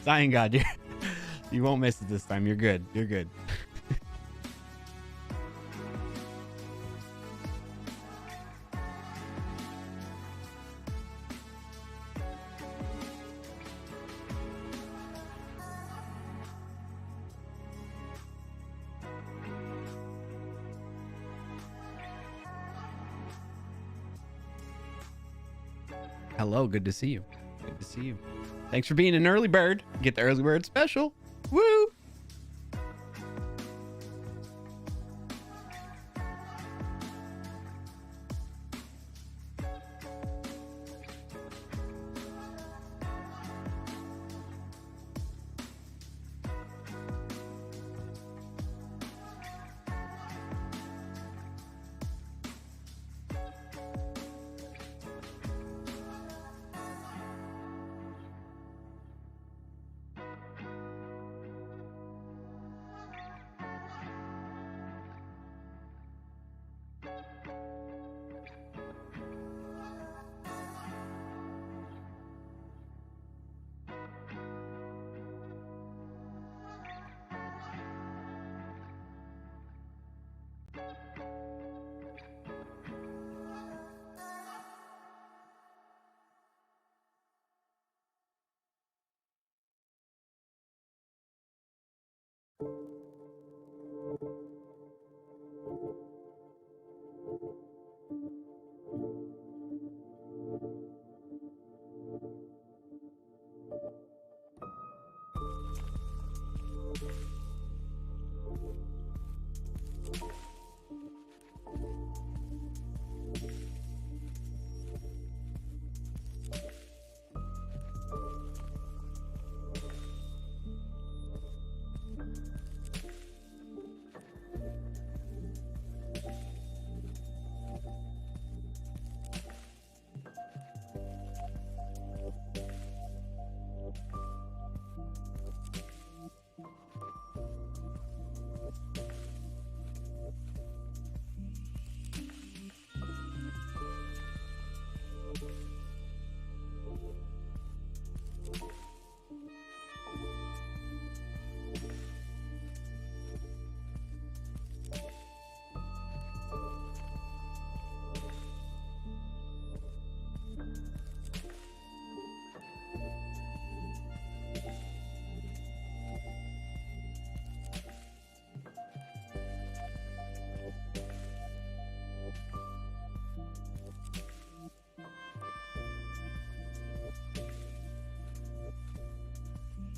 Zion God, you won't miss it this time. You're good. You're good. Hello, good to see you. Good to see you. Thanks for being an early bird. Get the early bird special. Woo!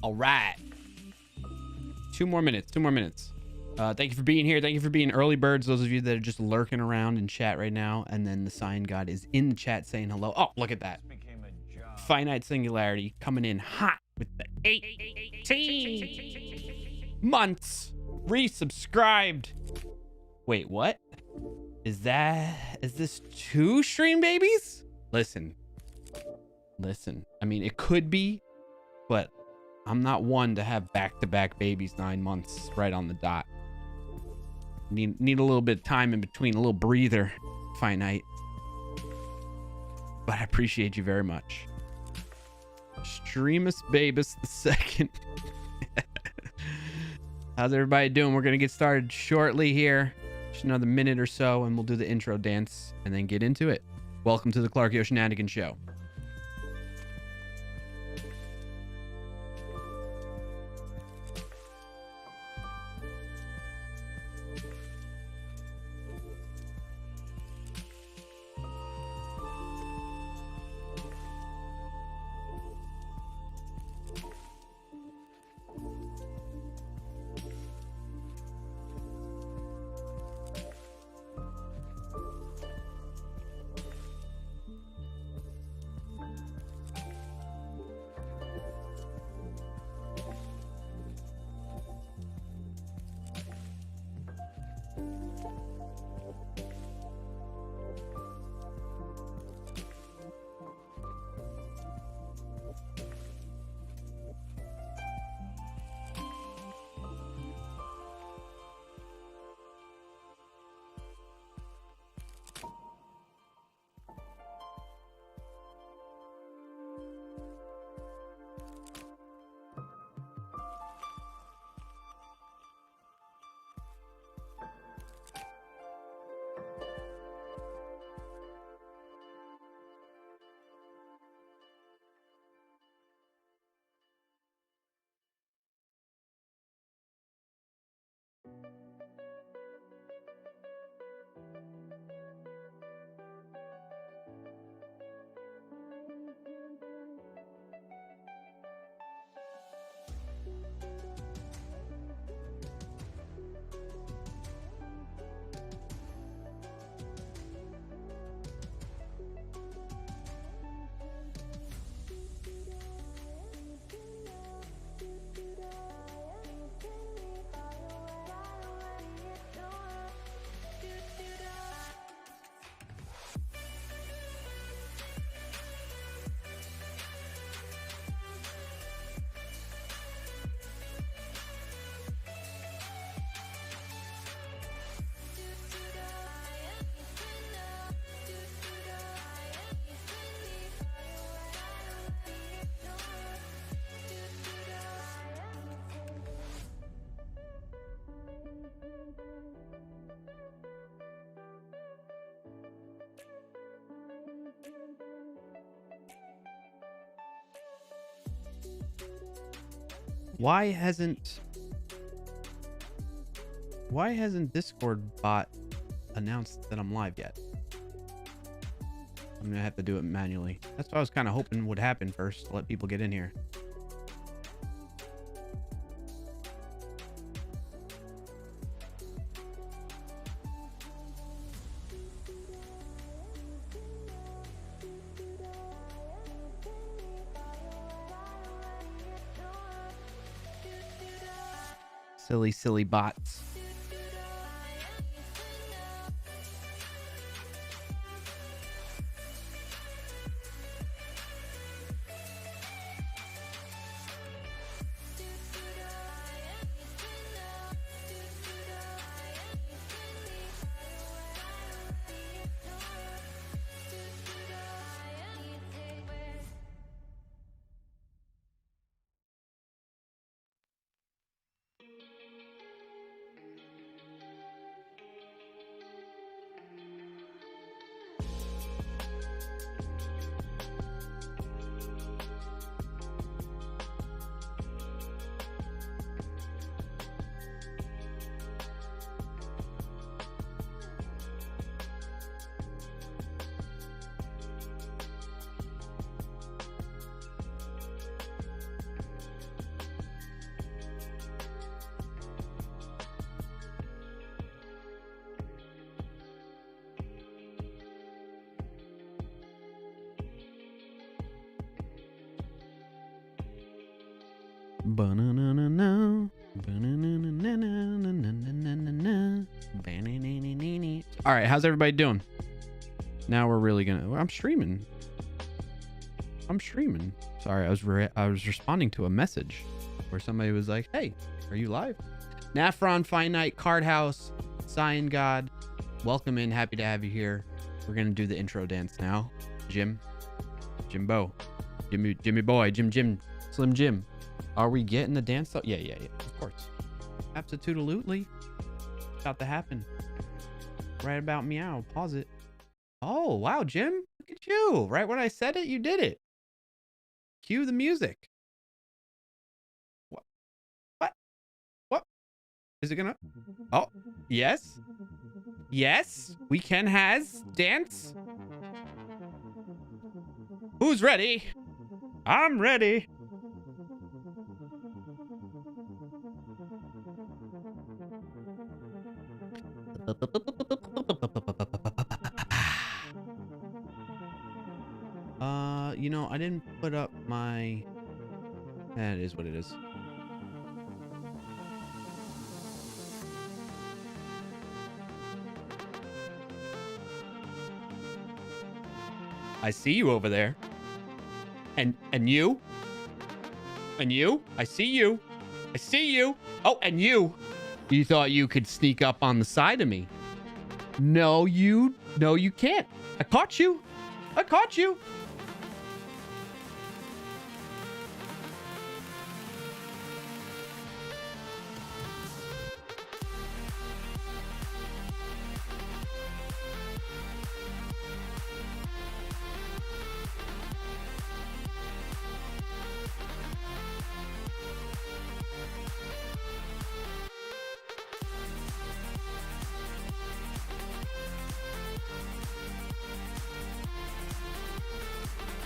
All right. 2 more minutes. 2 more minutes. Thank you for being here. Thank you for being early birds. Those of you that are just lurking around in chat right now. And then the Sign God is in the chat saying hello. Oh, look at that. Finite Singularity coming in hot with the 18 months resubscribed. Wait, what? Is this 2 stream babies? Listen. I mean, it could be, but I'm not one to have back-to-back babies 9 months right on the dot. Need a little bit of time in between, a little breather, Finite. But I appreciate you very much. Streamus Babus the second. How's everybody doing? We're gonna get started shortly here. Just another minute or so, and we'll do the intro dance and then get into it. Welcome to the Clarkio Shenanigans Show. Why hasn't Discord bot announced that I'm live yet? I'm gonna have to do it manually. That's what I was kind of hoping would happen first. Let people get in here. Silly, silly bots. All right, how's everybody doing? Now we're really gonna. I'm streaming. Sorry, I was responding to a message where somebody was like, "Hey, are you live?" Nafron, Finite, Card House, Cyan God, welcome in. Happy to have you here. We're gonna do the intro dance now. Jimbo, Jimmy Boy, Jim, Slim Jim. Are we getting the dance though? Yeah. Of course. Absolutely. About to happen. Right about meow. Pause it. Oh, wow, Jim. Look at you. Right when I said it, you did it. Cue the music. What? Is it gonna? Oh, yes. Yes, we can has dance. Who's ready? I'm ready. You know, I didn't put up my... That is what it is. I see you over there. And you? And you? I see you. I see you. Oh, and you. You thought you could sneak up on the side of me. No, you can't. I caught you.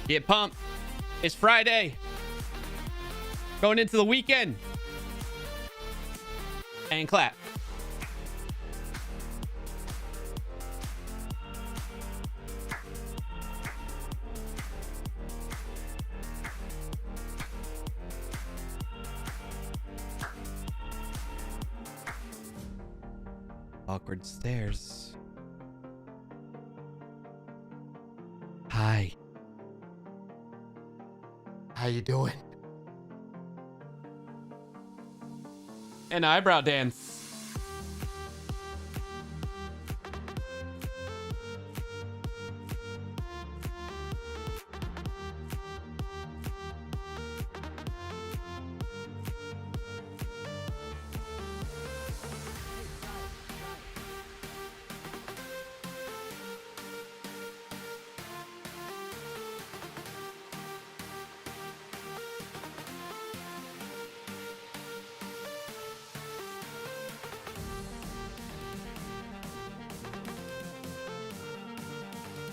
Get pumped. It's Friday. Going into the weekend. And clap. Awkward stairs. Hi. How you doing? An eyebrow dance.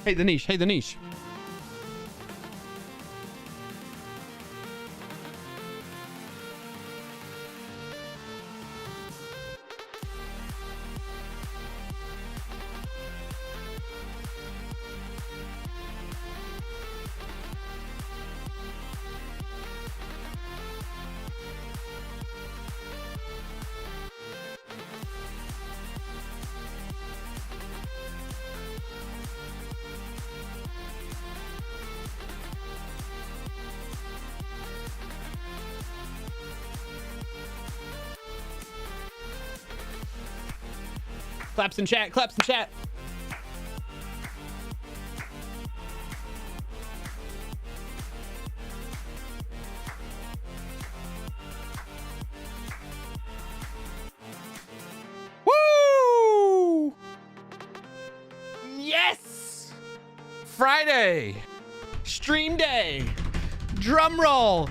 Hey, the niche. Hey, the niche. Claps in chat. Claps in chat. Woo! Yes! Friday. Stream day. Drum roll.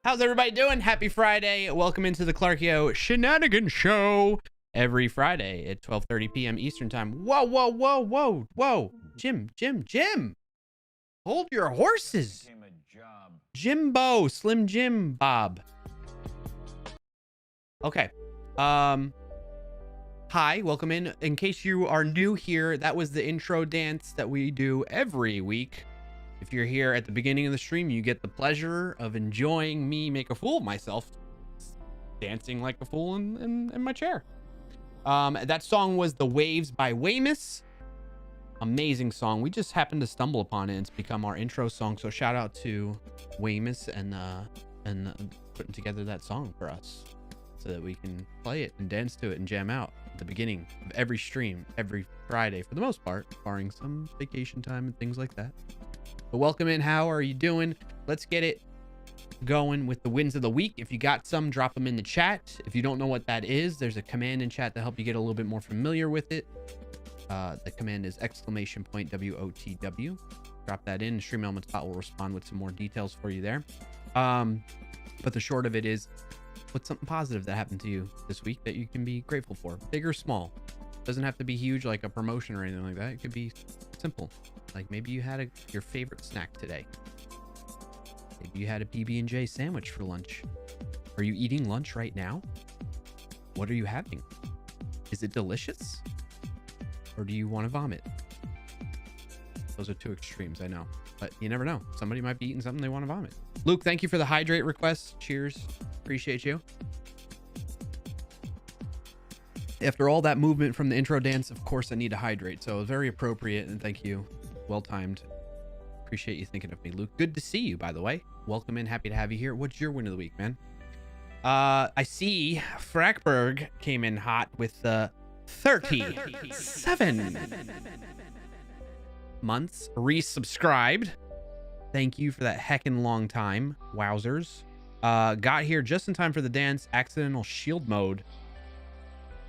How's everybody doing? Happy Friday. Welcome into the Clarkio Shenanigan Show every Friday at 12:30 p.m. Eastern Time. Whoa, whoa, whoa, whoa, whoa. Jim. Hold your horses. Jimbo, Slim Jim Bob. Okay. Hi, welcome in. In case you are new here, that was the intro dance that we do every week. If you're here at the beginning of the stream, you get the pleasure of enjoying me make a fool of myself, dancing like a fool in my chair. That song was The Waves by Weymouth. Amazing song. We just happened to stumble upon it and it's become our intro song. So shout out to Weymouth and putting together that song for us so that we can play it and dance to it and jam out at the beginning of every stream, every Friday for the most part, barring some vacation time and things like that. But welcome in. How are you doing? Let's get it going with the wins of the week. If you got some, drop them in the chat. If you don't know what that is, there's a command in chat to help you get a little bit more familiar with it. The command is !WOTW. Drop that in. Stream Elements bot will respond with some more details for you there. But the short of it is, what's something positive that happened to you this week that you can be grateful for? Big or small. Doesn't have to be huge like a promotion or anything like that. It could be simple. Like maybe you had your favorite snack today. Maybe you had a PB&J sandwich for lunch. Are you eating lunch right now? What are you having? Is it delicious? Or do you want to vomit? Those are two extremes, I know. But you never know. Somebody might be eating something they want to vomit. Luke, thank you for the hydrate request. Cheers. Appreciate you. After all that movement from the intro dance, of course I need to hydrate. So very appropriate and thank you. Well timed. Appreciate you thinking of me, Luke. Good to see you, by the way. Welcome in. Happy to have you here. What's your win of the week, man? I see Frackberg came in hot with 37 months resubscribed. Thank you for that heckin' long time. Wowzers. Got here just in time for the dance. Accidental shield mode.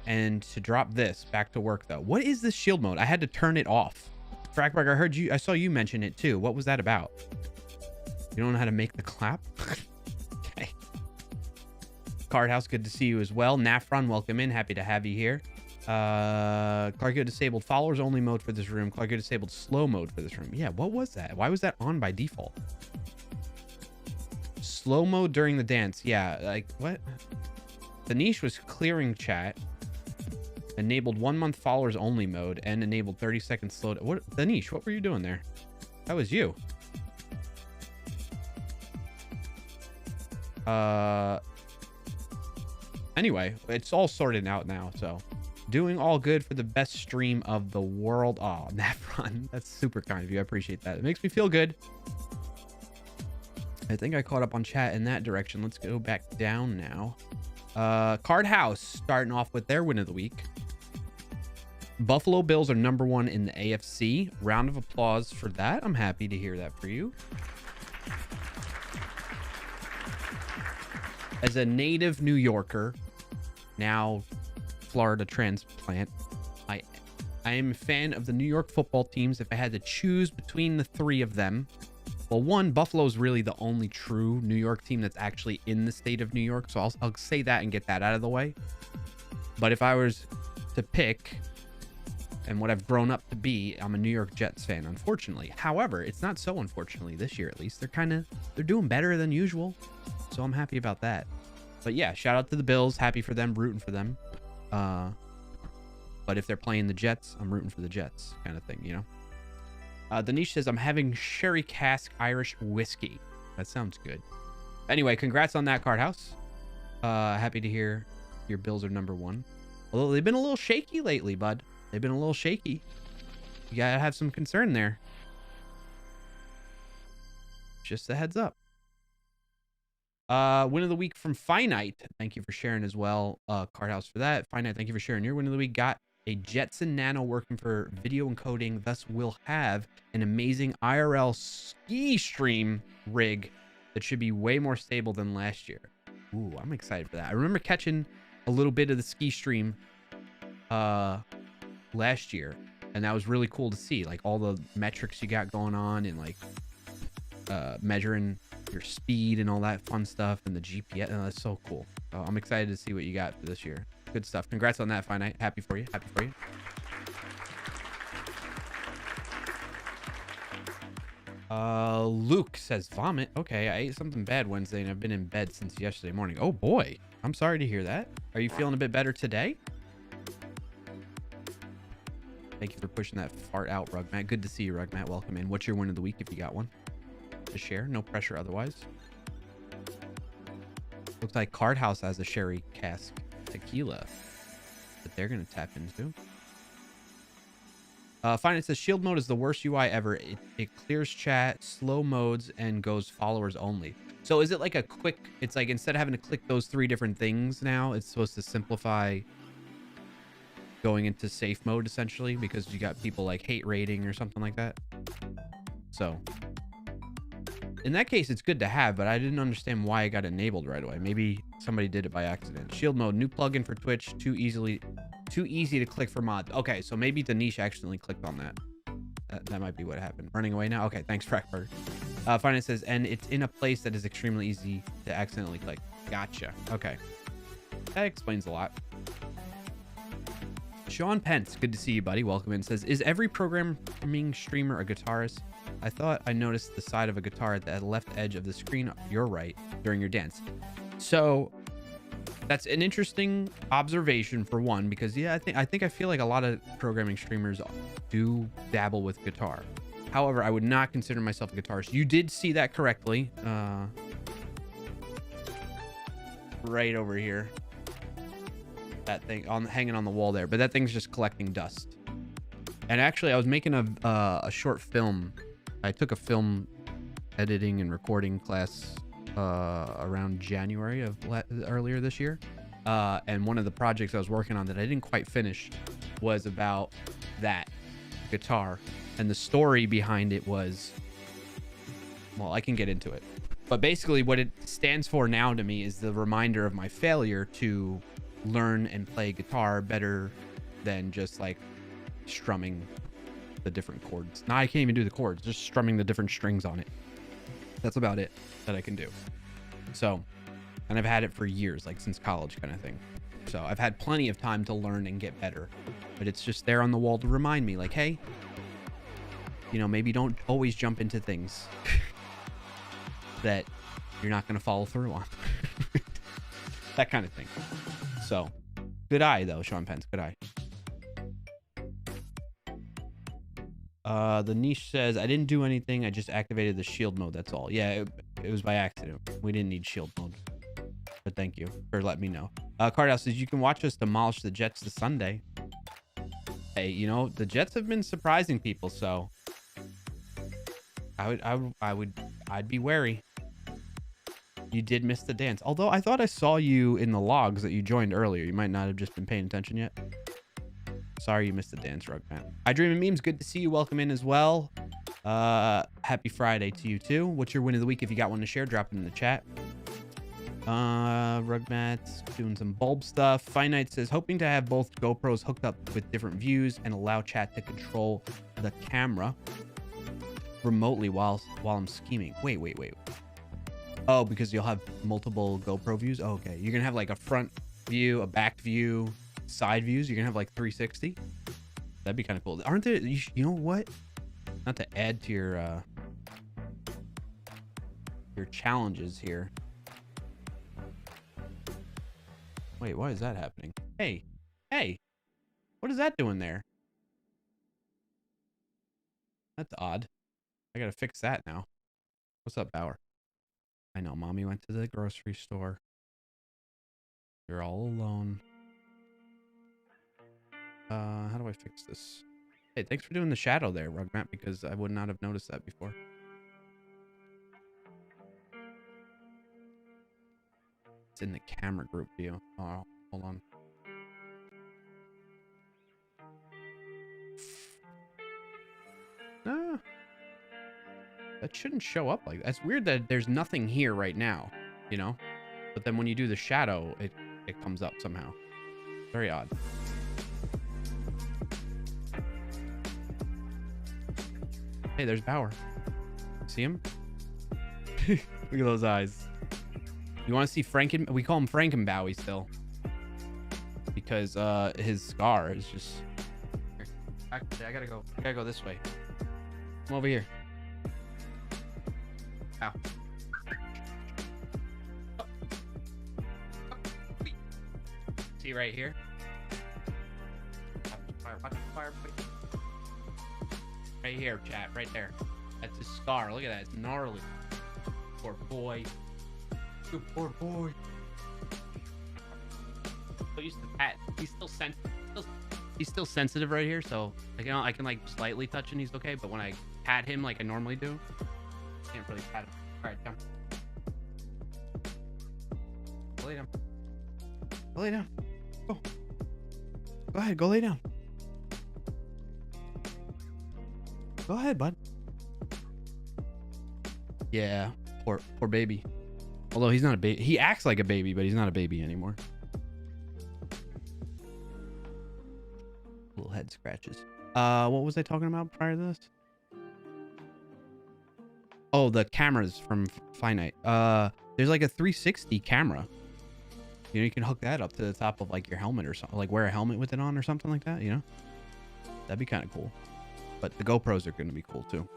And to drop this back to work though. What is this shield mode? I had to turn it off. Frackberg, I saw you mention it too. What was that about? You don't know how to make the clap? Okay. Card House, good to see you as well. Nafron, welcome in. Happy to have you here. Clarkio disabled followers only mode for this room. Clarkio disabled slow mode for this room. Yeah, what was that? Why was that on by default? Slow mode during the dance. Yeah, like what? The niche was clearing chat. Enabled 1 month followers only mode and enabled 30-second slow. What the niche? What were you doing there? That was you. Anyway, it's all sorted out now. So doing all good for the best stream of the world. Oh, Nafron, that's super kind of you. I appreciate that. It makes me feel good. I think I caught up on chat in that direction. Let's go back down now. Card House starting off with their win of the week. Buffalo Bills are #1 in the AFC. Round of applause for that. I'm happy to hear that for you. As a native New Yorker, now Florida transplant, I am a fan of the New York football teams. If I had to choose between the three of them, well, one, Buffalo's really the only true New York team that's actually in the state of New York. So I'll say that and get that out of the way. But if I was to pick and what I've grown up to be, I'm a New York Jets fan, unfortunately. However, it's not so unfortunately this year, at least. They're doing better than usual. So I'm happy about that. But yeah, shout out to the Bills. Happy for them, rooting for them. But if they're playing the Jets, I'm rooting for the Jets, kind of thing, you know? The niche says, I'm having sherry cask Irish whiskey. That sounds good. Anyway, congrats on that, Card House. Happy to hear your Bills are #1. Although they've been a little shaky lately, bud. They've been a little shaky. You gotta have some concern there. Just a heads up. Win of the week from Finite. Thank you for sharing as well. Card House for that. Finite, thank you for sharing your win of the week. Got a Jetson Nano working for video encoding. Thus will have an amazing IRL ski stream rig that should be way more stable than last year. Ooh, I'm excited for that. I remember catching a little bit of the ski stream last year, and that was really cool to see, like all the metrics you got going on and like measuring your speed and all that fun stuff and the GPS. Oh, that's so cool. I'm excited to see what you got for this year. Good stuff. Congrats on that, Finite. Happy for you. Happy for you. Luke says vomit. Okay, I ate something bad Wednesday and I've been in bed since yesterday morning. Oh boy, I'm sorry to hear that. Are you feeling a bit better today? Thank you for pushing that fart out, Rugmat. Good to see you, Rugmat. Welcome in. What's your win of the week if you got one to share? No pressure otherwise. Looks like Card House has a sherry cask tequila that they're going to tap into. Finance says shield mode is the worst UI ever. It clears chat, slow modes, and goes followers only. So is it like a quick, it's like instead of having to click those 3 different things now, it's supposed to simplify going into safe mode essentially, because you got people like hate rating or something like that. So in that case, it's good to have, but I didn't understand why it got enabled right away. Maybe somebody did it by accident. Shield mode, new plugin for Twitch, too easy to click for mod. Okay, so maybe Danish accidentally clicked on that. That might be what happened. Running away now? Okay, thanks, Frackbird. Finance says, and it's in a place that is extremely easy to accidentally click. Gotcha. Okay. That explains a lot. Sean Pence, good to see you, buddy. Welcome in. Says, is every programming streamer a guitarist? I thought I noticed the side of a guitar at the left edge of the screen, your right, during your dance. So that's an interesting observation for one, because yeah, I feel like a lot of programming streamers do dabble with guitar. However, I would not consider myself a guitarist. You did see that correctly. Right over here. That thing hanging on the wall there, but that thing's just collecting dust. And actually, I was making a short film. I took a film editing and recording class around January of earlier this year. And one of the projects I was working on that I didn't quite finish was about that guitar. And the story behind it was, well, I can get into it. But basically what it stands for now to me is the reminder of my failure to learn and play guitar better than just like strumming the different chords. Now I can't even do the chords, just strumming the different strings on it. That's about it that I can do. So, and I've had it for years, like since college kind of thing. So I've had plenty of time to learn and get better, but it's just there on the wall to remind me like, hey, you know, maybe don't always jump into things that you're not going to follow through on. That kind of thing. So good eye though, Sean Pence, good eye. The niche says, I didn't do anything. I just activated the shield mode. That's all. Yeah, it was by accident. We didn't need shield mode. But thank you for letting me know. Cardhouse says, you can watch us demolish the Jets this Sunday. Hey, you know, the Jets have been surprising people, so I'd be wary. You did miss the dance. Although I thought I saw you in the logs that you joined earlier. You might not have just been paying attention yet. Sorry you missed the dance, Rugman. I Dream of Memes, good to see you. Welcome in as well. Happy Friday to you too. What's your win of the week? If you got one to share, drop it in the chat. Rugmat's doing some bulb stuff. Finite says, hoping to have both GoPros hooked up with different views and allow chat to control the camera remotely while I'm scheming. Wait. Oh, because you'll have multiple GoPro views? Oh, okay. You're going to have like a front view, a back view, side views. You're gonna have like 360. That'd be kind of cool. Aren't there? You know what? Not to add to your challenges here. Wait, why is that happening? Hey, hey, what is that doing there? That's odd. I gotta fix that now. What's up, Bauer? I know, mommy went to the grocery store. You're all alone. How do I fix this? Hey, thanks for doing the shadow there, Rugmat, because I would not have noticed that before. It's in the camera group view. Oh, hold on. Ah, that shouldn't show up like that. It's weird that there's nothing here right now, you know? But then when you do the shadow, it comes up somehow. Very odd. Hey, there's Bauer. See him? Look at those eyes. You want to see Franken? We call him Frankenbowie still. Because his scar is just... Actually, I gotta go. I gotta go this way. Come over here. Ow. See right here? Watch the fire. Right here, chat. Right there. That's his scar. Look at that. It's gnarly. Poor boy. Good poor boy. So used to pat. He's still sensitive. He's still sensitive right here, so I can like slightly touch and he's okay. But when I pat him like I normally do, I can't really pat him. All right, come. Go lay down. Go lay down. Go. Go ahead. Go lay down. Go ahead, bud. Yeah, poor baby. Although he's not a baby. He acts like a baby, but he's not a baby anymore. Little head scratches. What was I talking about prior to this? Oh, the cameras from Finite. There's like a 360 camera. You know, you can hook that up to the top of like your helmet or something. Like wear a helmet with it on or something like that, you know? That'd be kind of cool. But the GoPros are going to be cool too.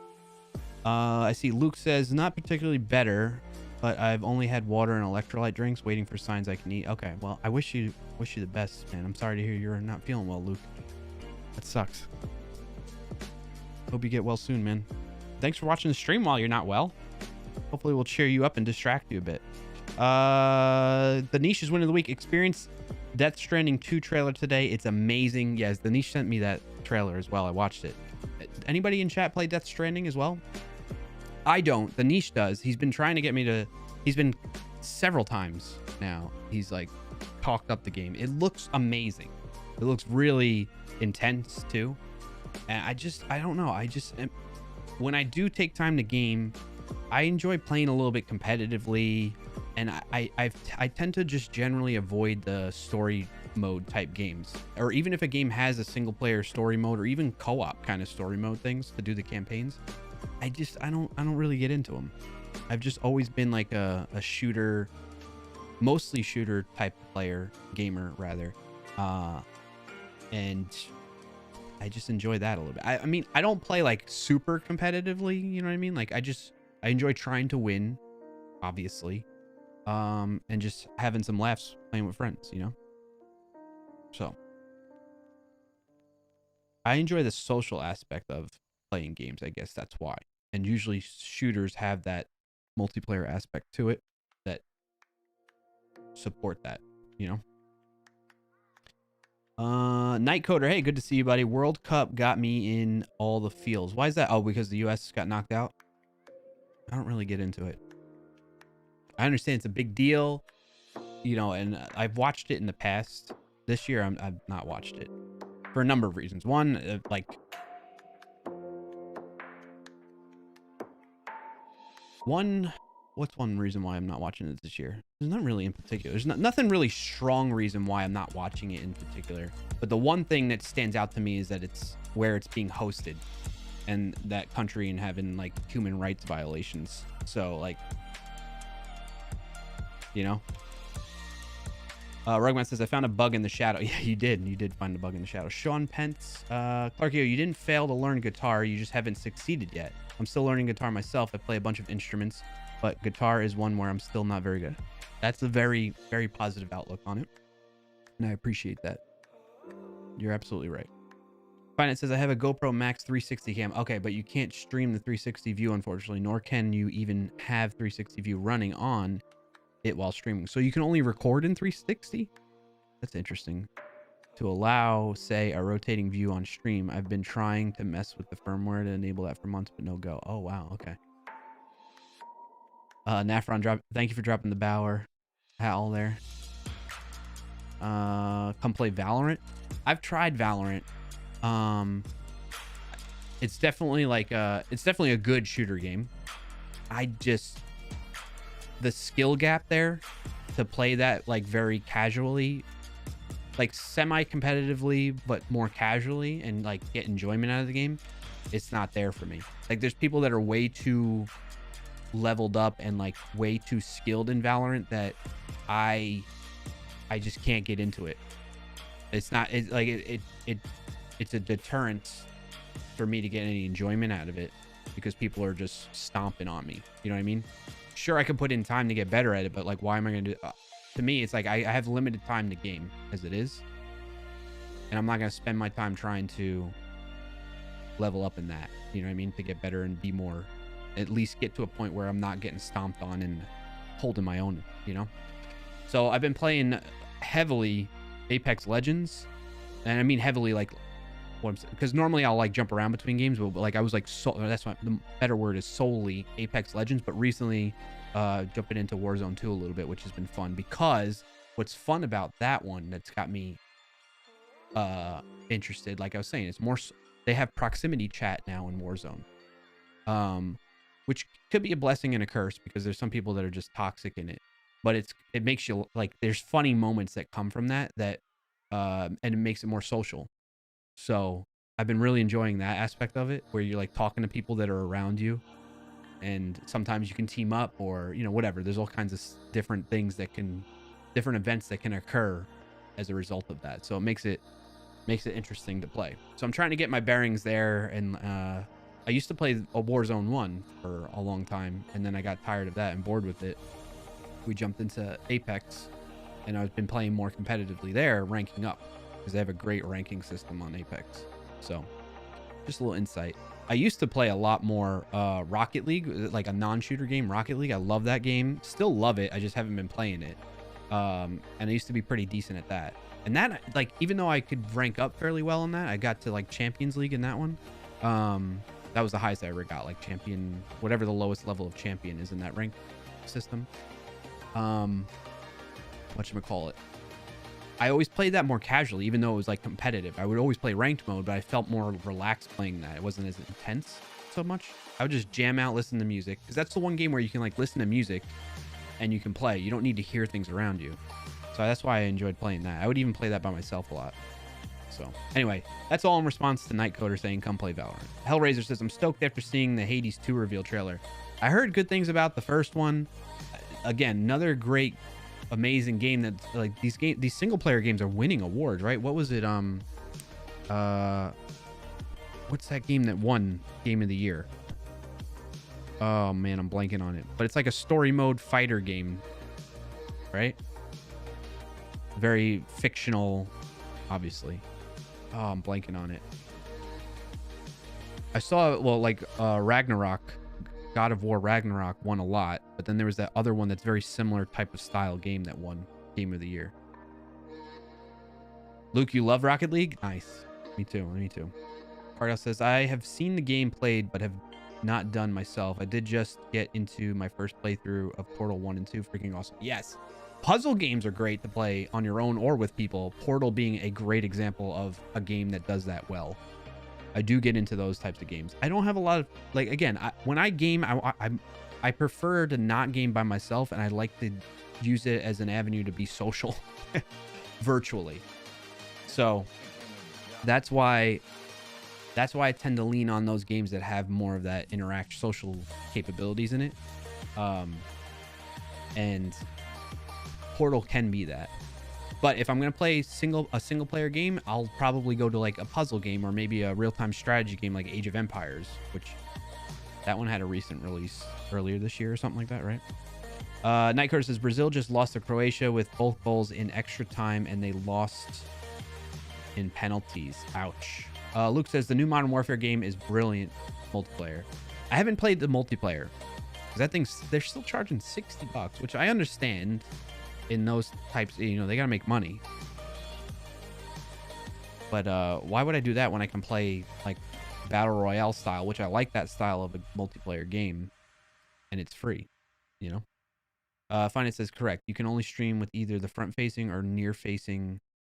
I see Luke says, not particularly better, but I've only had water and electrolyte drinks, waiting for signs I can eat. Okay, well, I wish you the best, man. I'm sorry to hear you're not feeling well, Luke. That sucks. Hope you get well soon, man. Thanks for watching the stream while you're not well. Hopefully we'll cheer you up and distract you a bit. The Niche is win of the week. Experience Death Stranding 2 trailer today. It's amazing. Yes, the Niche sent me that trailer as well. I watched it. Anybody in chat play Death Stranding as well? I don't. The Niche does. He's been trying to get me to... He's been several times now. He's like talked up the game. It looks amazing. It looks really intense too. And I don't know. When I do take time to game, I enjoy playing a little bit competitively. And I tend to just generally avoid the story mode type games, or even if a game has a single player story mode or even co-op kind of story mode things to do the campaigns, I don't really get into them. I've just always been like a shooter, mostly shooter type player, gamer rather, and I just enjoy that a little bit. I mean, I don't play like super competitively, you know what I mean? Like I enjoy trying to win, obviously, and just having some laughs playing with friends, you know? So I enjoy the social aspect of playing games. I guess that's why. And usually shooters have that multiplayer aspect to it that support that, you know? Nightcoder, hey, good to see you, buddy. World Cup got me in all the feels. Why is that? Oh, because the US got knocked out? I don't really get into it. I understand it's a big deal, you know, and I've watched it in the past. This year, I've not watched it for a number of reasons. One, what's one reason why I'm not watching it this year? There's not really in particular. There's nothing really strong reason why I'm not watching it in particular. But the one thing that stands out to me is that it's where it's being hosted, and that country and having like human rights violations. So like, you know. Rugman says, I found a bug in the shadow. Yeah, you did. You did find a bug in the shadow. Sean Pence, clarkio, you didn't fail to learn guitar. You just haven't succeeded yet. I'm still learning guitar myself. I play a bunch of instruments, but guitar is one where I'm still not very good. That's a very, very positive outlook on it. And I appreciate that. You're absolutely right. Finance says, I have a GoPro Max 360 cam. Okay, but you can't stream the 360 view, unfortunately, nor can you even have 360 view running on it while streaming. So you can only record in 360? That's interesting. To allow, say, a rotating view on stream, I've been trying to mess with the firmware to enable that for months, but no go. Oh, wow. Okay. Nafron, thank you for dropping the Bauer Hal there. Come play Valorant. I've tried Valorant. It's definitely a good shooter game. The skill gap there to play that like very casually, like semi-competitively, but more casually, and like get enjoyment out of the game, it's not there for me. Like there's people that are way too leveled up and like way too skilled in Valorant that I just can't get into it. It's not, it's like it's a deterrent for me to get any enjoyment out of it because people are just stomping on me. You know what I mean? Sure, I could put in time to get better at it, but like, why am I going to do to me, it's like I have limited time to game as it is. And I'm not going to spend my time trying to level up in that, you know what I mean? To get better and be more, at least get to a point where I'm not getting stomped on and holding my own, you know? So I've been playing heavily Apex Legends. And I mean heavily, like, because normally I'll like jump around between games, but like I was like, that's why the better word is solely Apex Legends. But recently jumping into Warzone 2 a little bit, which has been fun, because what's fun about that one that's got me interested, like I was saying, it's more, they have proximity chat now in Warzone, which could be a blessing and a curse, because there's some people that are just toxic in it, but it makes you like, there's funny moments that come from that and it makes it more social. So I've been really enjoying that aspect of it, where you're like talking to people that are around you, and sometimes you can team up, or, you know, whatever. There's all kinds of different things different events that can occur as a result of that. So it makes it interesting to play. So I'm trying to get my bearings there. And I used to play a Warzone 1 for a long time, and then I got tired of that and bored with it. We jumped into Apex, and I've been playing more competitively there, ranking up, because they have a great ranking system on Apex. So just a little insight. I used to play a lot more Rocket League, like a non-shooter game, Rocket League. I love that game. Still love it. I just haven't been playing it. And I used to be pretty decent at that. And that, like, even though I could rank up fairly well in that, I got to like Champions League in that one. That was the highest I ever got, like champion, whatever the lowest level of champion is in that rank system. Whatchamacallit. I always played that more casually, even though it was like competitive. I would always play ranked mode, but I felt more relaxed playing that. It wasn't as intense so much. I would just jam out, listen to music, because that's the one game where you can like listen to music and you can play. You don't need to hear things around you. So that's why I enjoyed playing that. I would even play that by myself a lot. So anyway, that's all in response to Nightcoder saying, come play Valorant. Hellraiser says, I'm stoked after seeing the Hades 2 reveal trailer. I heard good things about the first one. Again, another great, amazing game that, like, these single player games are winning awards, right? What was it? What's that game that won Game of the Year? Oh man, I'm blanking on it. But it's like a story mode fighter game, right? Very fictional, obviously. Oh, I'm blanking on it. I saw, well, like Ragnarok, God of War Ragnarok won a lot, but then there was that other one that's very similar type of style game that won Game of the Year. Luke, you love Rocket League? Nice. Me too. Me too. Cardell says, I have seen the game played, but have not done myself. I did just get into my first playthrough of Portal 1 and 2. Freaking awesome. Yes. Puzzle games are great to play on your own or with people. Portal being a great example of a game that does that well. I do get into those types of games. I don't have a lot of, like, again, when I game, I prefer to not game by myself, and I like to use it as an avenue to be social virtually. So that's why I tend to lean on those games that have more of that social capabilities in it. And Portal can be that. But if I'm gonna play a single player game, I'll probably go to like a puzzle game or maybe a real-time strategy game like Age of Empires, which that one had a recent release earlier this year or something like that, right? Night Curse says Brazil just lost to Croatia with both goals in extra time, and they lost in penalties. Ouch. Luke says the new Modern Warfare game is brilliant multiplayer. I haven't played the multiplayer because that thing's, they're still charging $60, which I understand in those types. You know, they gotta make money. But why would I do that when I can play like Battle Royale style, which I like that style of a multiplayer game, and it's free, you know? Finance says correct. You can only stream with either the front-facing or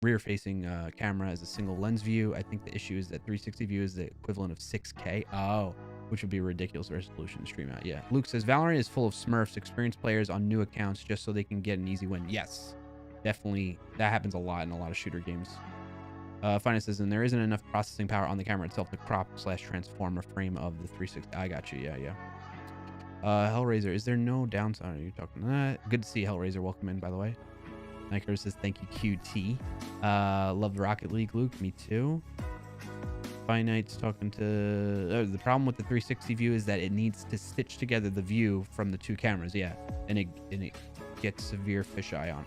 rear-facing camera as a single lens view. I think the issue is that 360 view is the equivalent of 6K. Oh, which would be a ridiculous resolution to stream at. Yeah. Luke says Valorant is full of Smurfs, experienced players on new accounts just so they can get an easy win. Yes, definitely. That happens a lot in a lot of shooter games. Finance says, and there isn't enough processing power on the camera itself to crop/transform a frame of the 360. I got you. Yeah, yeah. Hellraiser, is there no downside? Are you talking to that? Good to see Hellraiser. Welcome in, by the way. Niker says, thank you, QT. Love Rocket League, Luke. Me too. Finite's talking to... the problem with the 360 view is that it needs to stitch together the view from the two cameras. Yeah, and it gets severe fisheye on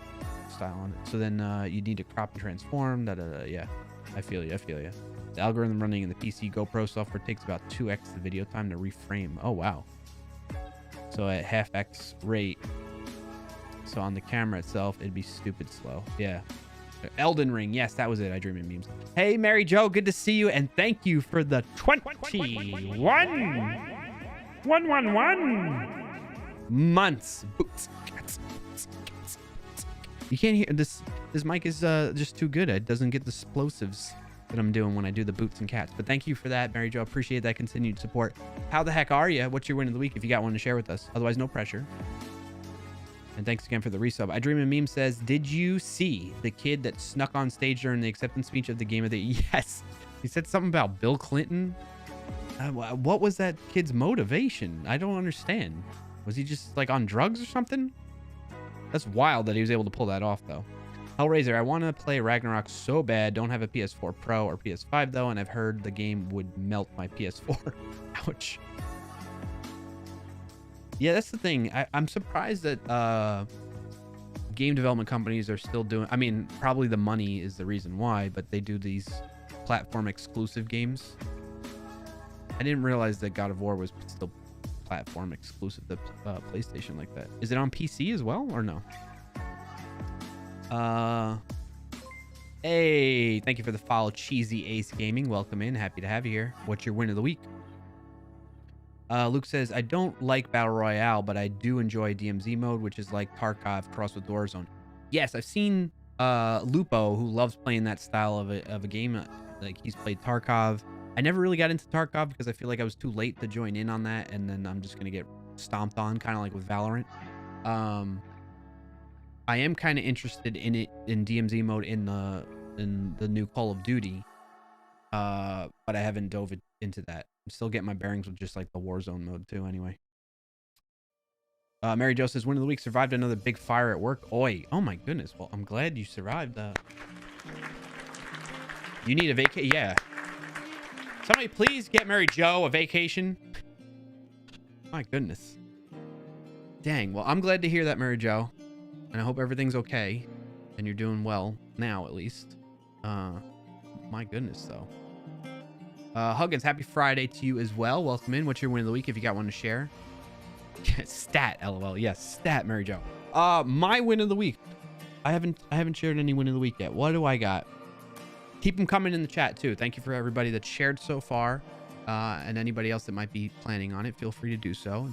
style on it. So then you need to crop and transform. Yeah, I feel you. I feel you. The algorithm running in the PC GoPro software takes about 2x the video time to reframe. Oh, wow. So at half X rate. So on the camera itself, it'd be stupid slow. Yeah. Elden Ring. Yes, that was it. I dream in memes. Hey, Mary Jo, good to see you. And thank you for the 21 months. You can't hear this. This mic is just too good. It doesn't get the explosives that I'm doing when I do the boots and cats. But thank you for that, Mary Jo. Appreciate that continued support. How the heck are you? What's your win of the week if you got one to share with us? Otherwise, no pressure. And thanks again for the resub. I Dream a Meme says, did you see the kid that snuck on stage during the acceptance speech of the game of the... Yes. He said something about Bill Clinton. What was that kid's motivation? I don't understand. Was he just like on drugs or something? That's wild that he was able to pull that off, though. Hellraiser, I want to play Ragnarok so bad. Don't have a PS4 Pro or PS5, though, and I've heard the game would melt my PS4. Ouch. Yeah, that's the thing. I'm surprised that game development companies are still doing... I mean, probably the money is the reason why, but they do these platform exclusive games. I didn't realize that God of War was still platform exclusive to PlayStation like that. Is it on PC as well or no? Hey, thank you for the follow, Cheesy Ace Gaming. Welcome in. Happy to have you here. What's your win of the week? Luke says, I don't like Battle Royale, but I do enjoy DMZ mode, which is like Tarkov crossed with Warzone. Yes, I've seen Lupo, who loves playing that style of a game. Like, he's played Tarkov. I never really got into Tarkov because I feel like I was too late to join in on that, and then I'm just going to get stomped on, kind of like with Valorant. I am kind of interested in it in DMZ mode in the new Call of Duty, but I haven't dove into that. I'm still getting my bearings with just like the Warzone mode too. Anyway, Mary Jo says, "Win of the week, survived another big fire at work." Oi! Oh my goodness. Well, I'm glad you survived. You need a vacation? Yeah. Somebody please get Mary Jo a vacation. My goodness. Dang. Well, I'm glad to hear that, Mary Jo. And I hope everything's okay. And you're doing well now, at least. My goodness, though. Huggins, happy Friday to you as well. Welcome in. What's your win of the week if you got one to share? Stat, LOL. Yes, stat, Mary Jo. My win of the week. I haven't shared any win of the week yet. What do I got? Keep them coming in the chat too. Thank you for everybody that's shared so far, and anybody else that might be planning on it. Feel free to do so.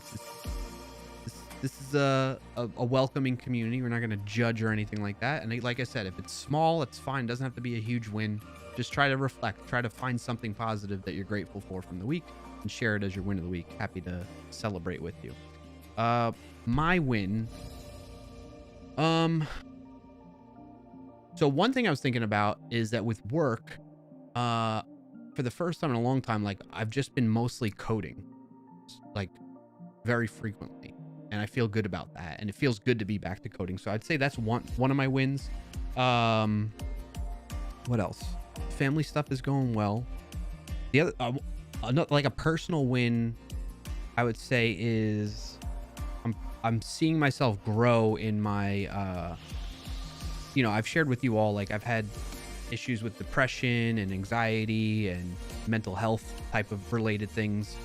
This is a welcoming community. We're not going to judge or anything like that. And like I said, if it's small, it's fine. It doesn't have to be a huge win. Just try to reflect. Try to find something positive that you're grateful for from the week and share it as your win of the week. Happy to celebrate with you. My win. So one thing I was thinking about is that with work, for the first time in a long time, like I've just been mostly coding, like very frequently. And I feel good about that. And it feels good to be back to coding. So I'd say that's one of my wins. What else? Family stuff is going well. The other, like a personal win, I would say is I'm seeing myself grow in my, you know, I've shared with you all, like I've had issues with depression and anxiety and mental health type of related things.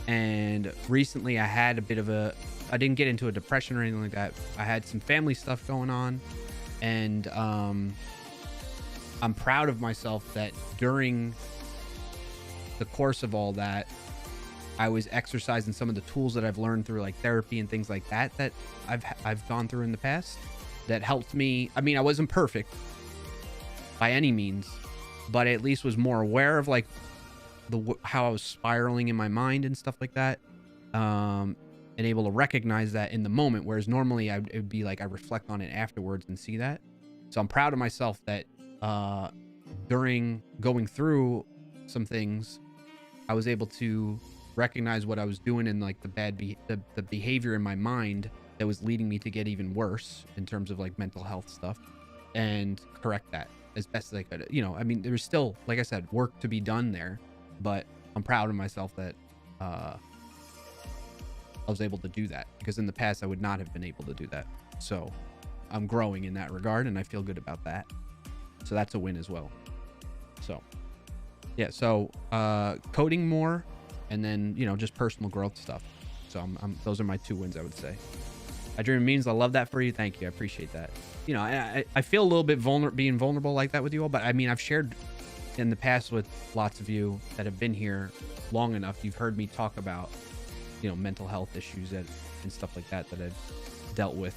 And recently I had a bit of I didn't get into a depression or anything like that. I had some family stuff going on, and I'm proud of myself that during the course of all that, I was exercising some of the tools that I've learned through like therapy and things like that that I've gone through in the past that helped me. I mean, I wasn't perfect by any means, but I at least was more aware of like how I was spiraling in my mind and stuff like that, and able to recognize that in the moment, whereas normally it would be like I reflect on it afterwards and see that. So I'm proud of myself that during going through some things, I was able to recognize what I was doing and like the behavior in my mind that was leading me to get even worse in terms of like mental health stuff, and correct that as best as I could. You know, I mean, there was still, like I said, work to be done there, but I'm proud of myself that I was able to do that, because in the past I would not have been able to do that. So I'm growing in that regard, and I feel good about that. So that's a win as well. So yeah, so coding more, and then, you know, just personal growth stuff. So those are my 2 wins, I would say. I dream of memes. I love that for you. Thank you. I appreciate that. You know, I feel a little bit being vulnerable like that with you all, but I mean, I've shared in the past with lots of you that have been here long enough. You've heard me talk about, you know, mental health issues and stuff like that I've dealt with.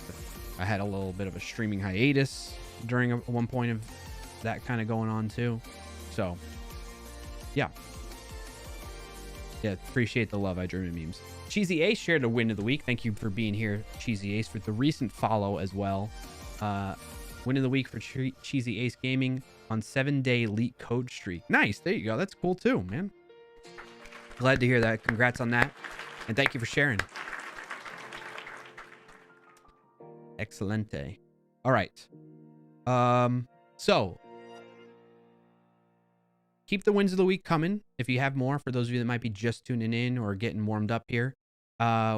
I had a little bit of a streaming hiatus during one point of that kind of going on too. So yeah. Yeah, appreciate the love. I dream of memes. Cheesy Ace shared a win of the week. Thank you for being here, Cheesy Ace, for the recent follow as well. Win of the week for Cheesy Ace Gaming on 7-day elite code streak. Nice. There you go. That's cool too, man. Glad to hear that. Congrats on that. And thank you for sharing. Excelente. All right. So keep the wins of the week coming. If you have more, for those of you that might be just tuning in or getting warmed up here,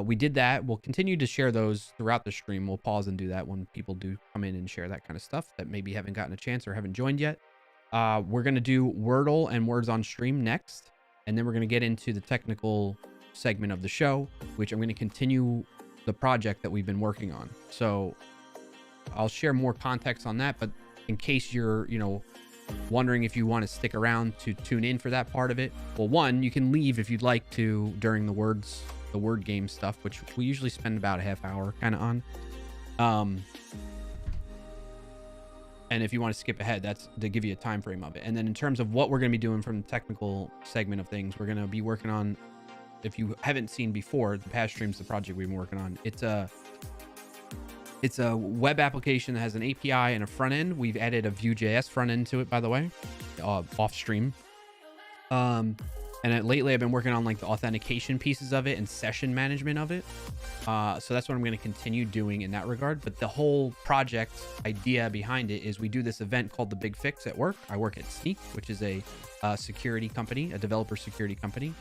we did that. We'll continue to share those throughout the stream. We'll pause and do that when people do come in and share that kind of stuff that maybe haven't gotten a chance or haven't joined yet. We're going to do Wordle and words on stream next, and then we're going to get into the technical segment of the show, which I'm going to continue the project that we've been working on. So I'll share more context on that, but in case you're, you know, wondering if you want to stick around to tune in for that part of it, well, one, you can leave if you'd like to during the word game stuff, which we usually spend about a half hour kind of on. And if you want to skip ahead, that's to give you a time frame of it. And then in terms of what we're going to be doing from the technical segment of things, we're going to be working on, if you haven't seen before, the past streams, the project we've been working on, it's a web application that has an API and a front end. We've added a Vue.js front end to it, by the way, off stream. And lately I've been working on like the authentication pieces of it and session management of it. So that's what I'm going to continue doing in that regard. But the whole project idea behind it is we do this event called the Big Fix at work. I work at Sneak, which is a security company, a developer security company.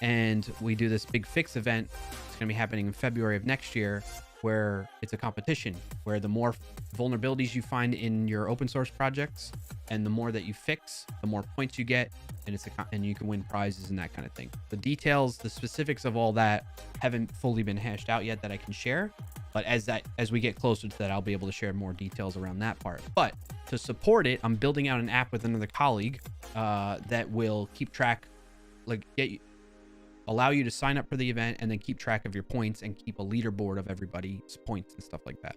And we do this Big Fix event. It's going to be happening in February of next year, where it's a competition where the more vulnerabilities you find in your open source projects and the more that you fix, the more points you get, and and you can win prizes and that kind of thing. The details, the specifics of all that haven't fully been hashed out yet that I can share, but as we get closer to that, I'll be able to share more details around that part. But to support it, I'm building out an app with another colleague that will keep track, like allow you to sign up for the event and then keep track of your points and keep a leaderboard of everybody's points and stuff like that.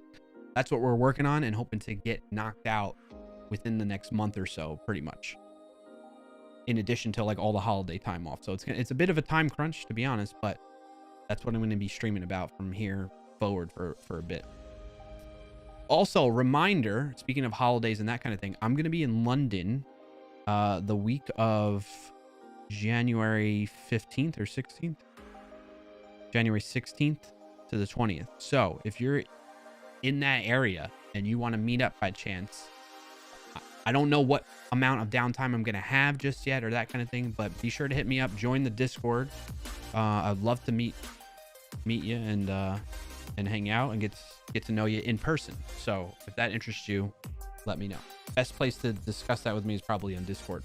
That's what we're working on and hoping to get knocked out within the next month or so, pretty much, in addition to like all the holiday time off. So it's a bit of a time crunch, to be honest, but that's what I'm going to be streaming about from here forward for a bit. Also, reminder, speaking of holidays and that kind of thing, I'm going to be in London the week of January 15th or 16th, January 16th to the 20th. So if you're in that area and you want to meet up by chance, I don't know what amount of downtime I'm going to have just yet or that kind of thing, but be sure to hit me up, join the Discord. I'd love to meet you and hang out and get to know you in person. So if that interests you, let me know. Best place to discuss that with me is probably on Discord.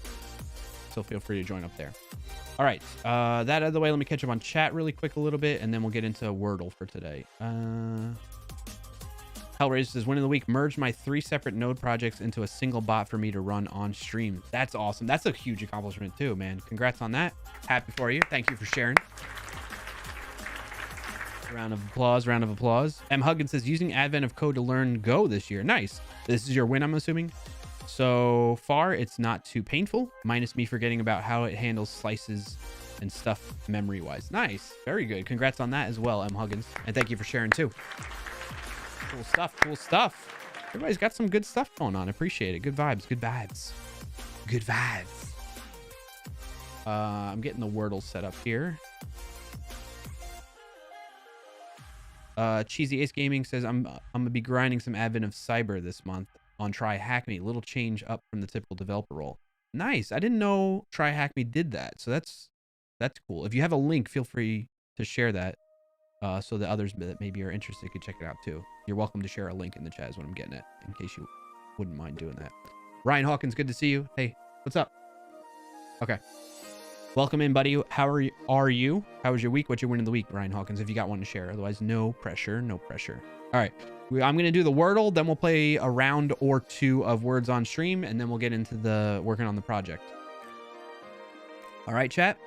So feel free to join up there. All right. That out of the way, let me catch up on chat really quick a little bit, and then we'll get into Wordle for today. Hellraiser says, win of the week, merged my 3 separate node projects into a single bot for me to run on stream. That's awesome. That's a huge accomplishment too, man. Congrats on that. Happy for you. Thank you for sharing. Round of applause, round of applause. M. Huggins says, using advent of code to learn Go this year. Nice. This is your win, I'm assuming. So far, it's not too painful, minus me forgetting about how it handles slices and stuff memory-wise. Nice. Very good. Congrats on that as well, M. Huggins. And thank you for sharing too. Cool stuff. Cool stuff. Everybody's got some good stuff going on. Appreciate it. Good vibes. Good vibes. Good vibes. I'm getting the Wordle set up here. Cheesy Ace Gaming says, I'm gonna be grinding some advent of cyber this month on Try Hack Me. Little change up from the typical developer role. Nice. I didn't know Try Hack Me did that. So that's cool. If you have a link, feel free to share that. So the others that maybe are interested could check it out too. You're welcome to share a link in the chat is what I'm getting at, in case you wouldn't mind doing that. Ryan Hawkins, good to see you. Hey, what's up? Okay. Welcome in, buddy. How are you? How was your week? What's your win of the week, Ryan Hawkins, if you got one to share? Otherwise, no pressure, no pressure. All right. I'm going to do the Wordle, then we'll play a round or 2 of words on stream, and then we'll get into the working on the project. All right, chat.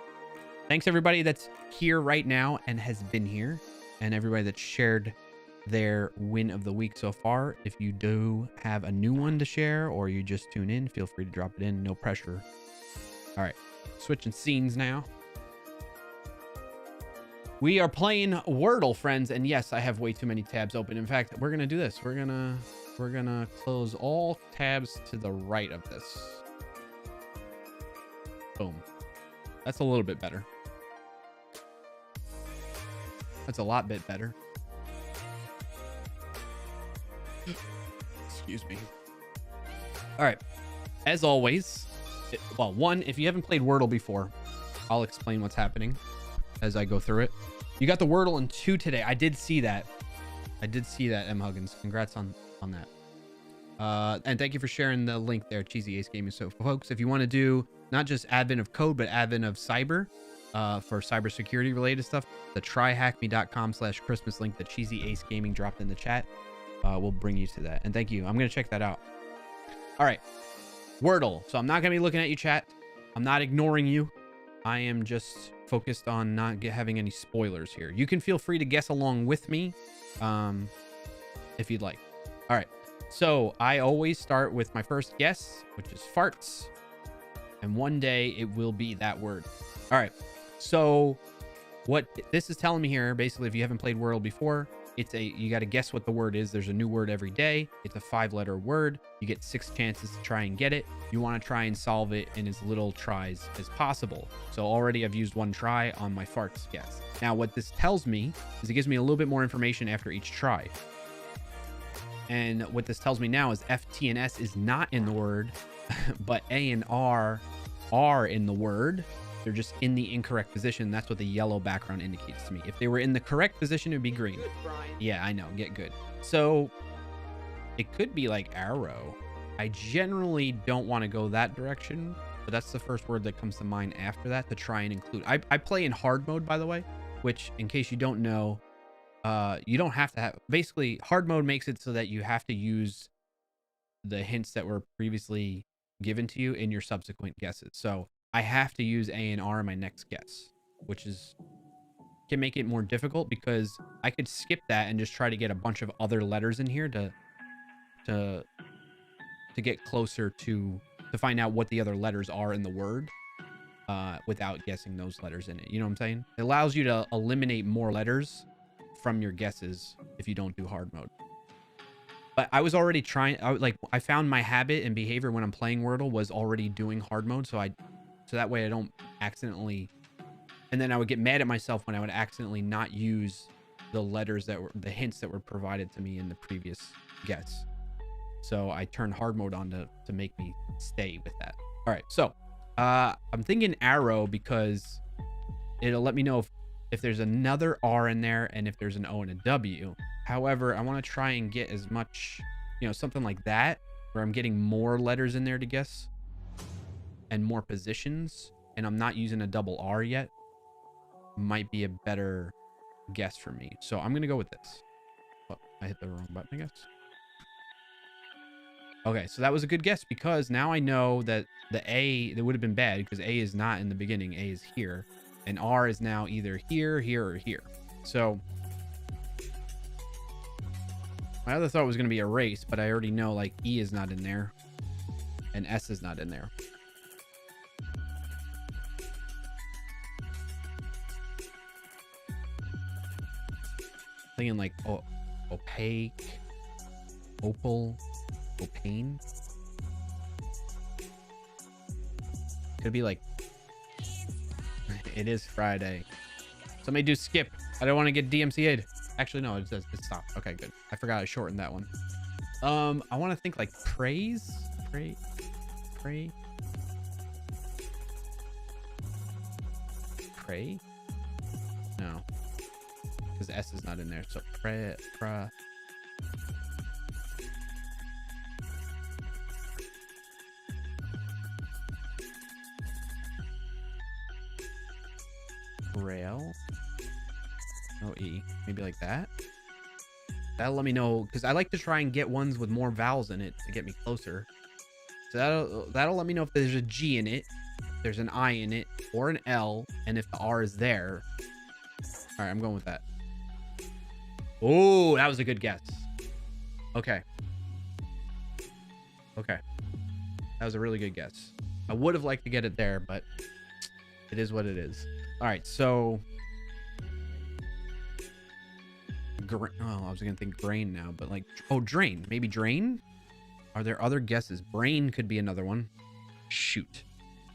Thanks, everybody that's here right now and has been here, and everybody that shared their win of the week so far. If you do have a new one to share or you just tune in, feel free to drop it in. No pressure. All right. Switching scenes now. We are playing Wordle, friends, and yes, I have way too many tabs open. In fact, we're gonna do this. We're gonna close all tabs to the right of this. Boom. That's a little bit better. That's a lot bit better. Excuse me. All right. As always, well, one, if you haven't played Wordle before, I'll explain what's happening as I go through it. You got the Wordle in 2 today. I did see that. M. Huggins. Congrats on that. And thank you for sharing the link there, Cheesy Ace Gaming. So, folks, if you want to do not just advent of code, but advent of cyber for cybersecurity related stuff, the tryhackme.com/Christmas link that Cheesy Ace Gaming dropped in the chat will bring you to that. And thank you. I'm going to check that out. All right. Wordle. So I'm not going to be looking at you, chat. I'm not ignoring you. I am just focused on not having any spoilers here. You can feel free to guess along with me if you'd like. All right. So I always start with my first guess, which is farts. And one day it will be that word. All right. So what this is telling me here, basically, if you haven't played Wordle before, you got to guess what the word is. There's a new word every day. It's a 5-letter word. You get 6 chances to try and get it. You want to try and solve it in as little tries as possible. So already I've used 1 try on my farts guess. Now what this tells me is it gives me a little bit more information after each try. And what this tells me now is F, T, and S is not in the word, but A and R are in the word. They're just in the incorrect position. That's what the yellow background indicates to me. If they were in the correct position, it would be green. Good, yeah, I know. Get good. So it could be like arrow. I generally don't want to go that direction, but that's the first word that comes to mind after that to try and include. I play in hard mode, by the way, which, in case you don't know, you don't have to have. Basically, hard mode makes it so that you have to use the hints that were previously given to you in your subsequent guesses. So I have to use A and R in my next guess, which can make it more difficult because I could skip that and just try to get a bunch of other letters in here to get closer to find out what the other letters are in the word without guessing those letters in it. You know what I'm saying? It allows you to eliminate more letters from your guesses if you don't do hard mode. But I was already trying, I found my habit and behavior when I'm playing Wordle was already doing hard mode, so that way I don't accidentally, and then I would get mad at myself when I would accidentally not use the letters the hints that were provided to me in the previous guess. So I turned hard mode on to make me stay with that. All right, so I'm thinking arrow because it'll let me know if there's another R in there and if there's an O and a W. However, I want to try and get as much, something like that, where I'm getting more letters in there to guess and more positions, and I'm not using a double R yet. Might be a better guess for me. So I'm going to go with this. Oh, I hit the wrong button, I guess. Okay, so that was a good guess because now I know that the A, that would have been bad because A is not in the beginning. A is here. And R is now either here, here, or here. So my other thought was going to be erase, but I already know like E is not in there and S is not in there. Thinking like opaque, opal, opaque. Could be like, it is Friday. Somebody do skip. I don't want to get DMCA'd. Actually, no, it says it stopped. Okay, good. I forgot I shortened that one. I want to think like praise. Pray. No. Because S is not in there. So rail. No E. Maybe like that. That'll let me know, because I like to try and get ones with more vowels in it to get me closer. So that'll let me know if there's a G in it, there's an I in it, or an L, and if the R is there. All right, I'm going with that. Oh, that was a good guess. Okay. That was a really good guess. I would have liked to get it there, but it is what it is. All right, so I was gonna think grain now, but like, drain. Maybe drain. Are there other guesses? Brain could be another one. Shoot,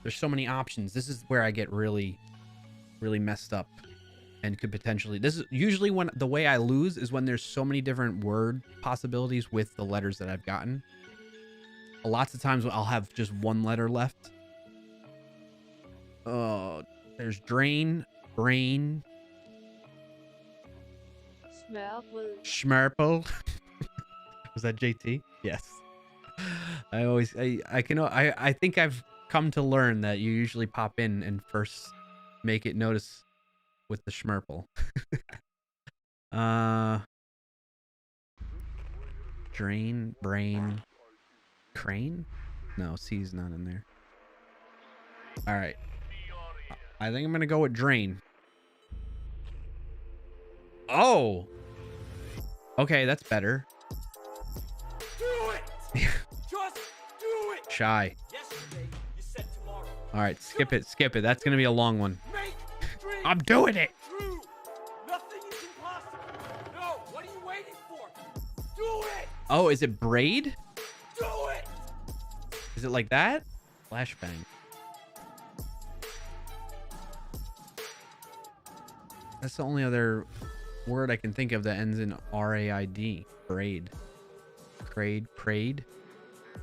there's so many options. This is where I get really messed up and could potentially, this is usually when the way I lose is when there's so many different word possibilities with the letters that I've gotten. Lots of times I'll have just one letter left. Oh, there's drain, brain, Schmerple. Was that JT? Yes. I think I've come to learn that you usually pop in and first make it notice with the Schmerple. Drain, brain, crane? No, C's not in there. All right. I think I'm going to go with drain. Oh. Okay, that's better. Do it. Just do it. Shy. Yesterday, you said tomorrow. All right, skip it. That's going to be a long one. Make dreams I'm doing it. true. Nothing is impossible. No, what are you waiting for? Do it. Oh, is it braid? Do it. Is it like that? Flashbang. That's the only other word I can think of that ends in R-A-I-D. Braid. Prayed.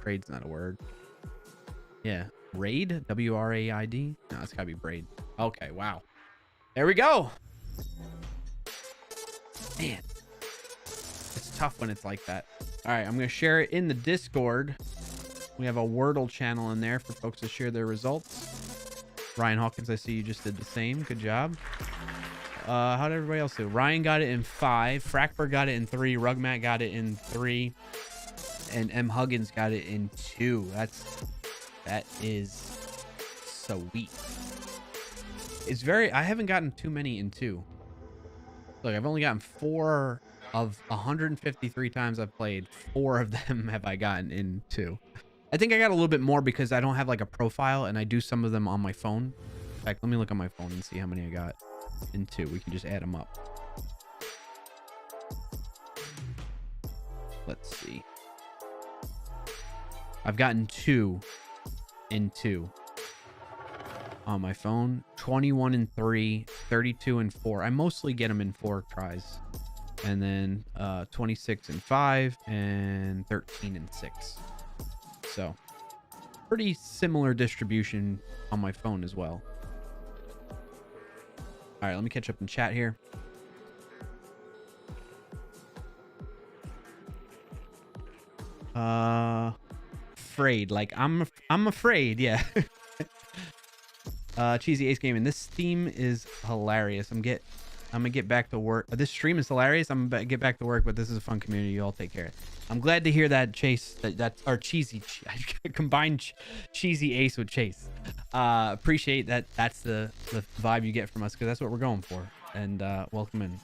Praid's not a word. Yeah. Raid? W-R-A-I-D? No, it's gotta be braid. Okay, wow. There we go. Man. It's tough when it's like that. All right, I'm gonna share it in the Discord. We have a Wordle channel in there for folks to share their results. Ryan Hawkins, I see you just did the same. Good job. How did everybody else do? Ryan got it in 5. Frackberg got it in 3. Rugmat got it in 3. And M. Huggins got it in 2. That is sweet. I haven't gotten too many in 2. Look, I've only gotten 4 of 153 times I've played. 4 of them have I gotten in 2. I think I got a little bit more because I don't have like a profile and I do some of them on my phone. In fact, let me look on my phone and see how many I got in 2. We can just add them up. Let's see. I've gotten 2 in 2 on my phone. 21 in 3, 32 in 4. I mostly get them in 4 tries. and then 26 and 5 and 13 and 6. So pretty similar distribution on my phone as well. All right, let me catch up in chat here. Afraid, like I'm afraid, yeah. Cheesy Ace Gaming, this theme is hilarious. I'm gonna get back to work. This stream is hilarious. I'm gonna get back to work, but this is a fun community. You all take care. I'm glad to hear that, Chase. That's our cheesy. I combined Cheesy Ace with Chase. Appreciate that. That's the vibe you get from us, because that's what we're going for. And welcome in.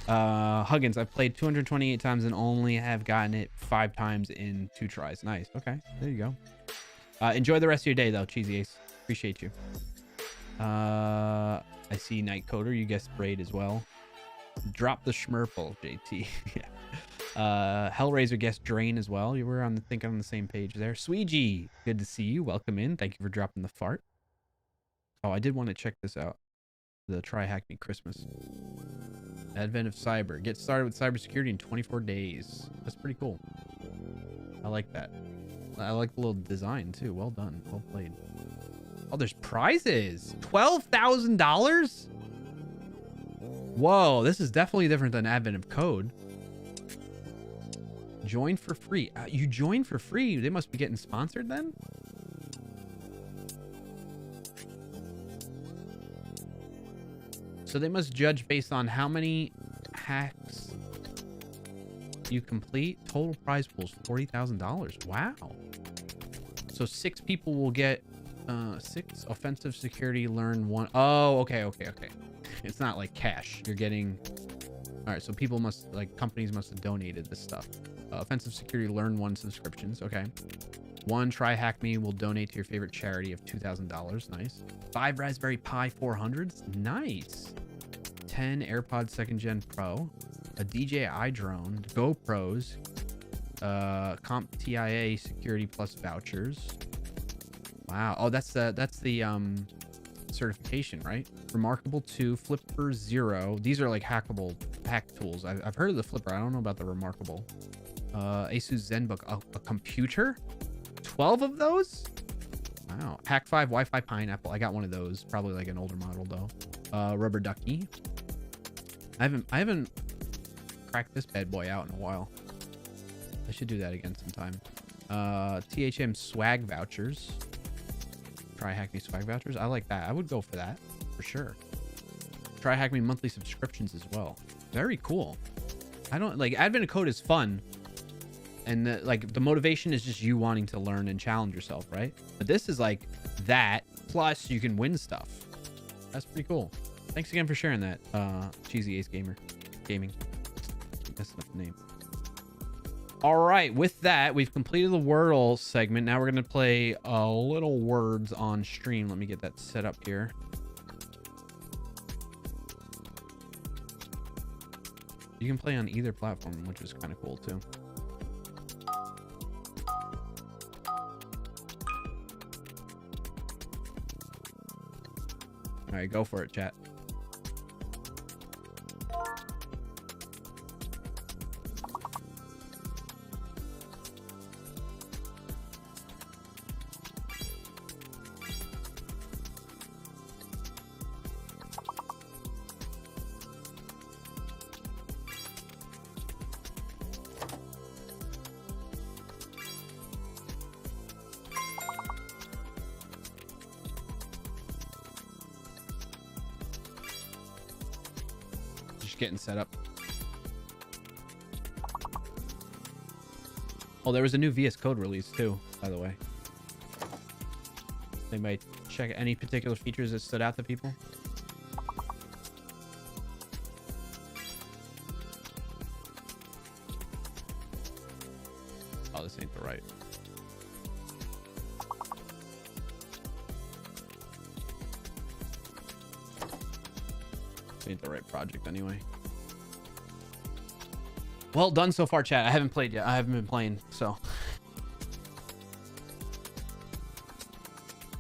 Huggins, I've played 228 times and only have gotten it 5 times in 2 tries. Nice. Okay, there you go. Enjoy the rest of your day, though, Cheesy Ace. Appreciate you. I see Night Coder. You guessed Braid as well. Drop the Schmurple, JT. Yeah. Hellraiser guessed Drain as well. You were thinking on the same page there. Sweegie, good to see you. Welcome in. Thank you for dropping the fart. Oh, I did want to check this out. The Try Hack Me Christmas. Advent of Cyber. Get started with cybersecurity in 24 days. That's pretty cool. I like that. I like the little design too. Well done. Well played. Oh, there's prizes. $12,000? Whoa, this is definitely different than Advent of Code. Join for free. You join for free? They must be getting sponsored then? So they must judge based on how many hacks you complete. Total prize pool is $40,000. Wow. So 6 people will get 6 offensive security, learn 1. Oh, okay. It's not like cash. You're getting... All right, so people must, like, companies must have donated this stuff. Offensive security, learn 1 subscriptions. Okay. 1 Try Hack Me will donate to your favorite charity of $2,000. Nice. 5 Raspberry Pi 400s. Nice. 10 AirPods 2nd Gen Pro. A DJI drone. GoPros. Comp TIA Security Plus vouchers. Wow. Oh, that's the certification, right? Remarkable 2, Flipper 0. These are like hackable hack tools. I've heard of the Flipper. I don't know about the Remarkable. Asus ZenBook. A computer? 12 of those? Wow. Hack 5 Wi-Fi Pineapple. I got one of those. Probably like an older model though. Rubber ducky. I haven't cracked this bad boy out in a while. I should do that again sometime. THM swag vouchers. Try Hack Me swag vouchers. I like that. I would go for that for sure. Try Hack Me monthly subscriptions as well. Very cool. I don't like Advent of Code is fun. And the motivation is just you wanting to learn and challenge yourself, right? But this is like that, plus you can win stuff. That's pretty cool. Thanks again for sharing that, Cheesy Ace Gaming. That's not the name. All right, with that, we've completed the Wordle segment. Now we're going to play a little words on stream. Let me get that set up here. You can play on either platform, which is kind of cool too. All right, go for it, chat. Getting set up. Oh, there was a new VS Code release too, by the way. Anybody check any particular features that stood out to people? Oh, this ain't the right. Ain't the right project anyway. Well done so far, chat. I haven't played yet. I haven't been playing, so. All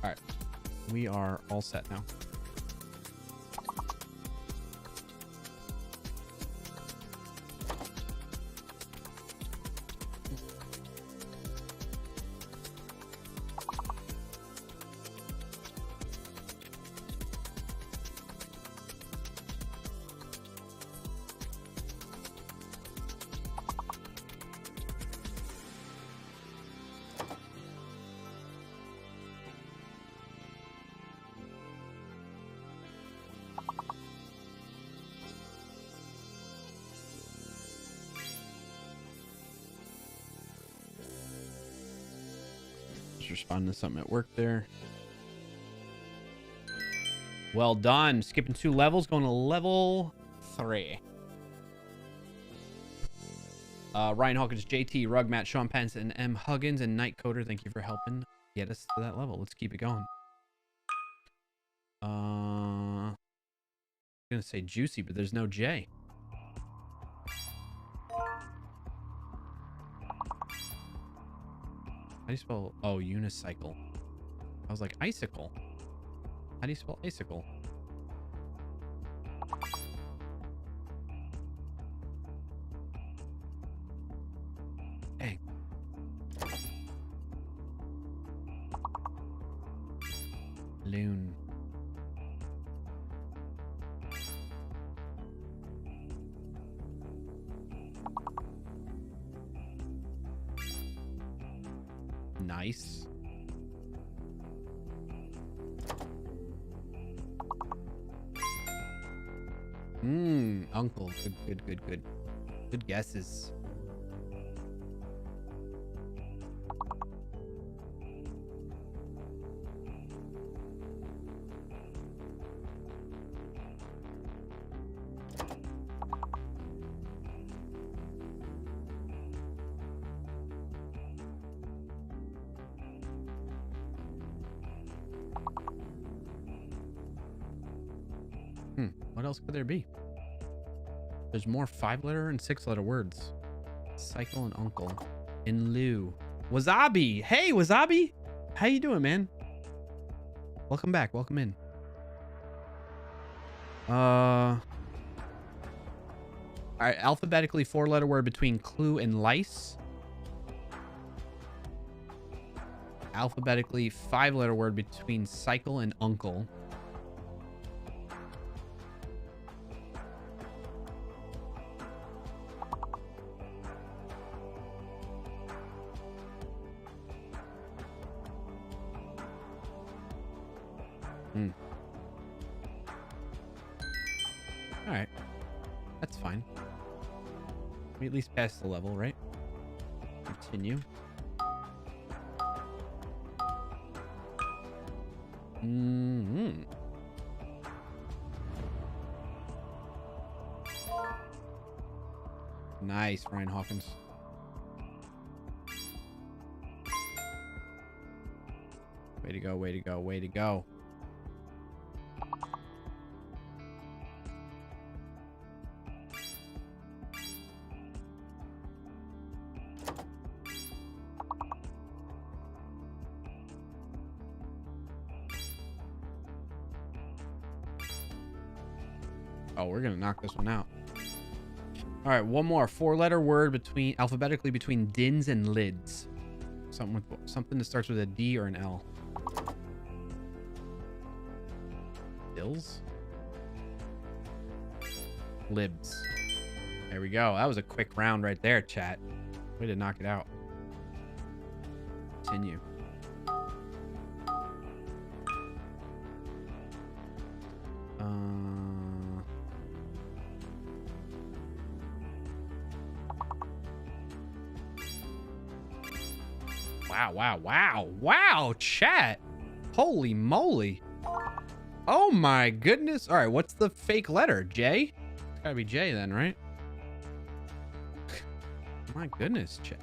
right, we are all set now. Just responding to something at work there. Well done. Skipping 2 levels, going to level 3. Ryan Hawkins, JT, Rugmat, Sean Pence, and M. Huggins, and Night Coder, thank you for helping get us to that level. Let's keep it going. I'm going to say Juicy, but there's no J. How do you spell... Oh, unicycle. I was like, icicle. How do you spell icicle? Dang. Loon. Nice. Uncle. Good. Good guesses. What else could there be? There's more 5-letter and 6-letter words. Cycle and uncle. In lieu. Wasabi. Hey, Wasabi. How you doing, man? Welcome back. Welcome in. All right. Alphabetically 4-letter word between clue and lice. Alphabetically 5-letter word between cycle and uncle. All right, that's fine. We at least passed the level, right? Continue. Nice, Ryan Hawkins. Way to go, way to go, way to go. Oh, we're gonna knock this one out. All right, one more 4-letter word between alphabetically between dins and lids. Something that starts with a D or an L. Dills? Libs. There we go. That was a quick round right there, chat. Way to knock it out. Continue. Wow, chat. Holy moly. Oh my goodness. All right, what's the fake letter? J? It's gotta be J then, right? My goodness, chat.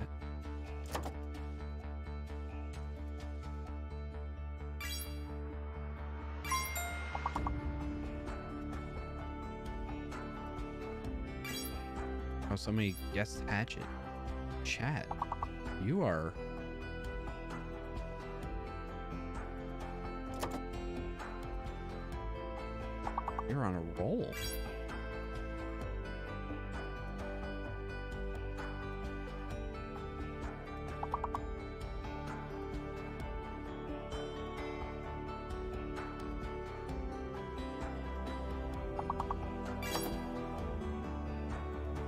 Oh, somebody guessed hatchet. Chat. You are... You're on a roll.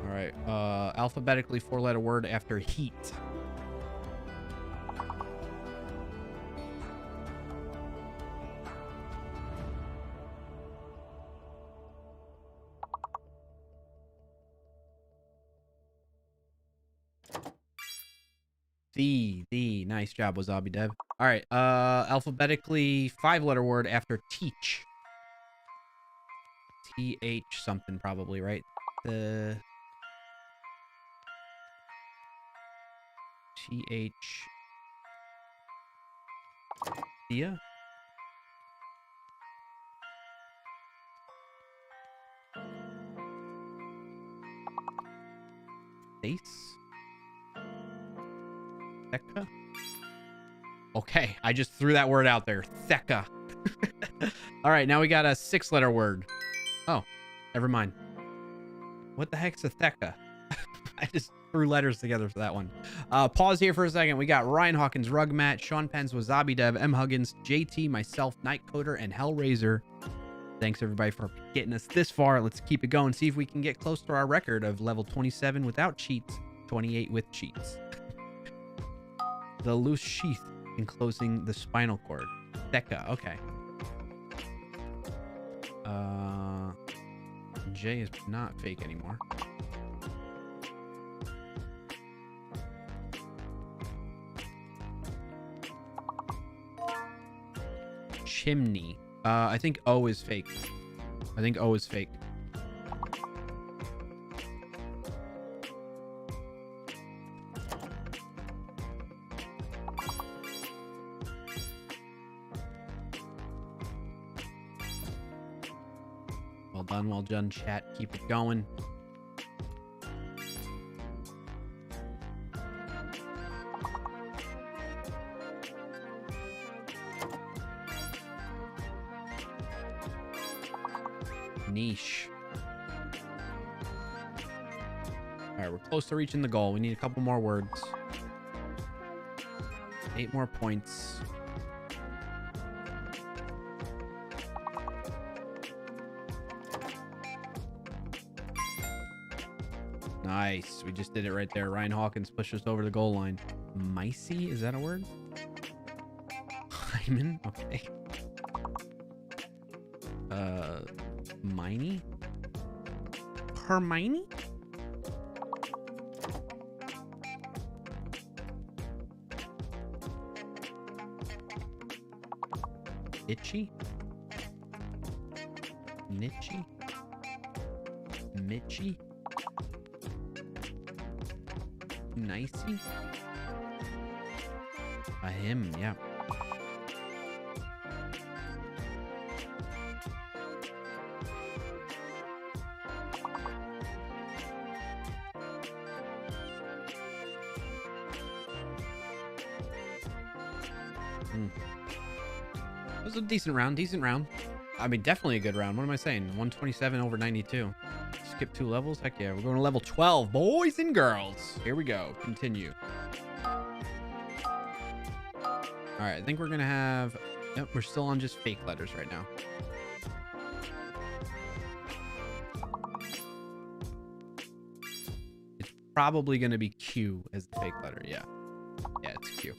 All right. Alphabetically 4-letter word after heat. The nice job, Wasabi Dev. All right. Alphabetically 5-letter word after teach. TH something probably, right? The TH Thea? Face? Theka? Okay, I just threw that word out there. Theka. All right, now we got a 6-letter word. Oh, never mind. What the heck's a Theka? I just threw letters together for that one. Pause here for a second. We got Ryan Hawkins, Rug Matt, Sean Penn's, Wasabi Dev, M. Huggins, JT, myself, Nightcoder, and Hellraiser. Thanks everybody for getting us this far. Let's keep it going. See if we can get close to our record of level 27 without cheats, 28 with cheats. The loose sheath enclosing the spinal cord. Theka. Okay. J is not fake anymore. Chimney. I think O is fake. I think O is fake. Well done, chat. Keep it going. Niche. All right, we're close to reaching the goal. We need a couple more words. 8 more points. Nice. We just did it right there. Ryan Hawkins pushed us over the goal line. Micey? Is that a word? Hyman? Okay. Miney? Hermione? Itchy? Nitchy? Mitchy? Nicey? A him, yeah. That was a decent round. I mean, definitely a good round. What am I saying? 127 over 92. Skip 2 levels? Heck yeah. We're going to level 12, boys and girls. Here we go. Continue. All right. I think we're going to have... Nope, we're still on just fake letters right now. It's probably going to be Q as the fake letter. Yeah. Yeah, it's Q.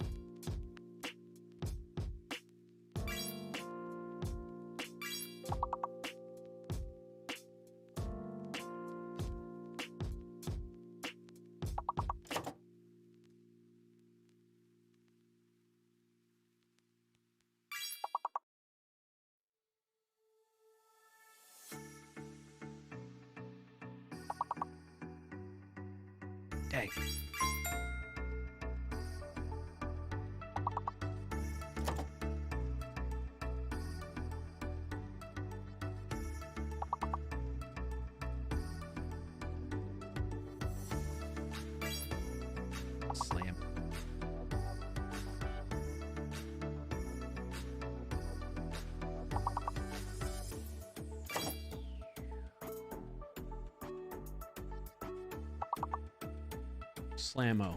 Dang. Slam. Slammo.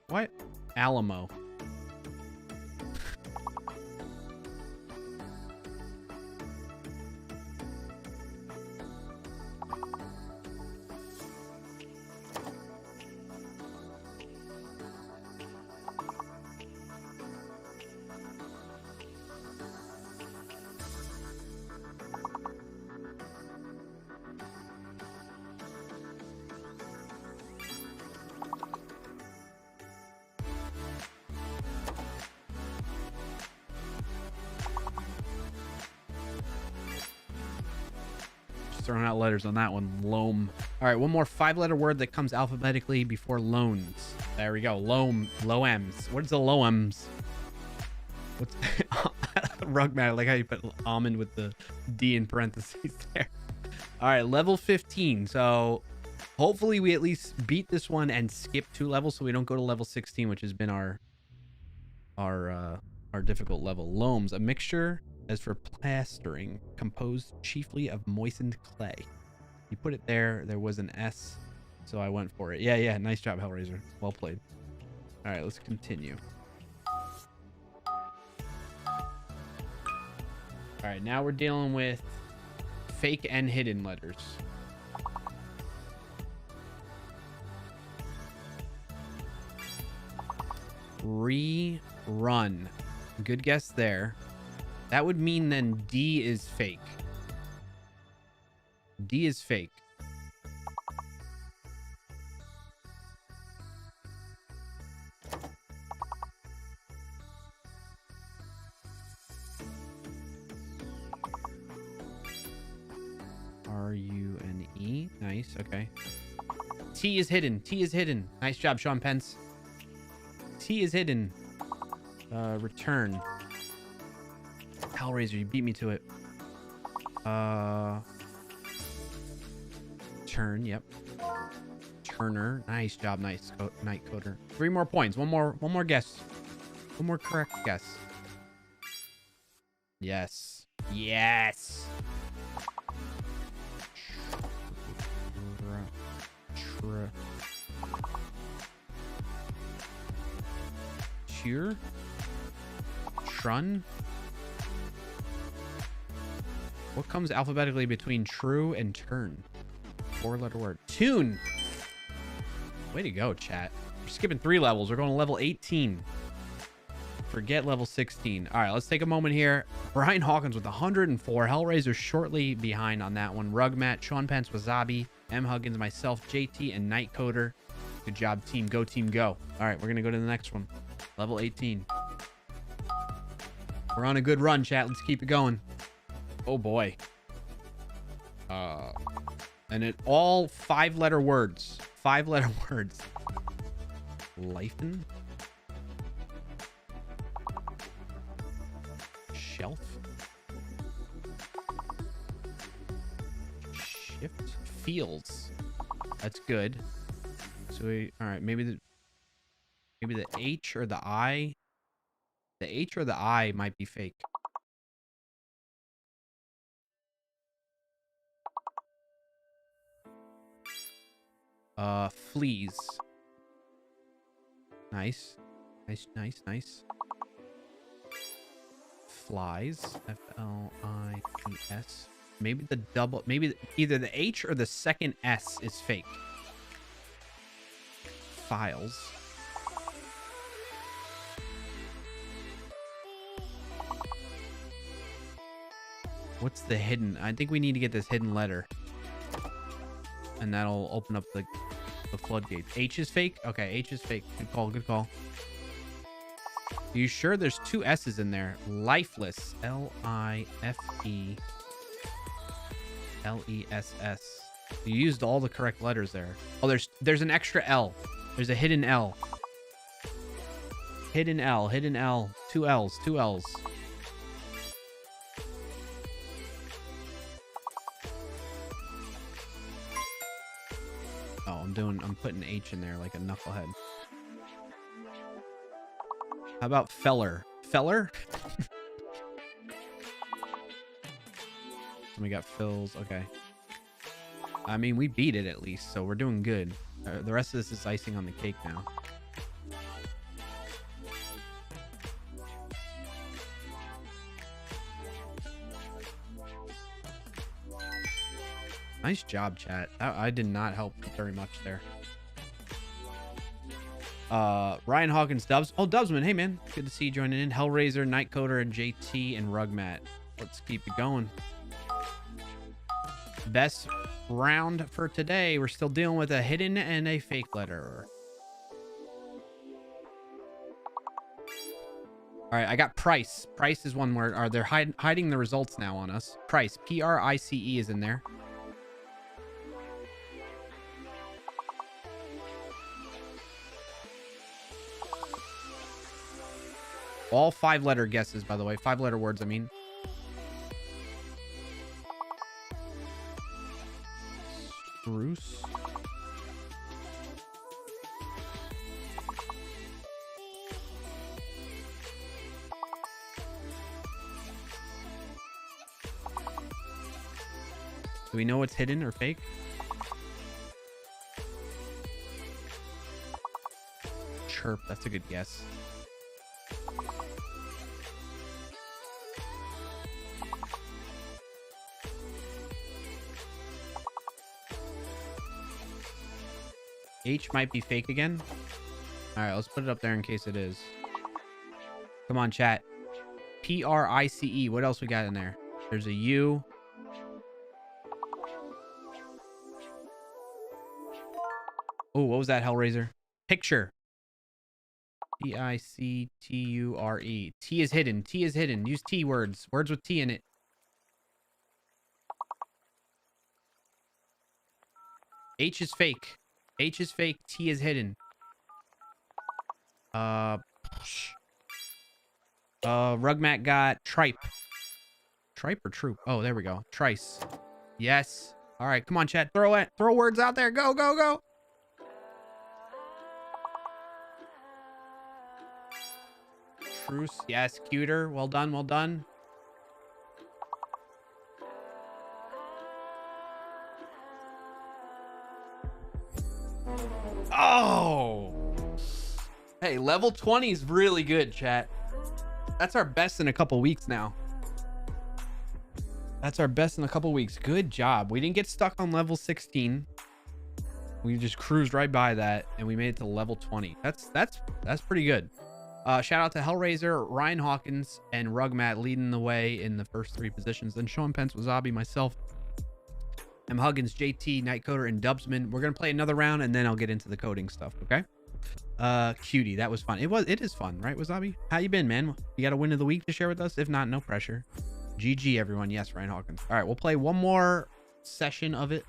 What? Alamo. throwing out letters on that one. Loam. All right, one more 5-letter word that comes alphabetically before loans. There we go. Loam. Loems. What is a loems? What's Rugmat? I like how you put almond with the D in parentheses there. All right, level 15. So hopefully we at least beat this one and skip 2 levels so we don't go to level 16, which has been our difficult level. Loams, a mixture as for plastering, composed chiefly of moistened clay. You put it there. There was an S, so I went for it. Yeah. Nice job, Hellraiser. Well played. All right, let's continue. All right, now we're dealing with fake and hidden letters. Rerun. Good guess there. That would mean then D is fake. D is fake. R-U-N-E. Nice. Okay. T is hidden. T is hidden. Nice job, Sean Pence. T is hidden. Return. Hellraiser, you beat me to it. Turn, yep. Turner. Nice job, nice. Night Coder. 3 more points. One more guess. One more correct guess. Yes. Yes. Cheer. Trun. What comes alphabetically between true and turn? 4-letter word. Tune. Way to go, chat. We're skipping 3 levels. We're going to level 18. Forget level 16. All right, let's take a moment here. Brian Hawkins with 104. Hellraiser shortly behind on that one. Rugmat, Sean Pence, Wasabi, M. Huggins, myself, JT, and Night Coder. Good job, team. Go, team, go. All right, we're going to go to the next one. Level 18. We're on a good run, chat. Let's keep it going. Oh, boy. And it all 5-letter words. 5-letter words. Lifen. Shelf. Shift. Fields. That's good. So we, all right, maybe the H or the I. The H or the I might be fake. Fleas. Nice. Nice. Flies. F-L-I-E-S. Maybe the double, maybe either the H or the second S is fake. Files. What's the hidden? I think we need to get this hidden letter. And that'll open up the floodgates. H is fake? Okay, H is fake. Good call, good call. Are you sure there's 2 S's in there? Lifeless. L-I-F-E-L-E-S-S. You used all the correct letters there. Oh, there's an extra L. There's a hidden L. Hidden L. 2 L's. Oh, I'm putting H in there like a knucklehead. How about feller? Feller? We got fills. Okay. I mean, we beat it at least, so we're doing good. The rest of this is icing on the cake now. Nice job, chat. I did not help very much there. Ryan Hawkins, Dubs. Oh, Dubsman. Hey, man. Good to see you joining in. Hellraiser, Night Coder, and JT, and Rugmat. Let's keep it going. Best round for today. We're still dealing with a hidden and a fake letter. All right, I got price. Price is one word. Are they hiding the results now on us? Price. P-R-I-C-E is in there. All 5-letter guesses, by the way. 5-letter words, I mean. Spruce. Do we know what's hidden or fake? Chirp. That's a good guess. H might be fake again. All right, let's put it up there in case it is. Come on, chat. Price. What else we got in there? There's a U. Oh, what was that, Hellraiser? Picture. Picture. T is hidden. T is hidden. Use T words. Words with T in it. H is fake. H is fake. T is hidden. Rugmat got tripe. Tripe or troop? Oh, there we go. Trice. Yes. All right, come on, chat. Throw it. Throw words out there. Go, go, go. Truce. Yes. Cuter. Well done. Well done. Oh. Hey, level 20 is really good, chat. That's our best in a couple weeks now. That's our best in a couple weeks. Good job. We didn't get stuck on level 16. We just cruised right by that and we made it to level 20. That's pretty good. Shout out to Hellraiser, Ryan Hawkins, and Rugmat leading the way in the first 3 positions. Then Sean Pence, Wasabi, myself, M. Huggins, JT, Nightcoder, and Dubsman. We're gonna play another round and then I'll get into the coding stuff, okay? Cutie, that was fun. It is fun, right, Wasabi? How you been, man? You got a win of the week to share with us? If not, no pressure. GG, everyone. Yes, Ryan Hawkins. All right, we'll play one more session of it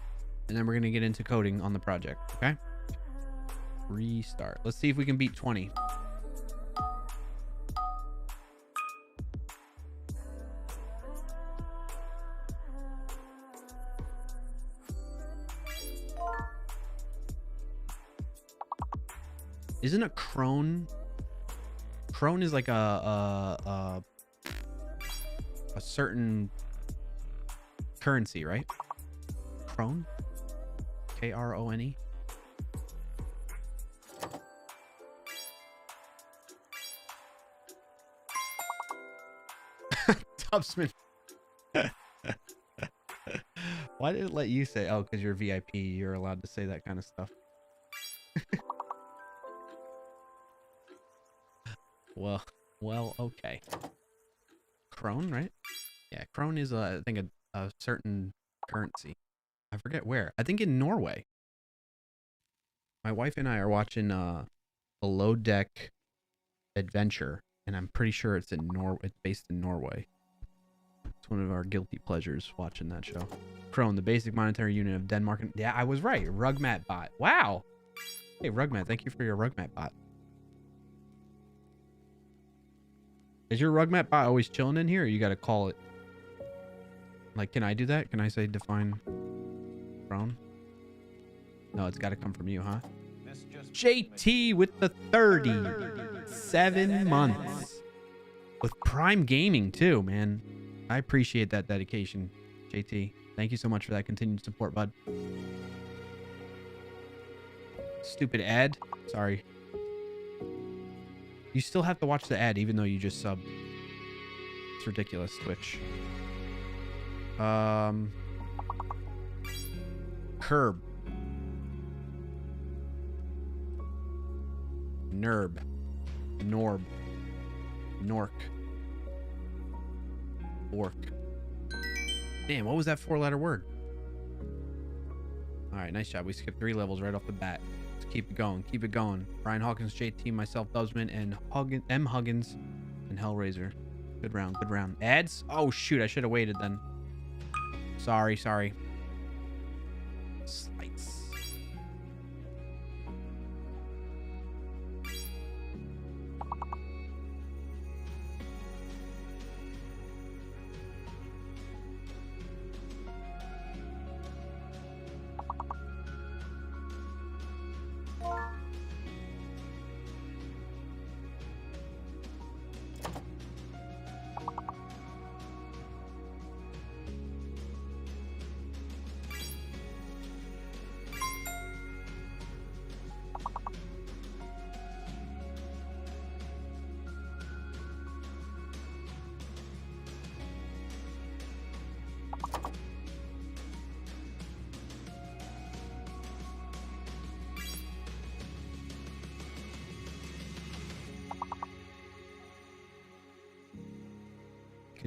and then we're gonna get into coding on the project, okay? Restart. Let's see if we can beat 20. Isn't a crone? Crone is like a certain currency, right? Crone? Krone? Tubsman. Why did it let you say? Oh, because you're VIP. You're allowed to say that kind of stuff. Well, okay. Krone, right? Yeah, krone is, I think, a certain currency. I forget where. I think in Norway. My wife and I are watching Below Deck Adventure, and I'm pretty sure it's in It's based in Norway. It's one of our guilty pleasures watching that show. Krone, the basic monetary unit of Denmark. Yeah, I was right. Rugmat bot. Wow. Hey, Rugmat, thank you for your Rugmat bot. Is your Rugmat bot always chilling in here, or you got to call it? Like, can I do that? Can I say define Krone? No, it's got to come from you, huh? JT with the 37 months. With Prime Gaming, too, man. I appreciate that dedication, JT. Thank you so much for that continued support, bud. Stupid ad. Sorry. You still have to watch the ad even though you just subbed. It's ridiculous, Twitch. Curb. Nerb. Norb. Nork. Orc. Man, what was that 4-letter word? All right, nice job. We skipped 3 levels right off the bat. Let's keep it going. Keep it going. Brian Hawkins, JT, myself, Dubsman, and M. Huggins, and Hellraiser. Good round. Good round. Ads? Oh, shoot. I should have waited then. Sorry. Slice.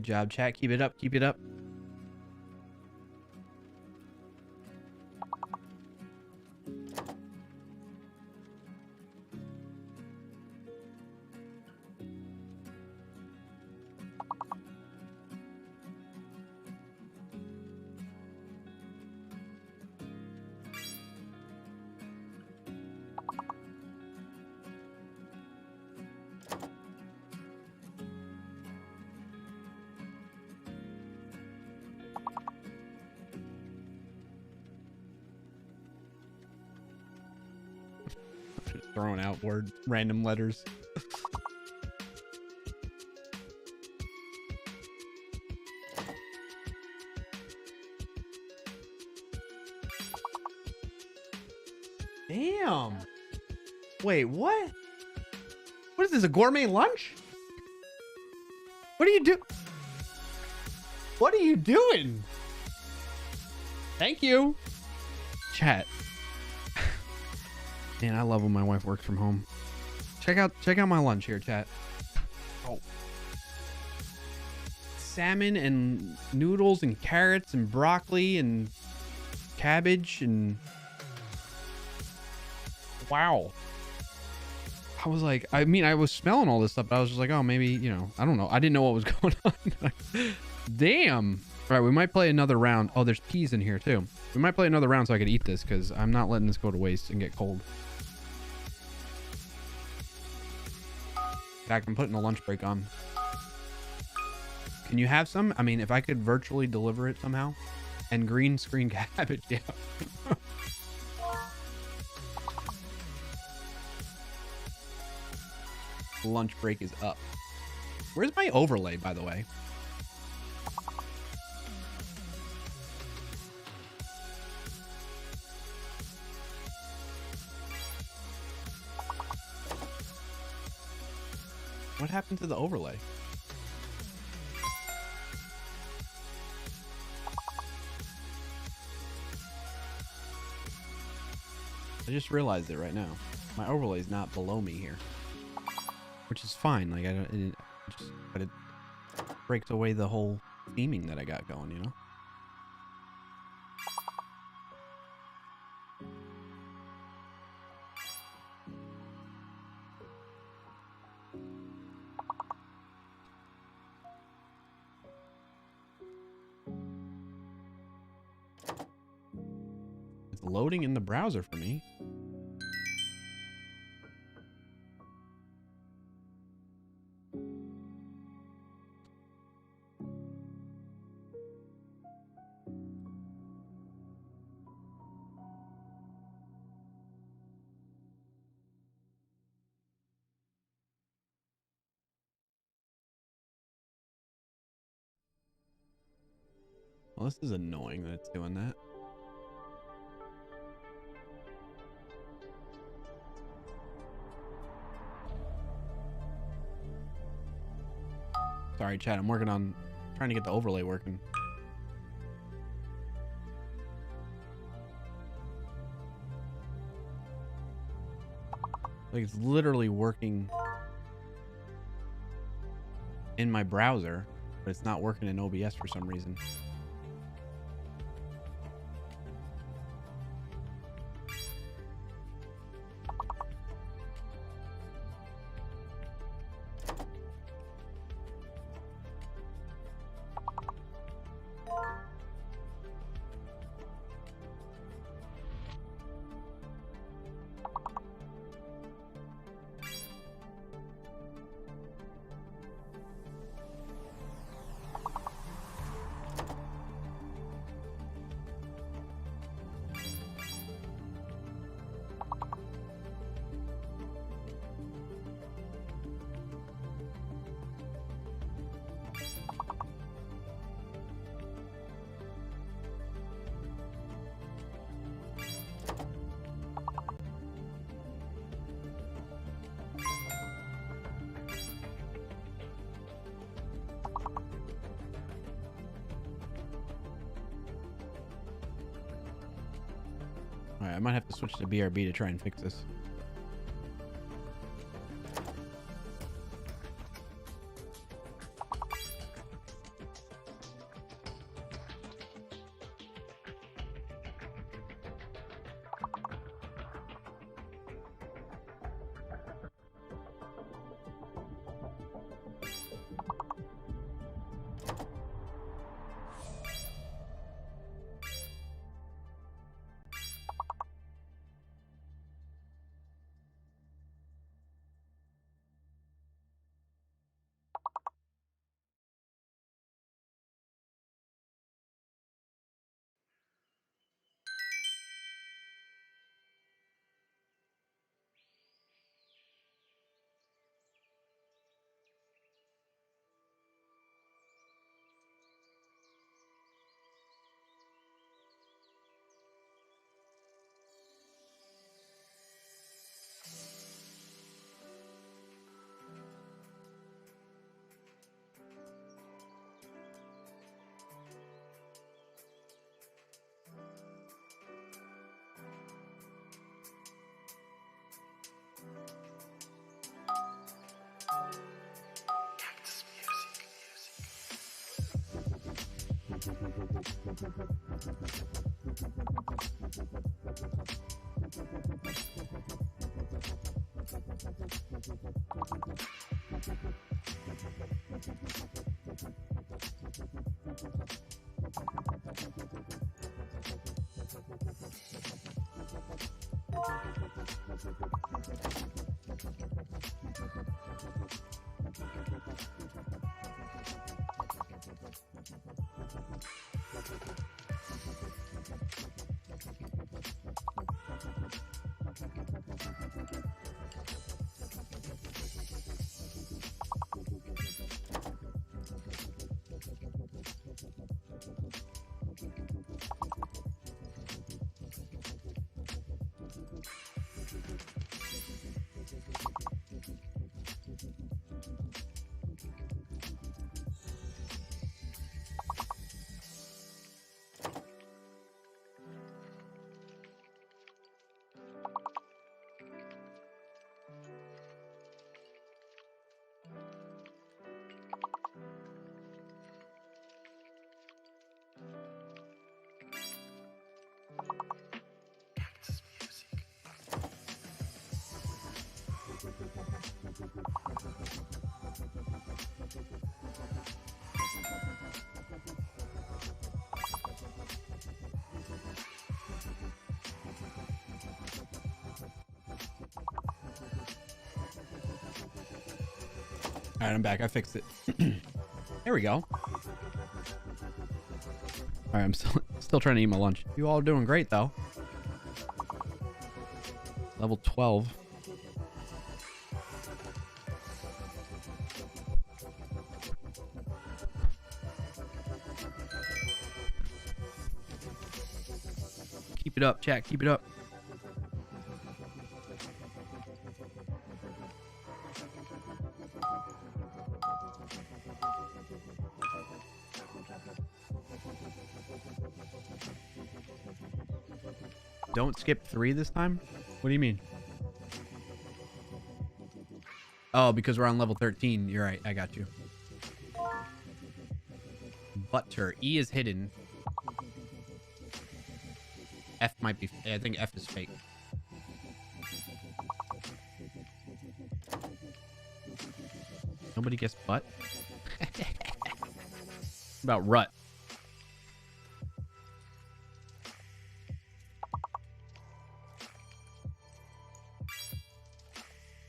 Good job, chat. Keep it up. Keep it up. Throwing out random letters. Damn. Wait, what? What is this, a gourmet lunch? What are you do? What are you doing? Thank you. Chat. Man, I love when my wife works from home. Check out my lunch here, chat. Oh. Salmon and noodles and carrots and broccoli and cabbage and wow. I was like, I mean, I was smelling all this stuff, but I was just like, oh, maybe, you know, I don't know. I didn't know what was going on. Damn. All right, we might play another round. Oh, there's peas in here too. We might play another round so I could eat this because I'm not letting this go to waste and get cold. In fact, I'm putting a lunch break on. Can you have some? I mean, if I could virtually deliver it somehow. And green screen cabbage, yeah. Lunch break is up. Where's my overlay, by the way? What happened to the overlay? I just realized it right now. My overlay is not below me here, which is fine. Like but it breaks away the whole theming that I got going, you know? Loading in the browser for me. Well, this is annoying that it's doing that. Sorry, chat. I'm working on trying to get the overlay working. Like it's literally working in my browser, but it's not working in OBS for some reason. Alright, I might have to switch to BRB to try and fix this. All right, I'm back. I fixed it. There we go. All right, I'm still trying to eat my lunch. You all are doing great, though. Level 12. Keep it up, chat. Keep it up. Don't skip 3 this time? What do you mean? Oh, because we're on level 13. You're right. I got you. Butter. E is hidden. F might be... I think F is fake. Nobody guessed butt? About rut.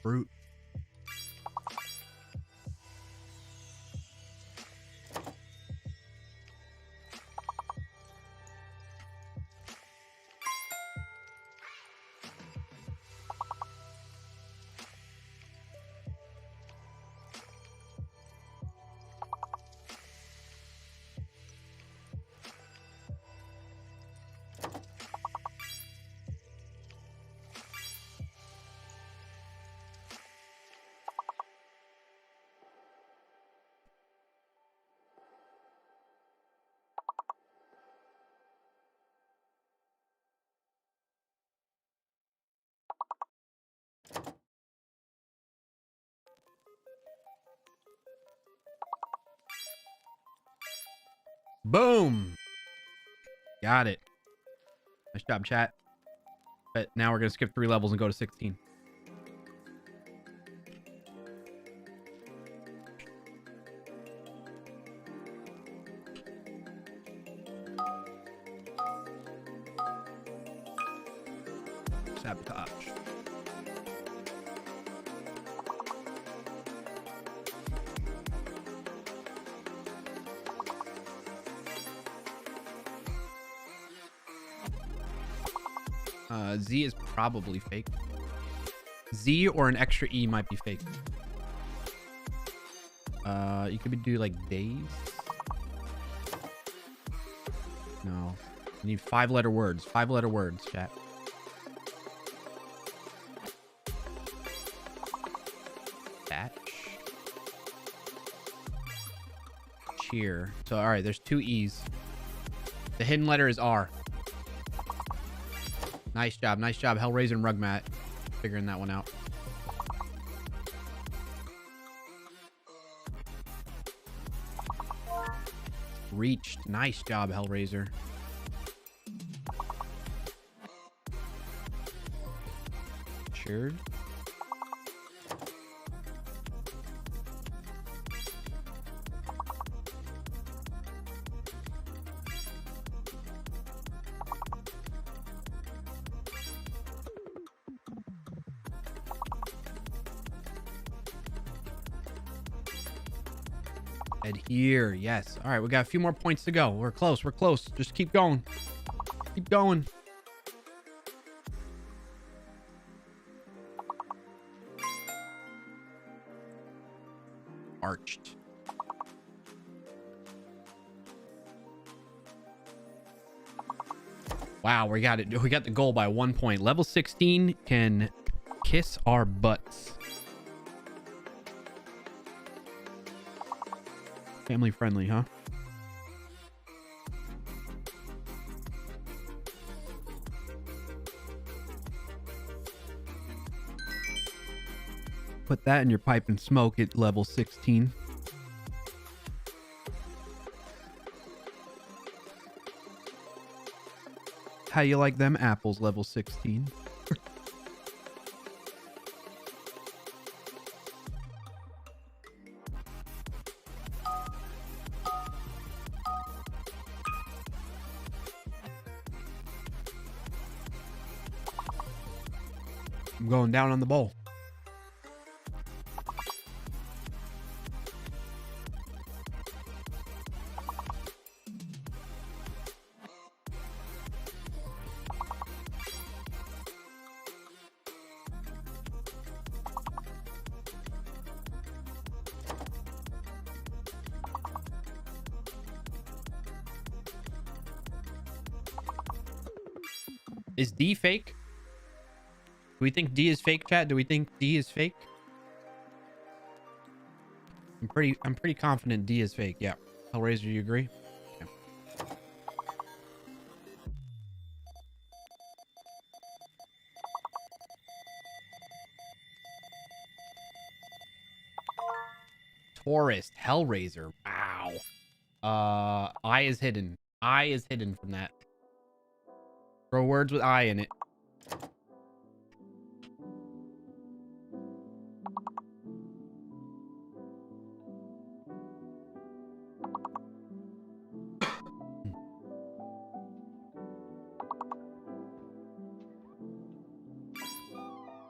Fruit. Boom. Got it. Nice job, chat. But now we're going to skip 3 levels and go to 16. Sabotage. Z is probably fake. Z or an extra E might be fake. You could do like days. No. You need 5-letter words. 5-letter words, chat. Batch. Cheer. So, all right, there's 2 E's. The hidden letter is R. Nice job. Nice job. Hellraiser and Rugmat. Figuring that one out. reached. Nice job, Hellraiser. Shared. Adhere, yes. All right, we got a few more points to go. We're close. We're close. Just keep going. Keep going. Arched. Wow, we got it. We got the goal by 1 point. Level 16 can kiss our butts. Family friendly, huh? Put that in your pipe and smoke it, level 16. How you like them apples, level 16? I'm going down on the bowl. Is D fake? Do we think D is fake, chat? Do we think D is fake? I'm pretty confident D is fake. Yeah. Hellraiser, you agree? Okay. Tourist, Hellraiser. Wow. I is hidden. I is hidden from that. Throw words with I in it.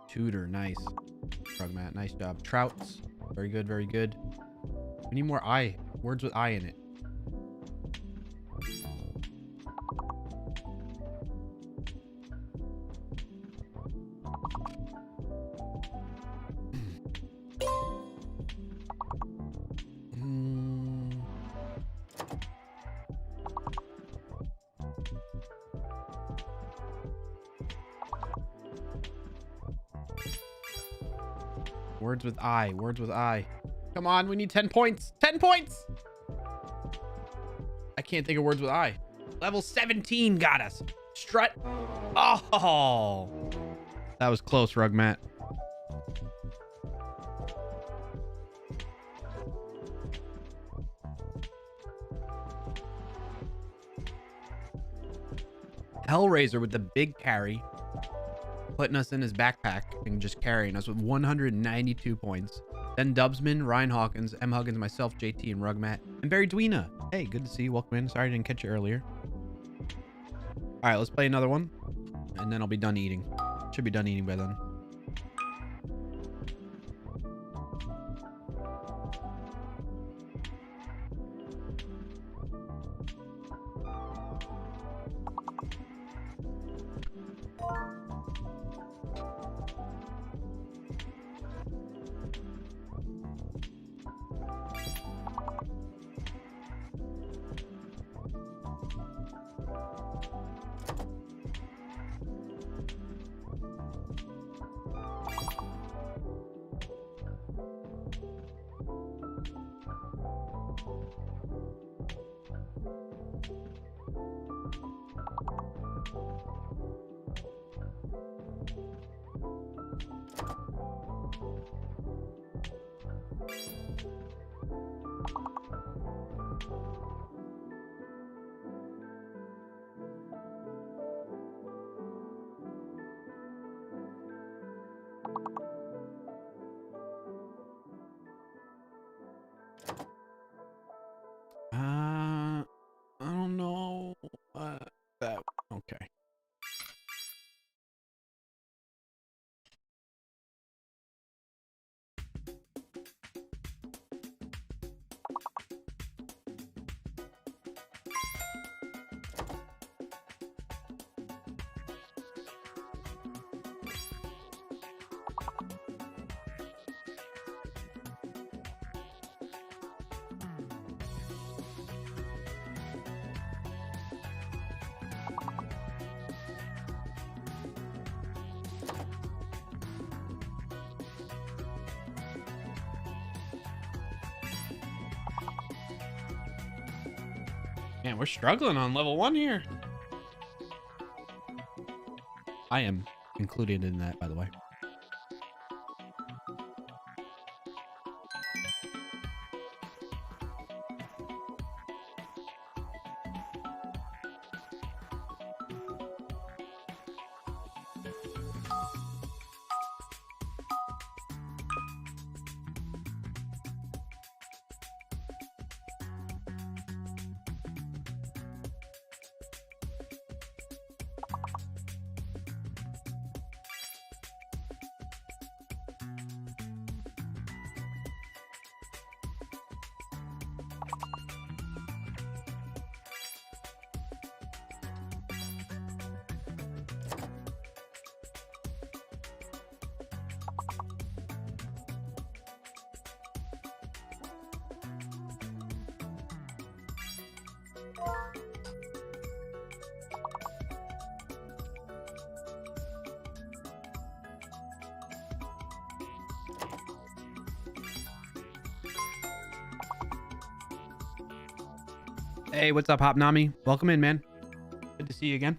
Tudor, nice. Frogmat, nice job. Trouts, very good, very good. We need more I. Words with I in it. Words with I. Words with I. Come on, we need 10 points. 10 points! I can't think of words with I. Level 17 got us. Strut. Oh! That was close, Rugmat. Hellraiser with the big carry. Putting us in his backpack and just carrying us with 192 points. Then Dubsman, Ryan Hawkins, M. Huggins, myself, JT, and Rugmat, and Barry Dweena. Hey, good to see you. Welcome in. Sorry I didn't catch you earlier. All right, let's play another one, and then I'll be done eating. Should be done eating by then. Man, we're struggling on level 1 here. I am included in that, by the way. Hey, what's up, Hopnami? Welcome in, man. Good to see you again.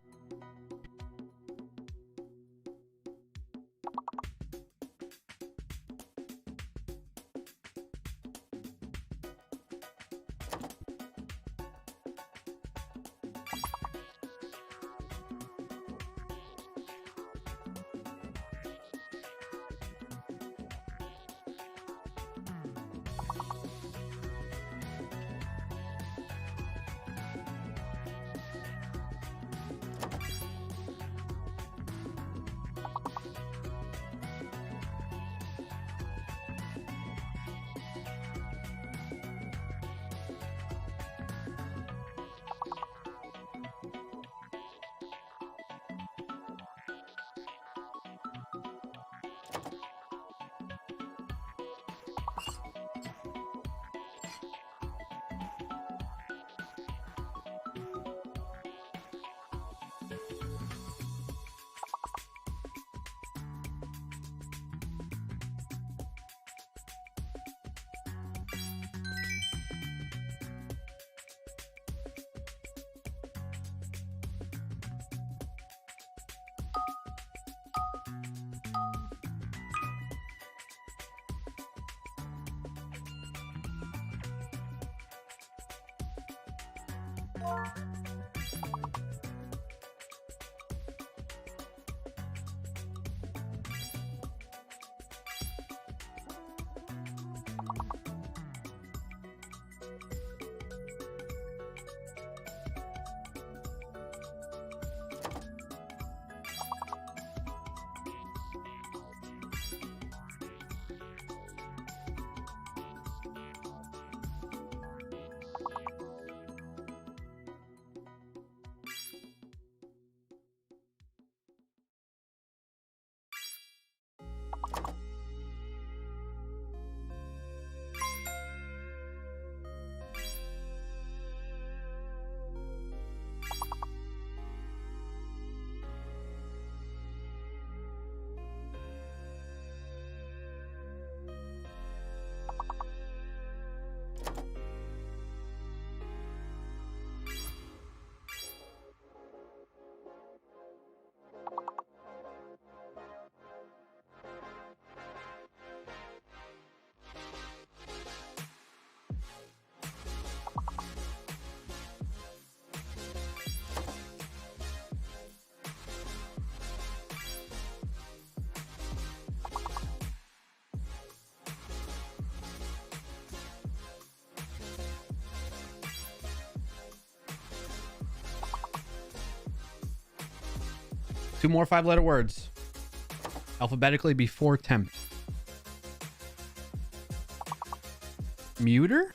Two more 5-letter words. Alphabetically before temp. Muter?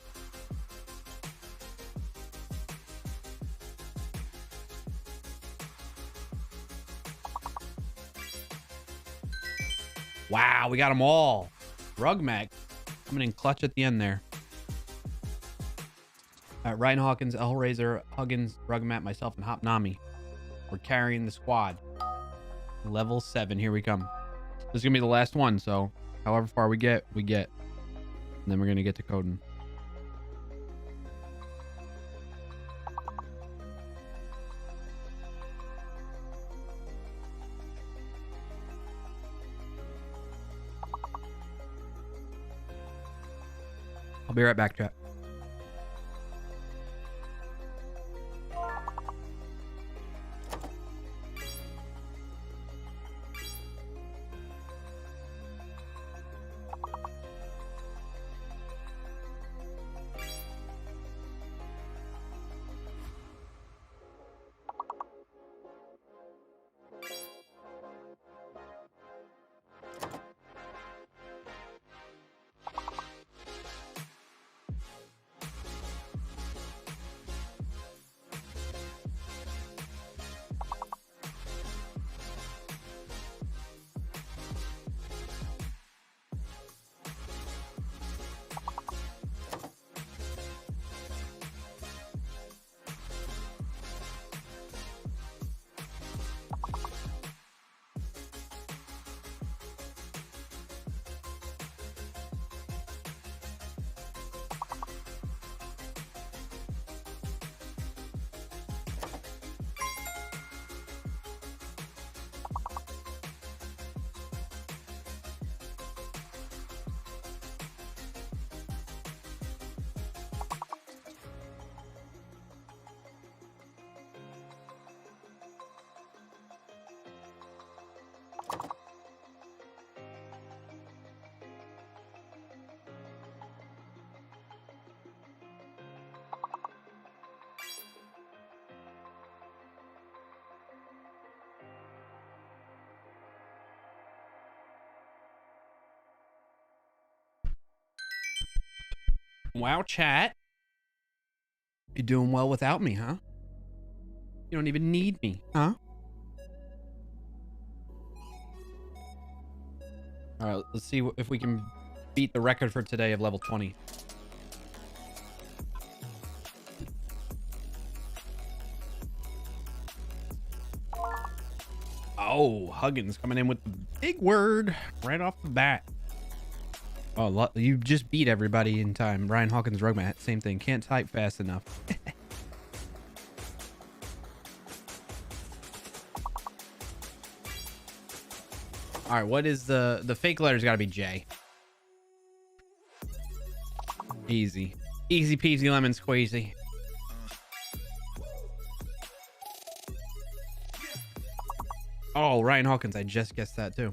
Wow, we got them all. Rugmat coming in clutch at the end there. Ryan Hawkins, Hellraiser, Huggins, Rugmat, myself, and Hopnami. We're carrying the squad. Level 7. Here we come. This is going to be the last one, so however far we get, we get. And then we're going to get to coding. I'll be right back, chat. Wow, chat. You're doing well without me, huh? You don't even need me, huh? All right, let's see if we can beat the record for today of level 20. Oh, Huggins coming in with the big word right off the bat. Oh, you just beat everybody in time. Ryan Hawkins, Roguemat, same thing. Can't type fast enough. All right, what is the fake letter's got to be J. Easy. Easy peasy lemon squeezy. Oh, Ryan Hawkins, I just guessed that too.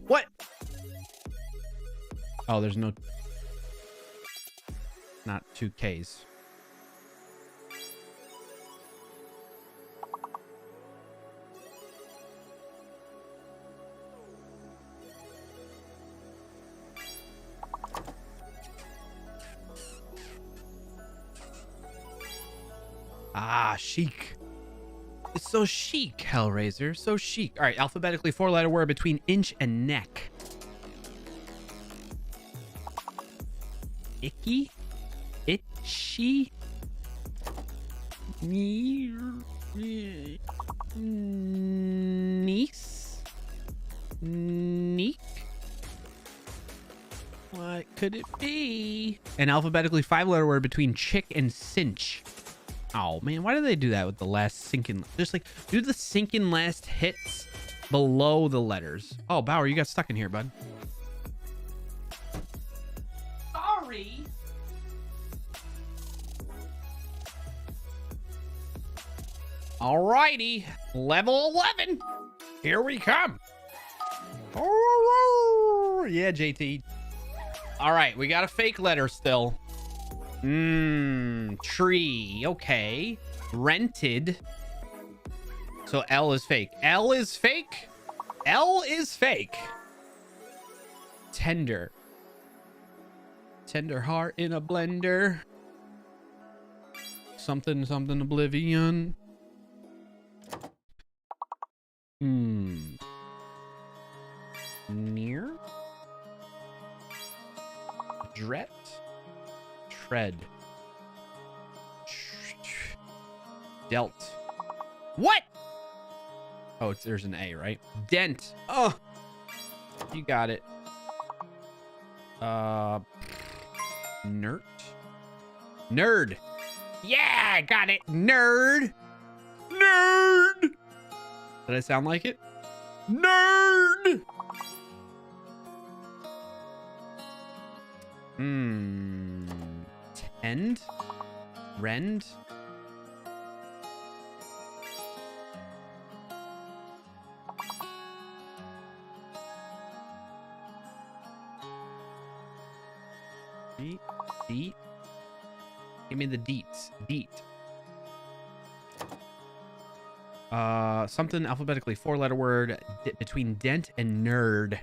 What? Oh, there's no... Not 2 Ks. Ah, chic. It's so chic, Hellraiser. So chic. All right, alphabetically 4-letter word between inch and neck. Icky? Itchy? Niece? Neek? What could it be? An alphabetically 5-letter word between chick and cinch. Oh man, why do they do that with the last sinking? Just like do the sinking last hits below the letters. Oh, Bauer, you got stuck in here, bud. Sorry. Alrighty, level 11. Here we come. Oh, yeah, JT. All right, we got a fake letter still. Tree. Okay. Rented. So L is fake. L is fake. L is fake. Tender. Tender heart in a blender. Something, something oblivion. Near. Dret. Tread. Dealt. What? Oh, there's an A, right? Dent. Oh, you got it. Nerd. Nerd. Yeah, I got it. Nerd. Nerd. Did I sound like it? Nerd. Tend. Rend. Deet. Give me the deets. Deet. Something alphabetically 4-letter word between dent and nerd.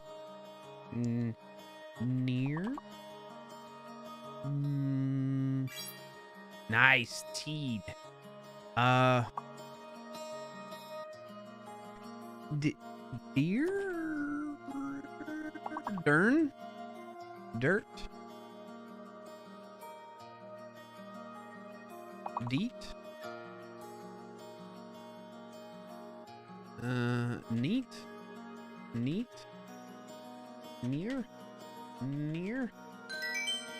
Near. Nice. Teed. Deer. Dern. Dirt. Deet. Neat. Neat. Near. Near.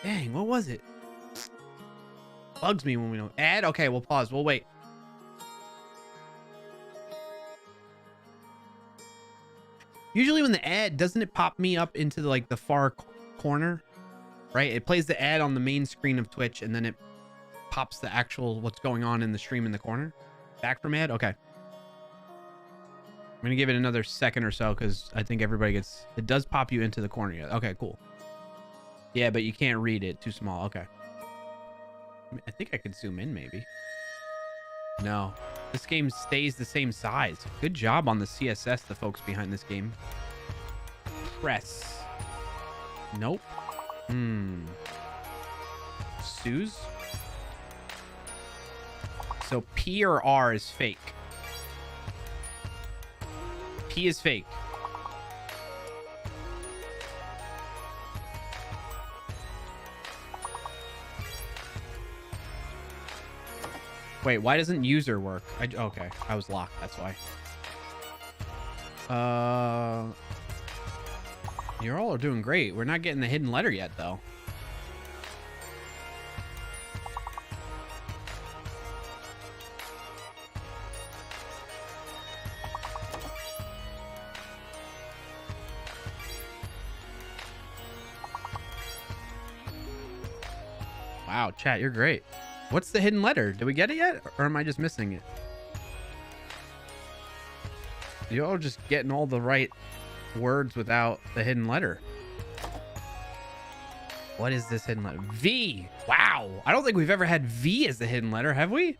Dang, what was it? Bugs me when we don't add. Okay, we'll pause. We'll wait. Usually when the ad, doesn't it pop me up into the, like the far corner, right? It plays the ad on the main screen of Twitch and then it pops the actual what's going on in the stream in the corner. Back from ad. Okay. I'm going to give it another second or so because I think everybody gets, it does pop you into the corner. Yeah. Okay, cool. Yeah, but you can't read it. Too small. Okay. I think I could zoom in maybe. No, this game stays the same size. Good job on the CSS, the folks behind this game. Press. Nope. Suze. So P or R is fake. P is fake. Wait, why doesn't user work? Okay, I was locked. That's why. You all are doing great. We're not getting the hidden letter yet, though. Wow, chat, you're great. What's the hidden letter? Did we get it yet? Or am I just missing it? You're all just getting all the right words without the hidden letter. What is this hidden letter? V. Wow. I don't think we've ever had V as the hidden letter, have we?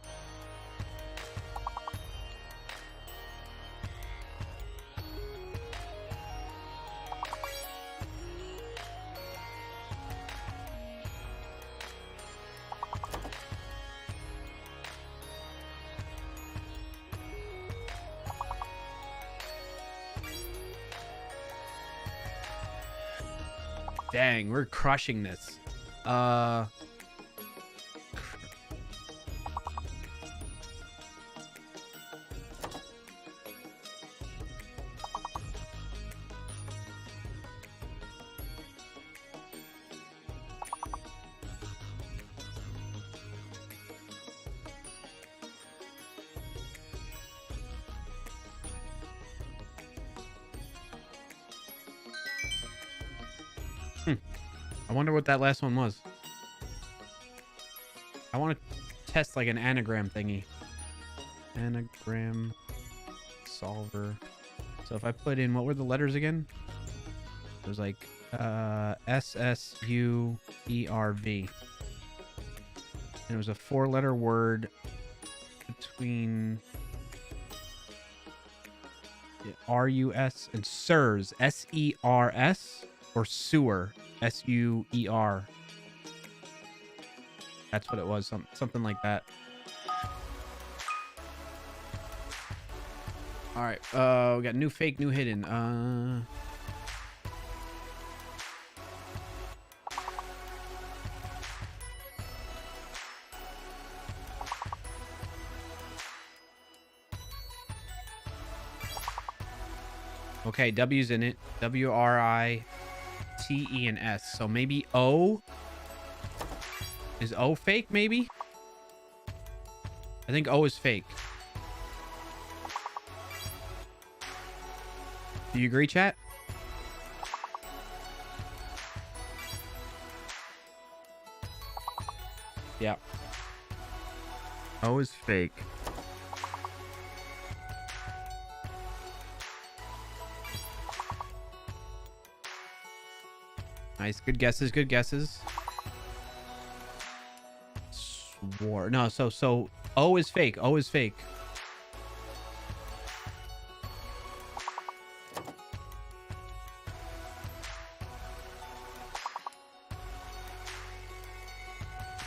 Dang, we're crushing this. I wonder what that last one was. I want to test like an anagram thingy. Anagram solver. So if I put in, what were the letters again? It was like SSUERV. And it was a 4-letter word between RUS and SERS. SERS or sewer. SUER. That's what it was. Something like that. All right. We got new fake, new hidden. Okay, W's in it. W-R-I-T-E and S. So maybe O. Is O fake, maybe? I think O is fake. Do you agree, chat? Yeah. O is fake. Nice. Good guesses. Good guesses. Swore. No, so O is fake. O is fake.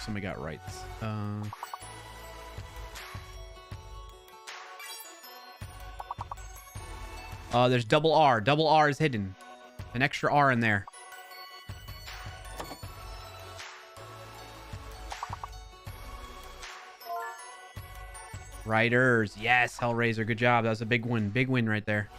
Somebody got rights. There's double R. Double R is hidden. An extra R in there. Writers. Yes, Hellraiser. Good job. That was a big win. Big win right there.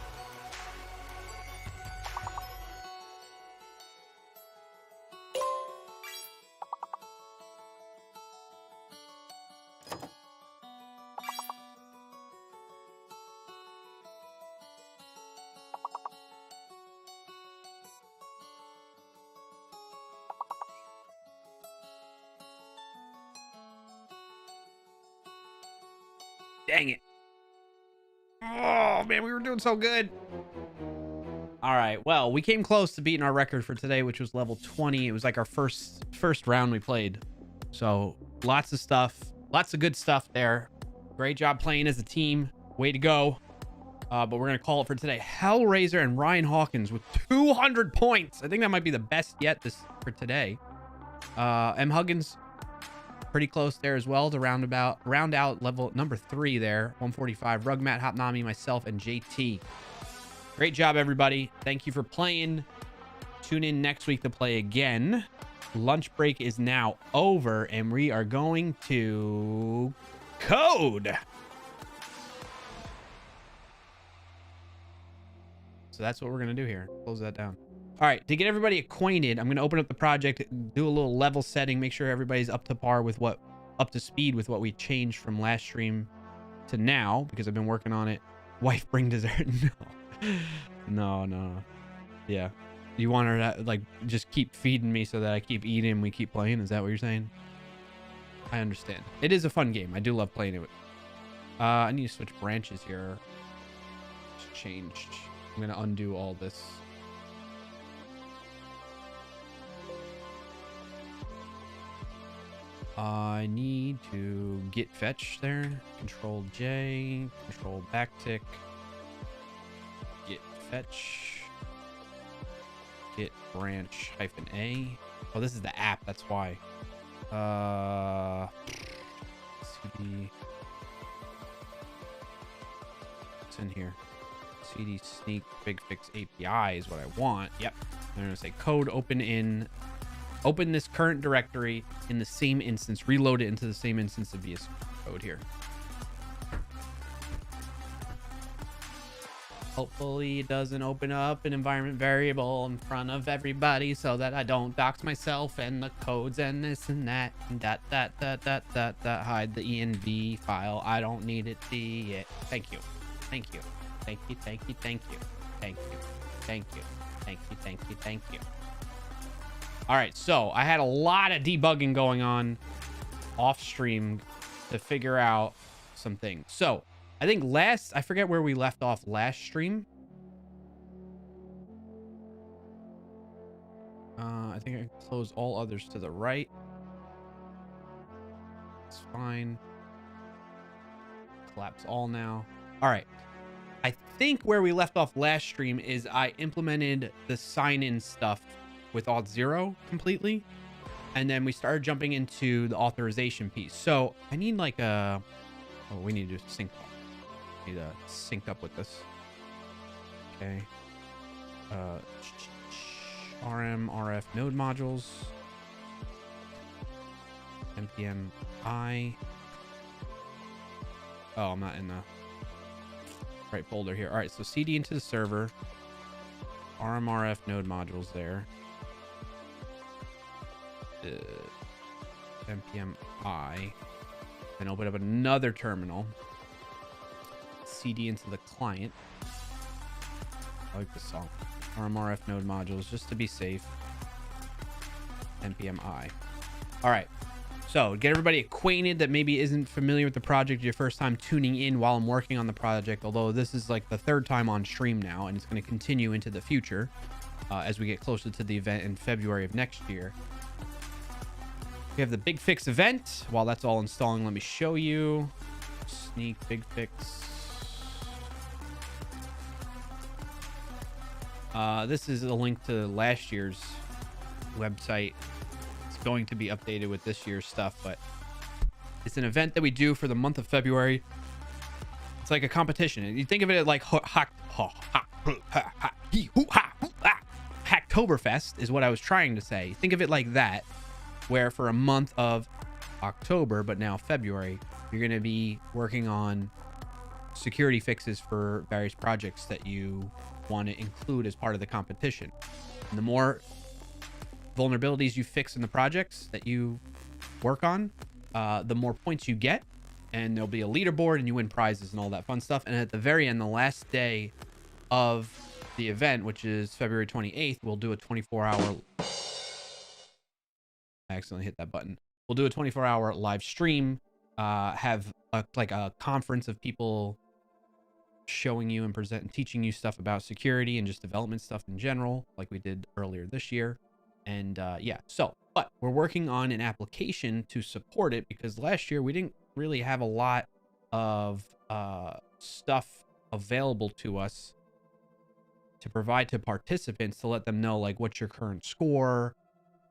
Dang it. Oh, man, we were doing so good. All right. Well, we came close to beating our record for today, which was level 20. It was like our first round we played. So lots of stuff. Lots of good stuff there. Great job playing as a team. Way to go. But we're going to call it for today. Hellraiser and Ryan Hawkins with 200 points. I think that might be the best yet for today. M. Huggins, pretty close there as well to round out level number 3 there. 145. Rug Matt, Hopnami, myself, and JT. Great job, everybody. Thank you for playing. Tune in next week to play again. Lunch break is now over, and we are going to code. So that's what we're going to do here. Close that down. All right, to get everybody acquainted, I'm going to open up the project, do a little level setting, make sure everybody's up to speed with what we changed from last stream to now, because I've been working on it. Wife, bring dessert. No. Yeah. You want her to, like, just keep feeding me so that I keep eating and we keep playing? Is that what you're saying? I understand. It is a fun game. I do love playing it. I need to switch branches here. It's changed. I'm going to undo all this. I need to get fetch there. Control J, control backtick. Get fetch. Get branch -A. Oh, this is the app. That's why. CD. What's in here? CD sneak big fix API is what I want. Yep. I'm gonna say code open this current directory in the same instance, reload it into the same instance of VS Code here. Hopefully it doesn't open up an environment variable in front of everybody so that I don't dox myself and the codes and this and that and that hide the env file. I don't need it. See it. Thank you. Thank you. Thank you. Thank you. Thank you. Thank you. Thank you. Thank you. Thank you. Thank you. All right, so I had a lot of debugging going on off stream to figure out some things. So I think I forget where we left off last stream. I think I can close all others to the right. It's fine. Collapse all now. All right. I think where we left off last stream is I implemented the sign-in stuff with auth 0 completely, and then we started jumping into the authorization piece. So I need like we need to sync up. Need to sync up with this. Okay. RM RF node modules. npm I. Oh, I'm not in the right folder here. All right, so CD into the server. RMRF node modules there. npmi. Then open up another terminal. CD into the client. I like this song. RMRF node modules, just to be safe. npmi. All right. So get everybody acquainted that maybe isn't familiar with the project, your first time tuning in while I'm working on the project, although this is like the third time on stream now, and it's going to continue into the future as we get closer to the event in February of next year. We have the Big Fix event. While that's all installing, let me show you. Sneak Big Fix. This is a link to last year's website. It's going to be updated with this year's stuff, but it's an event that we do for the month of February. It's like a competition. You think of it like Hacktoberfest is what I was trying to say. Think of it like that, where for a month of October, but now February, you're going to be working on security fixes for various projects that you want to include as part of the competition. And the more vulnerabilities you fix in the projects that you work on, the more points you get, and there'll be a leaderboard and you win prizes and all that fun stuff. And at the very end, the last day of the event, which is February 28th, we'll do a 24-hour... I accidentally hit that button. We'll do a 24-hour live stream, have like a conference of people showing you and teaching you stuff about security and just development stuff in general, like we did earlier this year. And yeah, so, but we're working on an application to support it, because last year we didn't really have a lot of stuff available to us to provide to participants to let them know, like, what's your current score,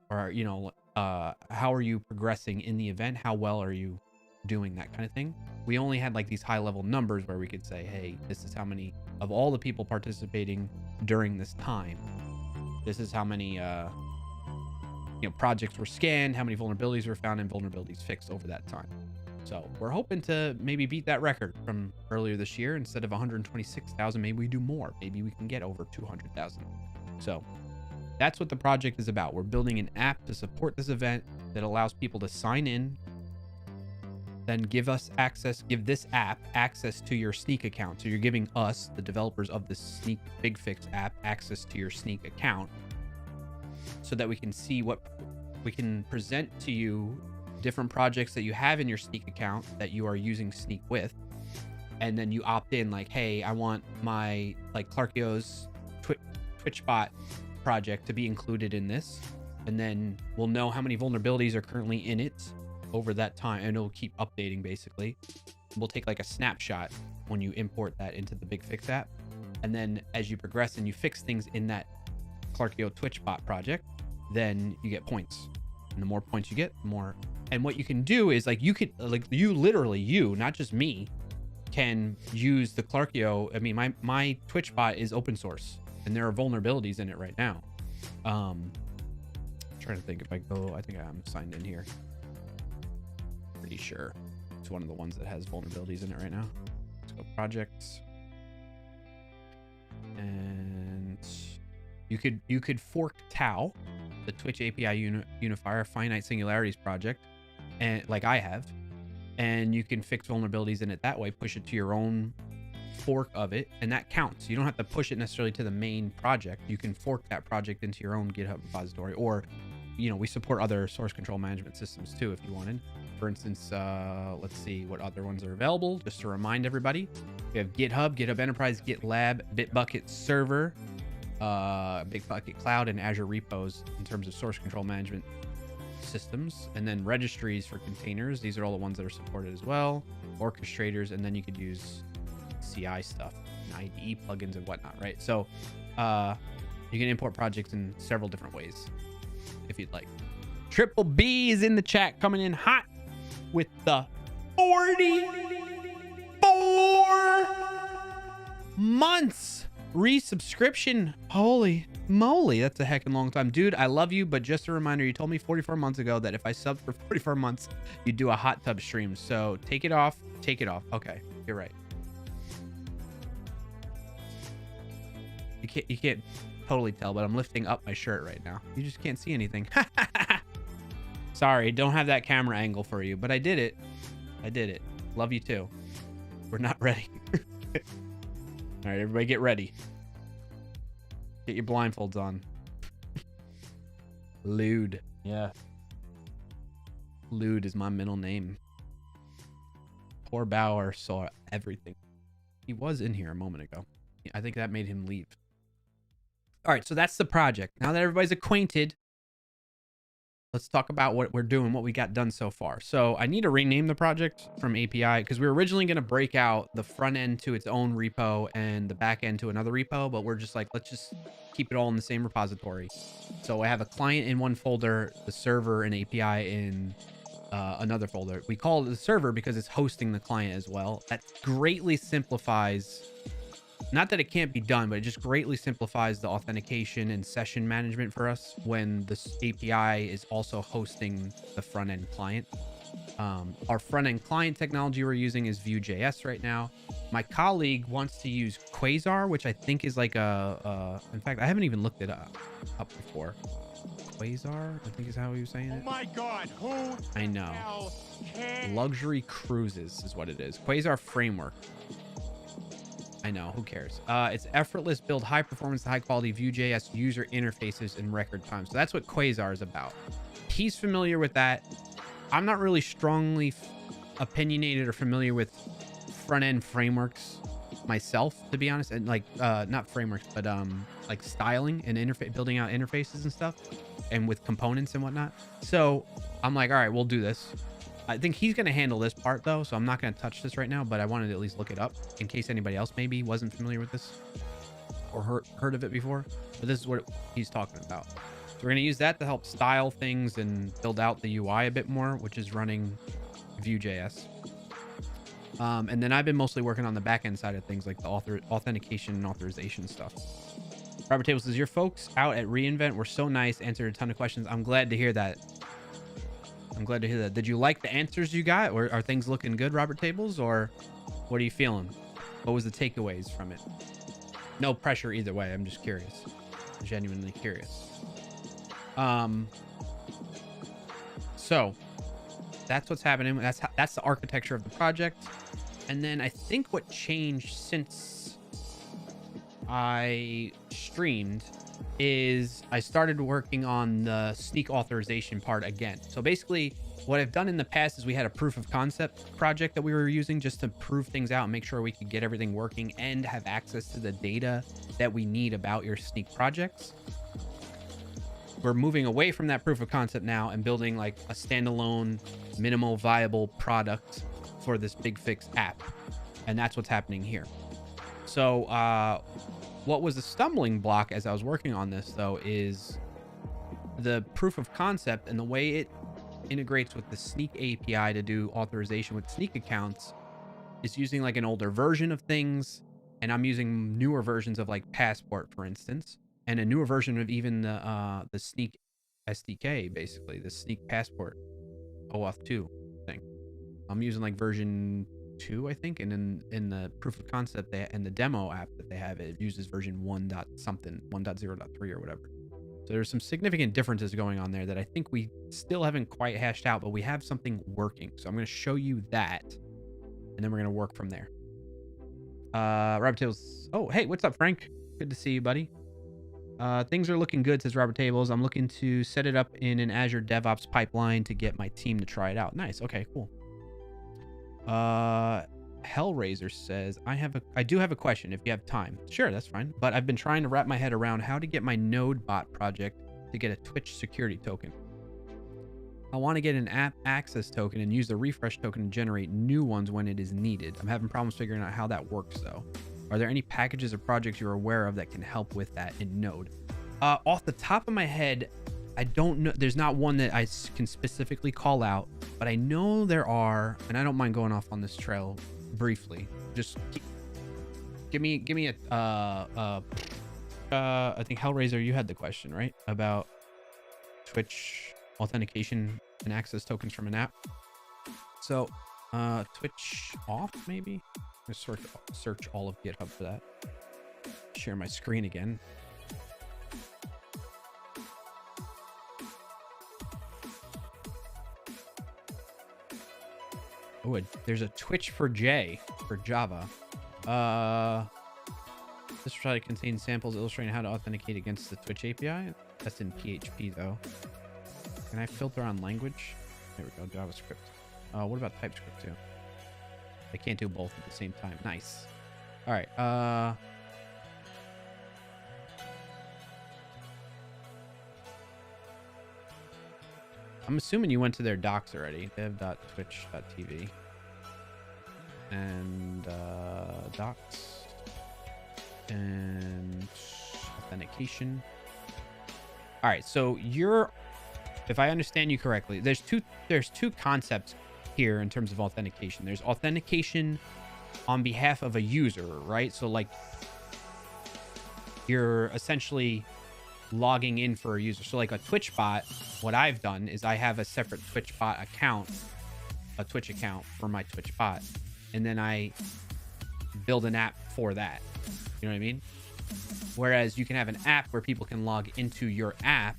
or, you know, how are you progressing in the event? How well are you doing, that kind of thing. We only had like these high level numbers where we could say, hey, this is how many of all the people participating during this time. This is how many, projects were scanned, how many vulnerabilities were found, and vulnerabilities fixed over that time. So we're hoping to maybe beat that record from earlier this year. Instead of 126,000, maybe we do more. Maybe we can get over 200,000. So that's what the project is about. We're building an app to support this event that allows people to sign in, then give this app access to your Sneak account. So you're giving us, the developers of the Sneak Big Fix app, access to your Sneak account, so that we can see what we can present to you, different projects that you have in your Sneak account that you are using Sneak with. And then you opt in, like, hey, I want my, like, clarkio's TwitchBot project to be included in this. And then we'll know how many vulnerabilities are currently in it over that time, and it'll keep updating. Basically, we'll take like a snapshot when you import that into the Big Fix app, and then as you progress and you fix things in that clarkio TwitchBot project, then you get points, and the more points you get, the more. And what you can do is, like, you could, like, you not just me, can use the clarkio. I mean, my TwitchBot is open source, and there are vulnerabilities in it right now. I'm trying to think if I go, I think I'm signed in here. Pretty sure it's one of the ones that has vulnerabilities in it right now. Let's go projects, and you could fork Tau, the Twitch API unifier finite singularities project, and like I have, and you can fix vulnerabilities in it that way. Push it to your own fork of it, and that counts. You don't have to push it necessarily to the main project. You can fork that project into your own GitHub repository, or, you know, we support other source control management systems too if you wanted. For instance, let's see what other ones are available, just to remind everybody. We have GitHub, GitHub Enterprise, GitLab, Bitbucket Server, Bitbucket Cloud, and Azure repos in terms of source control management systems. And then registries for containers. These are all the ones that are supported as well. Orchestrators, and then you could use CI stuff, and IDE plugins and whatnot, right? So you can import projects in several different ways if you'd like. Triple B is in the chat, coming in hot with the 44 months resubscription. Holy moly, that's a heckin' long time. Dude, I love you, but just a reminder, you told me 44 months ago that if I subbed for 44 months, you'd do a hot tub stream. So take it off. Okay, you're right. You can't totally tell, but I'm lifting up my shirt right now. You just can't see anything. Sorry, don't have that camera angle for you, but I did it. I did it. Love you too. We're not ready. All right, everybody get ready. Get your blindfolds on. Lude. Yeah. Lude is my middle name. Poor Bauer saw everything. He was in here a moment ago. I think that made him leave. All right, so that's the project. Now that everybody's acquainted, let's talk about what we're doing, what we got done so far. So I need to rename the project from API because we were originally going to break out the front end to its own repo and the back end to another repo, but we're just like, let's just keep it all in the same repository. So I have a client in one folder, the server and API in another folder. We call it the server because it's hosting the client as well. That greatly simplifies, not that it can't be done, but it just greatly simplifies the authentication and session management for us when this API is also hosting the front end client. Our front end client technology we're using is Vue.js right now. My colleague wants to use Quasar, which I think is like in fact, I haven't even looked it up before. Quasar, I think is how he was saying it. Oh my God, who? I know. Luxury Cruises is what it is. Quasar Framework. I know, who cares? It's effortless, build high performance, high quality Vue.js user interfaces in record time. So that's what Quasar is about. He's familiar with that. I'm not really strongly opinionated or familiar with front end frameworks myself, to be honest. And like, not frameworks, but like styling and building out interfaces and stuff, and with components and whatnot. So I'm like, all right, we'll do this. I think he's going to handle this part though, so I'm not going to touch this right now, but I wanted to at least look it up in case anybody else maybe wasn't familiar with this or heard of it before. But this is what he's talking about. So we're going to use that to help style things and build out the UI a bit more, which is running Vue.js. And then I've been mostly working on the back-end side of things, like the authentication and authorization stuff. Robert Table says, your folks out at reInvent were so nice, answered a ton of questions. I'm glad to hear that. I'm glad to hear that. Did you like the answers you got? Or are things looking good, Robert Tables? Or what are you feeling? What was the takeaways from it? No pressure either way. I'm just curious. Genuinely curious. So that's what's happening. That's the architecture of the project. And then I think what changed since I streamed is I started working on the sneak authorization part again. So basically what I've done in the past is we had a proof of concept project that we were using just to prove things out and make sure we could get everything working and have access to the data that we need about your sneak projects. We're moving away from that proof of concept now and building like a standalone minimal viable product for this Big Fix app. And that's what's happening here. So what was a stumbling block as I was working on this though is the proof of concept and the way it integrates with the Sneak API to do authorization with Sneak accounts is using like an older version of things. And I'm using newer versions of like Passport, for instance, and a newer version of even the Sneak SDK, basically the Sneak Passport OAuth 2 thing. I'm using like version 2, I think, and then in the proof of concept and the demo app that they have, it uses version 1 dot something, 1.0.3 or whatever. So there's some significant differences going on there that I think we still haven't quite hashed out, but we have something working. So I'm going to show you that, and then we're going to work from there. Robert Tables. Oh, hey, what's up, Frank? Good to see you, buddy. Things are looking good, says Robert Tables. I'm looking to set it up in an Azure DevOps pipeline to get my team to try it out. Nice. Okay, cool. Hellraiser says, I do have a question if you have time. Sure, that's fine. But I've been trying to wrap my head around how to get my Node bot project to get a Twitch security token. I want to get an app access token and use the refresh token to generate new ones when it is needed. I'm having problems figuring out how that works though. Are there any packages or projects you're aware of that can help with that in Node? Off the top of my head, I don't know. There's not one that I can specifically call out, but I know there are, and I don't mind going off on this trail briefly. Just give me a I think Hellraiser, you had the question, right? About Twitch authentication and access tokens from an app. So Twitch off, maybe? I'm gonna search all of GitHub for that. Share my screen again. Oh, there's a Twitch for J for Java. This try to contain samples illustrating how to authenticate against the Twitch API. That's in PHP though. Can I filter on language? There we go, JavaScript. What about TypeScript too? I can't do both at the same time. Nice. All right. I'm assuming you went to their docs already. dev.twitch.tv and docs and authentication. All right, so if I understand you correctly, there's two concepts here in terms of authentication. There's authentication on behalf of a user, right? So like you're essentially logging in for a user. So like a Twitch bot, what I've done is I have a separate Twitch bot account, a Twitch account for my Twitch bot, and then I build an app for that. You know what I mean? Whereas you can have an app where people can log into your app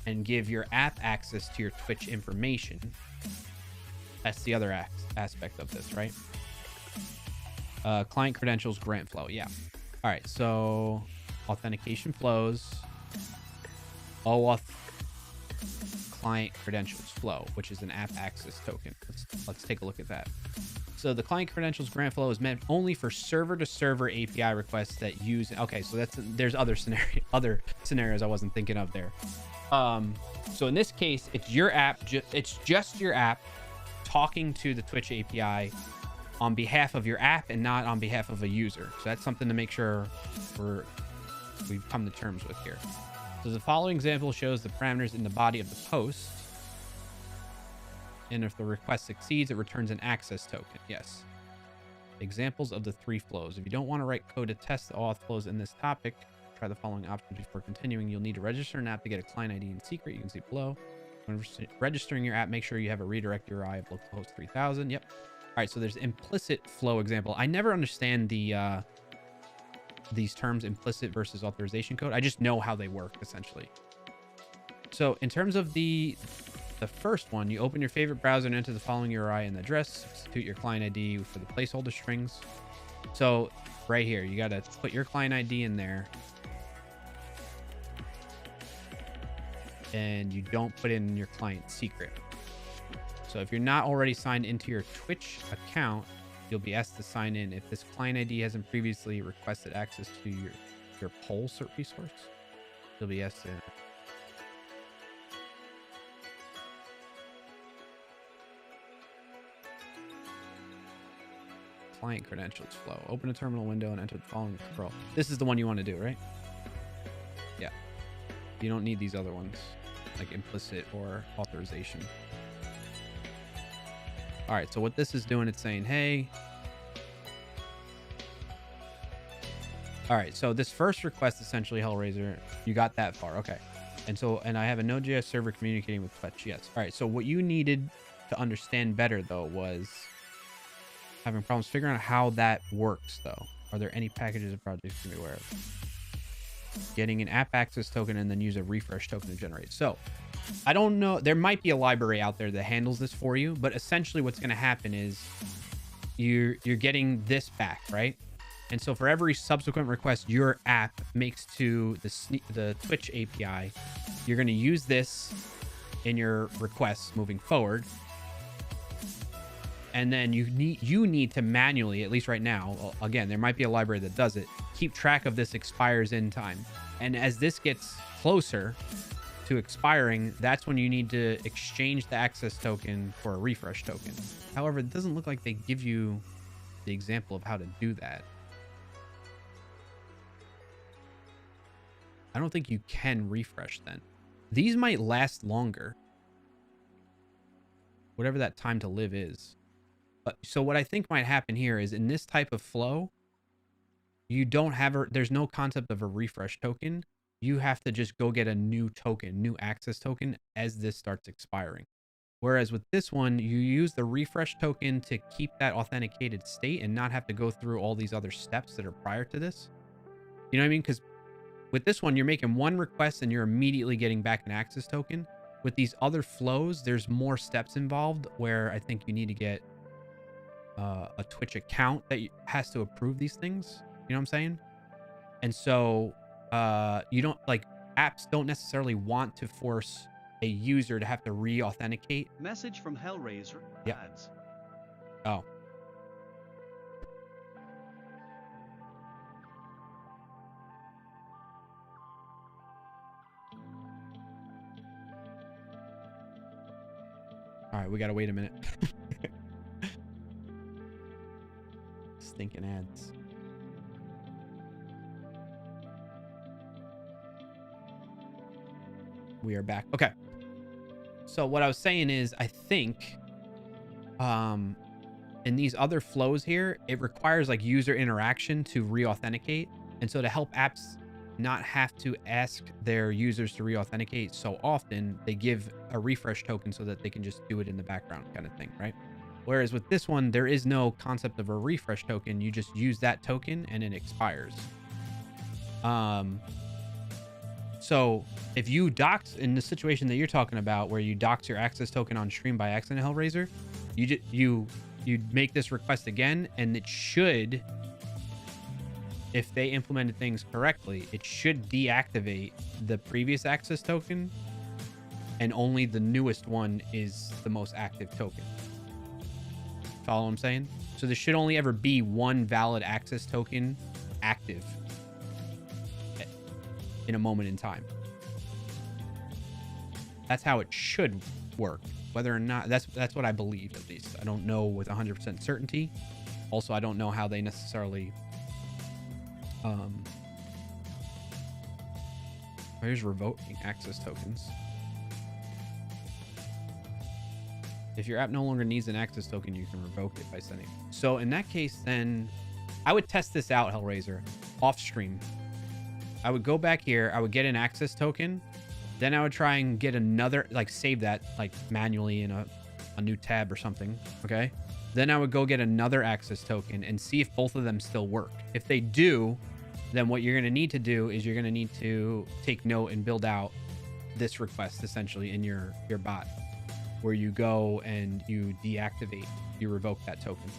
and give your app access to your Twitch information. That's the other aspect of this, right? Client credentials, grant flow. Yeah. All right. So authentication flows. OAuth client credentials flow, which is an app access token. Let's take a look at that. So the client credentials grant flow is meant only for server-to-server API requests that use. Okay, so there's other scenarios I wasn't thinking of there. So in this case, it's your app. It's just your app talking to the Twitch API on behalf of your app and not on behalf of a user. So that's something to make sure we've come to terms with here. So the following example shows the parameters in the body of the post. And if the request succeeds, it returns an access token. Yes. Examples of the 3 flows. If you don't want to write code to test the auth flows in this topic, try the following options before continuing. You'll need to register an app to get a client ID in secret. You can see below. When registering your app, make sure you have a redirect URI of localhost 3000. Yep. All right. So there's implicit flow example. I never understand these terms, implicit versus authorization code. I just know how they work essentially. So in terms of the first one, you open your favorite browser and enter the following URI and address. Substitute your client ID for the placeholder strings. So right here, you got to put your client ID in there. And you don't put in your client secret. So if you're not already signed into your Twitch account, you'll be asked to sign in. If this client ID hasn't previously requested access to your poll resource, you'll be asked to. Client credentials flow. Open a terminal window and enter the following scroll. This is the one you want to do, right? Yeah. You don't need these other ones, like implicit or authorization. All right, so what this is doing, it's saying, hey. All right, so this first request, essentially, Hellraiser, you got that far. Okay. And I have a Node.js server communicating with Twitch. Yes. All right, so what you needed to understand better, though, was having problems figuring out how that works, though. Are there any packages or projects to be aware of? Getting an app access token and then use a refresh token to generate. So I don't know. There might be a library out there that handles this for you, but essentially what's going to happen is you're getting this back, right? And so for every subsequent request your app makes to the Twitch API, you're going to use this in your requests moving forward. And then you need to manually, at least right now, again, there might be a library that does it, keep track of this expires in time. And as this gets closer to expiring, that's when you need to exchange the access token for a refresh token. However, it doesn't look like they give you the example of how to do that. I don't think you can refresh then. These might last longer. Whatever that time to live is. So what I think might happen here is in this type of flow, you don't have there's no concept of a refresh token. You have to just go get a new token, new access token as this starts expiring. Whereas with this one, you use the refresh token to keep that authenticated state and not have to go through all these other steps that are prior to this. You know what I mean? Because with this one, you're making one request and you're immediately getting back an access token. With these other flows, there's more steps involved where I think you need to get a Twitch account that has to approve these things. You know what I'm saying? And so you don't like apps don't necessarily want to force a user to have to re-authenticate. Message from Hellraiser. Yep. Ads. Oh. All right, we gotta wait a minute. Stinking ads. We are back. Okay. So what I was saying is, I think, in these other flows here, it requires like user interaction to re-authenticate. And so to help apps not have to ask their users to re-authenticate so often, they give a refresh token so that they can just do it in the background kind of thing, right? Whereas with this one, there is no concept of a refresh token. You just use that token and it expires. So if you dox in the situation that you're talking about, where you dox your access token on stream by accident, Hellraiser, you make this request again, and it should, if they implemented things correctly, it should deactivate the previous access token, and only the newest one is the most active token. Follow what I'm saying? So there should only ever be one valid access token active in a moment in time. That's how it should work. Whether or not, that's what I believe, at least. I don't know with 100% certainty. Also, I don't know how they necessarily where's revoking access tokens? If your app no longer needs an access token, you can revoke it by sending. So in that case, then I would test this out, Hellraiser, off stream. I would go back here. I would get an access token. Then I would try and get another, like save that like manually in a new tab or something. Okay. Then I would go get another access token and see if both of them still work. If they do, then what you're going to need to do is you're going to need to take note and build out this request essentially in your bot, where you go and you deactivate, you revoke that token.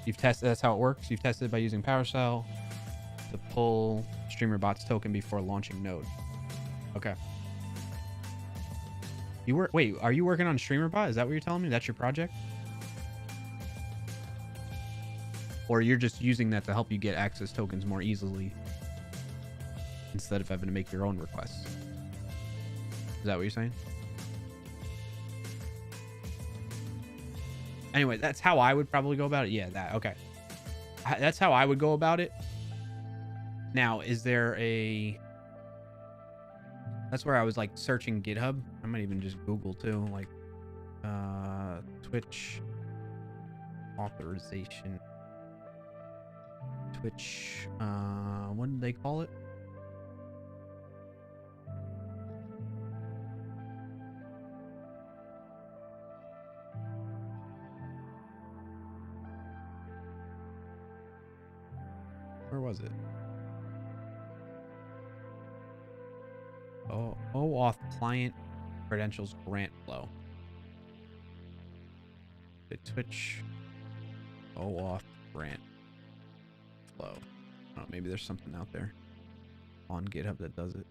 You've tested, that's how it works. You've tested by using PowerShell to pull StreamerBot's token before launching Node. Okay. Wait, are you working on StreamerBot? Is that what you're telling me? That's your project? Or you're just using that to help you get access tokens more easily instead of having to make your own requests? Is that what you're saying? Anyway, that's how I would probably go about it. Yeah, okay. That's how I would go about it. Now, is there a... That's where I was like searching GitHub. I might even just Google too, like Twitch authorization. Twitch, what did they call it? Where was it? Oh, OAuth client credentials grant flow. The Twitch OAuth grant flow. Oh, maybe there's something out there on GitHub that does it.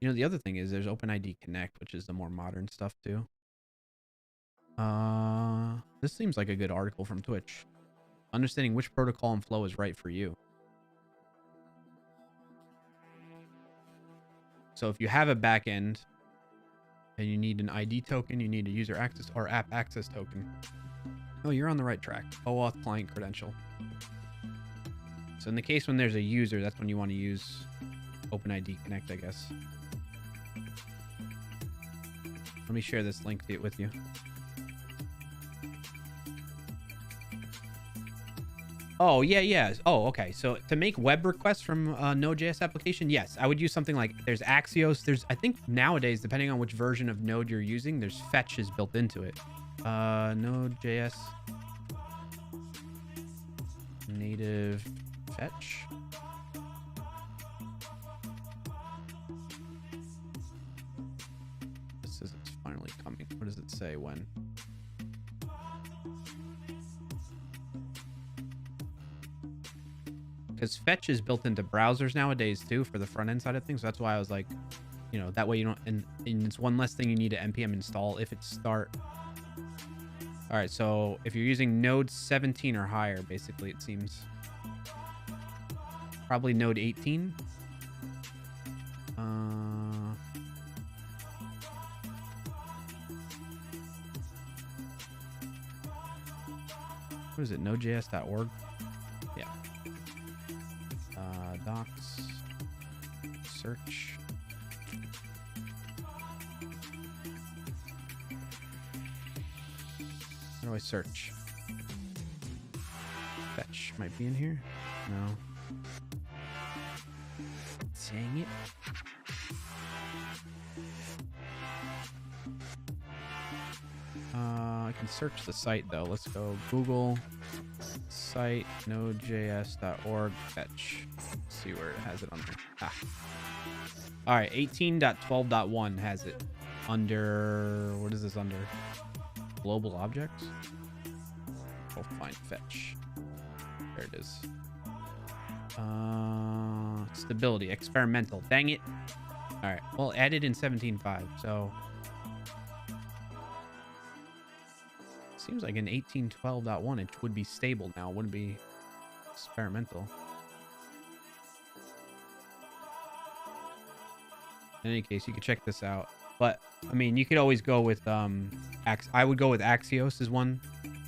You know, the other thing is there's OpenID Connect, which is the more modern stuff too. This seems like a good article from Twitch. Understanding which protocol and flow is right for you. So if you have a backend and you need an ID token, you need a user access or app access token. Oh, you're on the right track. OAuth client credential. So in the case when there's a user, that's when you want to use OpenID Connect, I guess. Let me share this link with you. Oh, yeah. Oh, okay. So to make web requests from a Node.js application, yes, I would use something like there's Axios. I think nowadays, depending on which version of Node you're using, there's fetches built into it. Node.js native fetch. says it's finally coming. What does it say when? Because fetch is built into browsers nowadays too for the front end side of things. So that's why I was like, you know, that way you don't, and it's one less thing you need to npm install if it's start. All right, so if you're using node 17 or higher, basically it seems. Probably node 18. What is it? Node.js.org? Yeah. Docs. Search. How do I search? Fetch might be in here. No. Dang it. I can search the site though. Let's go Google site nodejs.org fetch. Let's see where it has it on there. Ah. All right, 18.12.1 has it under, what is this under? Global objects? We'll find fetch. There it is. Stability, experimental. Dang it. All right, well, added in 17.5, so seems like in 18.12.1 it would be stable now. It wouldn't be experimental. In any case, you can check this out. But I mean, you could always go with I would go with Axios is one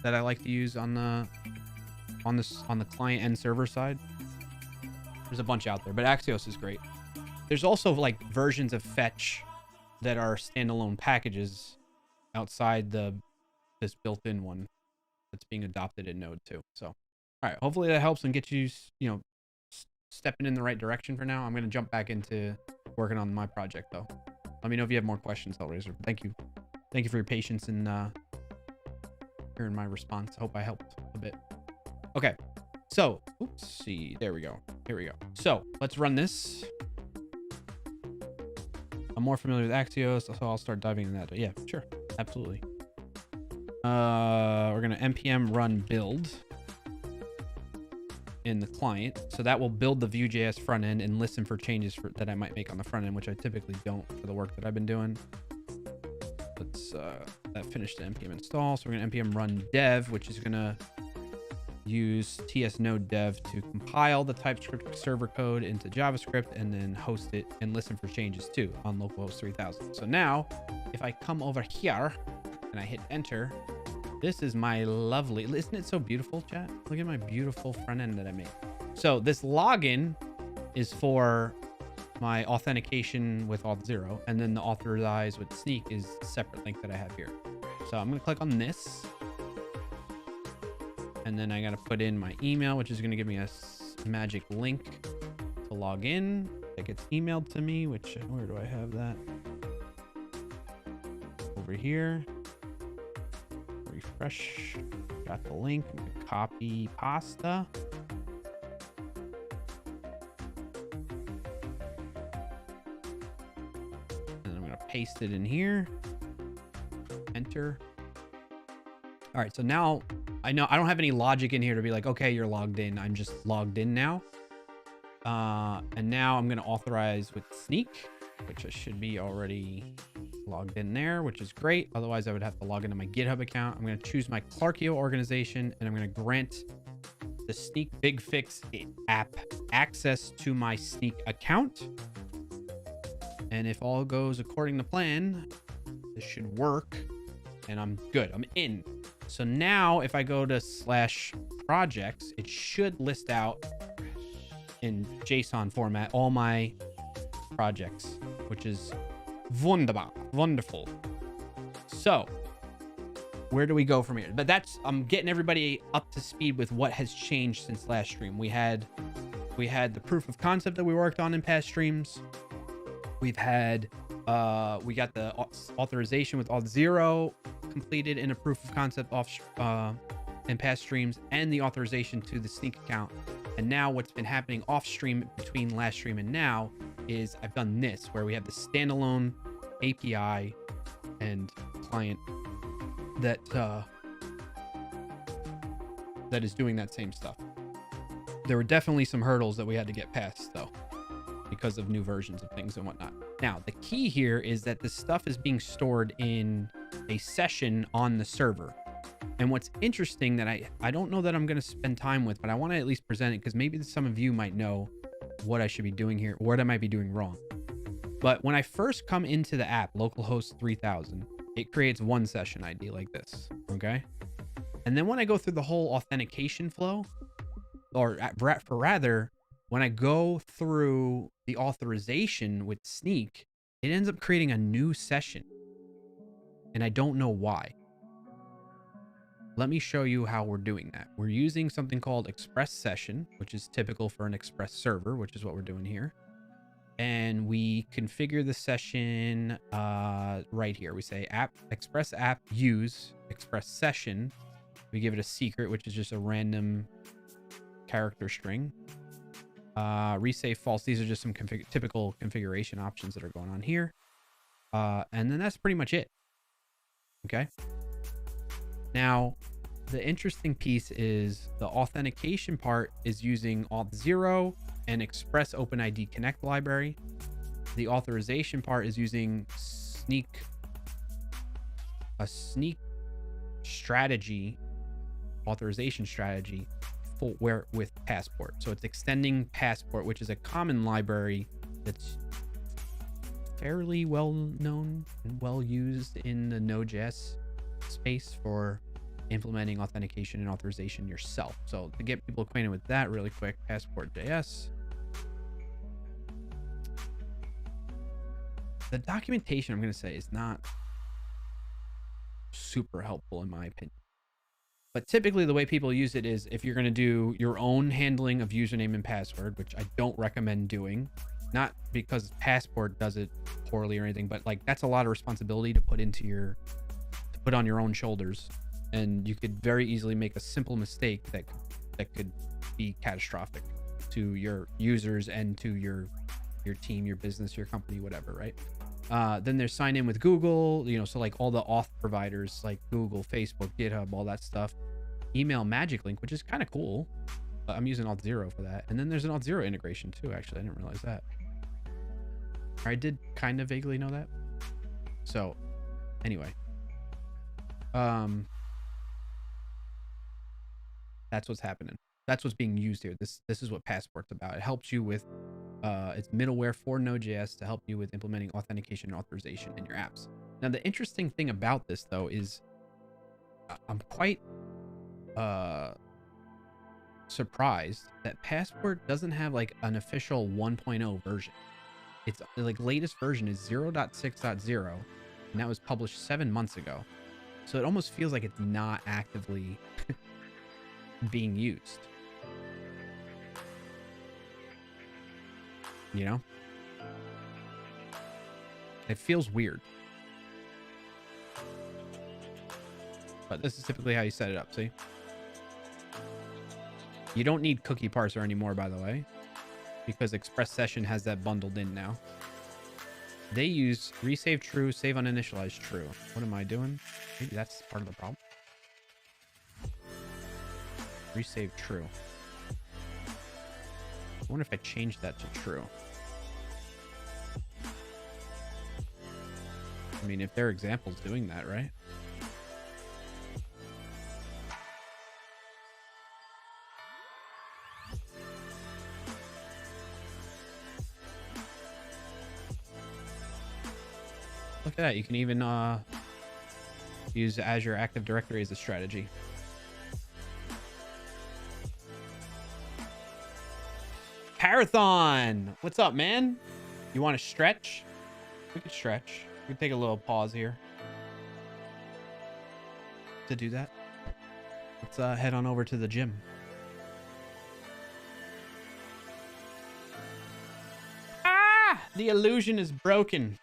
that I like to use on the client and server side. There's a bunch out there, but Axios is great. There's also like versions of fetch that are standalone packages outside this built-in one that's being adopted in Node too. So, all right, hopefully that helps and gets you, you know, stepping in the right direction for now. I'm going to jump back into working on my project though. Let me know if you have more questions, Hellraiser. Thank you. Thank you for your patience in hearing my response. I hope I helped a bit. Okay. So, let's see. There we go. Here we go. So, let's run this. I'm more familiar with Axios, so I'll start diving in that. Yeah, sure. Absolutely. We're going to npm run build in the client. So that will build the Vue.js front end and listen for changes that I might make on the front end, which I typically don't for the work that I've been doing. Let's that finished the npm install. So we're going to npm run dev, which is going to use ts node dev to compile the TypeScript server code into JavaScript and then host it and listen for changes too on localhost 3000. So now if I come over here and I hit enter, this is my lovely, isn't it so beautiful, chat? Look at my beautiful front end that I made. So this login is for my authentication with Auth0, and then the authorize with Sneak is a separate link that I have here. So I'm going to click on this, and then I got to put in my email, which is going to give me a magic link to log in. That gets emailed to me, which, where do I have that? Over here. Refresh. Got the link. I'm going to copy pasta. And I'm going to paste it in here. Enter. All right, so now I know I don't have any logic in here to be like, okay, you're logged in. I'm just logged in now. And now I'm going to authorize with Sneak, which I should be already logged in there, which is great. Otherwise, I would have to log into my GitHub account. I'm going to choose my clarkio organization, and I'm going to grant the Sneak Big Fix app access to my Sneak account. And if all goes according to plan, this should work, and I'm good. I'm in. So now if I go to /projects, it should list out in JSON format all my projects, which is wunderbar, wonderful. So where do we go from here? But that's, I'm getting everybody up to speed with what has changed since last stream. We had the proof of concept that we worked on in past streams. We've had we got the authorization with Auth0 completed in a proof of concept in past streams, and the authorization to the Sneak account. And now what's been happening off stream between last stream and now is I've done this, where we have the standalone API and client that that is doing that same stuff. There were definitely some hurdles that we had to get past though, because of new versions of things and whatnot. Now, the key here is that this stuff is being stored in a session on the server. And what's interesting that I don't know that I'm going to spend time with, but I want to at least present it because maybe some of you might know what I should be doing here, or what I might be doing wrong. But when I first come into the app, localhost 3000, it creates one session ID like this, okay? And then when I go through the whole authentication flow, or rather, when I go through the authorization with Sneak, it ends up creating a new session. And I don't know why. Let me show you how we're doing that. We're using something called Express Session, which is typical for an Express server, which is what we're doing here. And we configure the session right here. We say app Express app use Express Session. We give it a secret, which is just a random character string. Resave false. These are just some typical configuration options that are going on here. And then that's pretty much it. Okay. Now, the interesting piece is the authentication part is using Auth0 and Express OpenID Connect library. The authorization part is using a Sneak strategy, authorization strategy with Passport. So it's extending Passport, which is a common library that's fairly well known and well used in the Node.js space for implementing authentication and authorization yourself. So to get people acquainted with that really quick, Passport.js. The documentation, I'm going to say, is not super helpful in my opinion. But typically the way people use it is if you're going to do your own handling of username and password, which I don't recommend doing, not because Passport does it poorly or anything, but like that's a lot of responsibility to put on your own shoulders. And you could very easily make a simple mistake that could be catastrophic to your users and to your team, your business, your company, whatever, right? Then there's sign in with Google, so like all the auth providers like Google, Facebook, GitHub, all that stuff. Email Magic Link, which is kind of cool. I'm using Auth0 for that. And then there's an Auth0 integration too, actually. I didn't realize that. I did kind of vaguely know that. So anyway, that's what's happening. That's what's being used here. This is what Passport's about. It helps you with it's middleware for Node.js to help you with implementing authentication and authorization in your apps. Now, the interesting thing about this though is I'm quite surprised that Passport doesn't have like an official 1.0 version. It's like latest version is 0.6.0, and that was published 7 months ago. So it almost feels like it's not actively being used. It feels weird. But this is typically how you set it up, see? You don't need cookie parser anymore, by the way, because Express Session has that bundled in now. They use resave true, save uninitialized true. What am I doing? Maybe that's part of the problem. Resave true. I wonder if I change that to true. I mean, if there are examples doing that, right? Look at that. You can even use Azure Active Directory as a strategy. Parathon! What's up, man? You want to stretch? We could stretch. We can take a little pause here to do that. Let's head on over to the gym. Ah! The illusion is broken.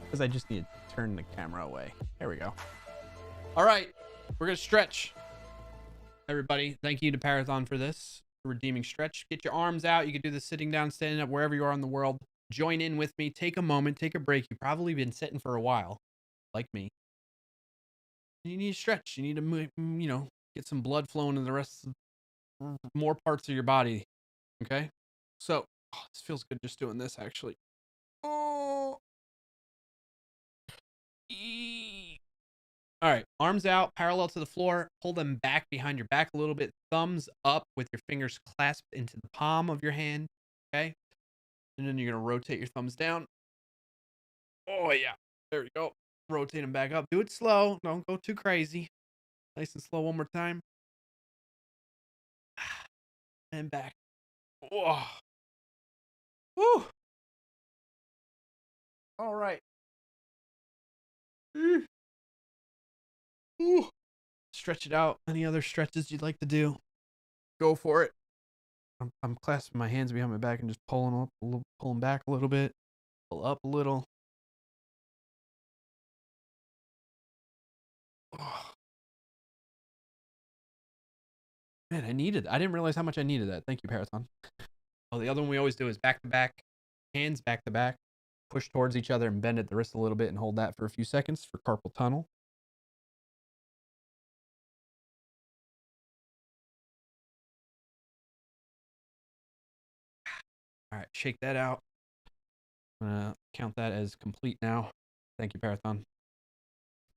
Because I just need to turn the camera away. There we go. All right. We're going to stretch. Everybody, thank you to Parathon for this. Redeeming stretch. Get your arms out. You can do this sitting down, standing up, wherever you are in the world. join in with me. Take a moment, take a break. You've probably been sitting for a while, like me. You need to stretch. You need to move, get some blood flowing in the rest of more parts of your body. Okay. So this feels good just doing this actually. Oh. All right. Arms out, parallel to the floor. Pull them back behind your back a little bit. Thumbs up with your fingers clasped into the palm of your hand. Okay. And then you're going to rotate your thumbs down. Oh, yeah. There we go. Rotate them back up. Do it slow. Don't go too crazy. Nice and slow one more time. And back. Whoa. Woo. All right. Ooh. Stretch it out. Any other stretches you'd like to do? Go for it. I'm clasping my hands behind my back and just pulling back a little bit. Pull up a little. Oh. Man, I didn't realize how much I needed that. Thank you, Parathon. Oh, the other one we always do is back to back, hands back to back, push towards each other and bend at the wrist a little bit and hold that for a few seconds for carpal tunnel. All right, shake that out. I'm gonna count that as complete now. Thank you, Parathon.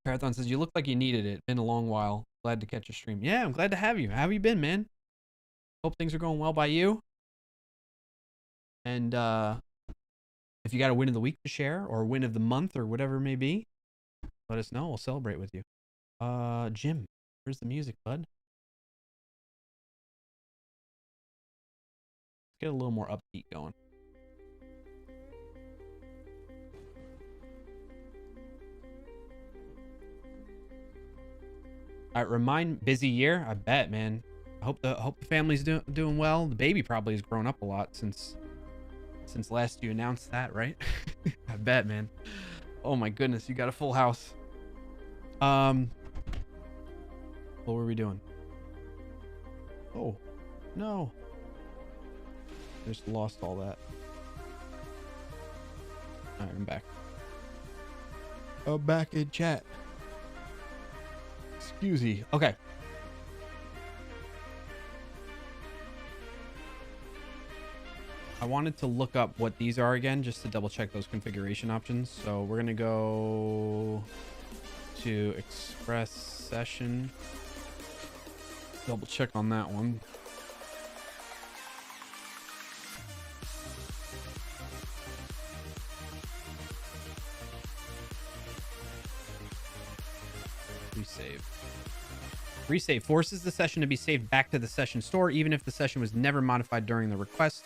Parathon says, you look like you needed it. Been a long while. Glad to catch a stream. Yeah, I'm glad to have you. How have you been, man? Hope things are going well by you. And if you got a win of the week to share or win of the month or whatever it may be, let us know. We'll celebrate with you. Jim, where's the music, bud? Let's get a little more upbeat going. All right, busy year. I bet, man. I hope the family's doing well. The baby probably has grown up a lot since last you announced that, right? I bet, man. Oh my goodness, you got a full house. What were we doing? Oh, no. Just lost all that. All right, I'm back. Oh, back in chat. Excuse me. Okay. I wanted to look up what these are again, just to double check those configuration options. So we're going to go to Express Session. Double check on that one. Resave. Resave forces the session to be saved back to the session store, even if the session was never modified during the request.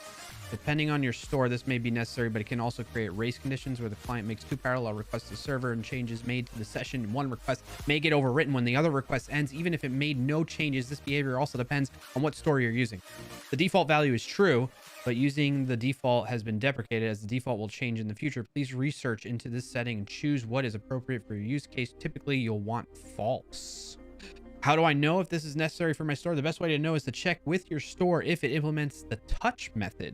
Depending on your store, this may be necessary, but it can also create race conditions where the client makes two parallel requests to the server and changes made to the session. One request may get overwritten when the other request ends, even if it made no changes. This behavior also depends on what store you're using. The default value is true, but using the default has been deprecated, as the default will change in the future. Please research into this setting and choose what is appropriate for your use case. Typically, you'll want false. How do I know if this is necessary for my store? The best way to know is to check with your store if it implements the touch method.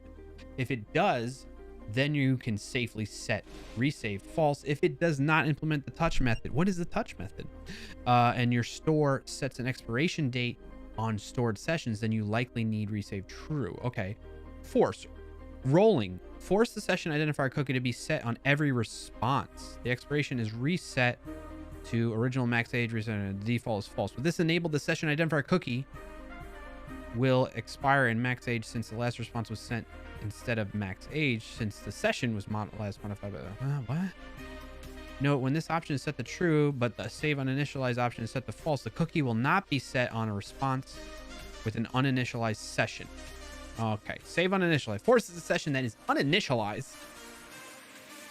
If it does, then you can safely set resave false. If it does not implement the touch method, what is the touch method? And your store sets an expiration date on stored sessions, then you likely need resave true. Okay. Force. Rolling. Force the session identifier cookie to be set on every response. The expiration is reset to original max age. Reset. The default is false. With this enabled, the session identifier cookie will expire in max age since the last response was sent instead of max age, since the session was last modified by what? Note, when this option is set to true, but the save uninitialized option is set to false, the cookie will not be set on a response with an uninitialized session. Okay, save uninitialized forces the session that is uninitialized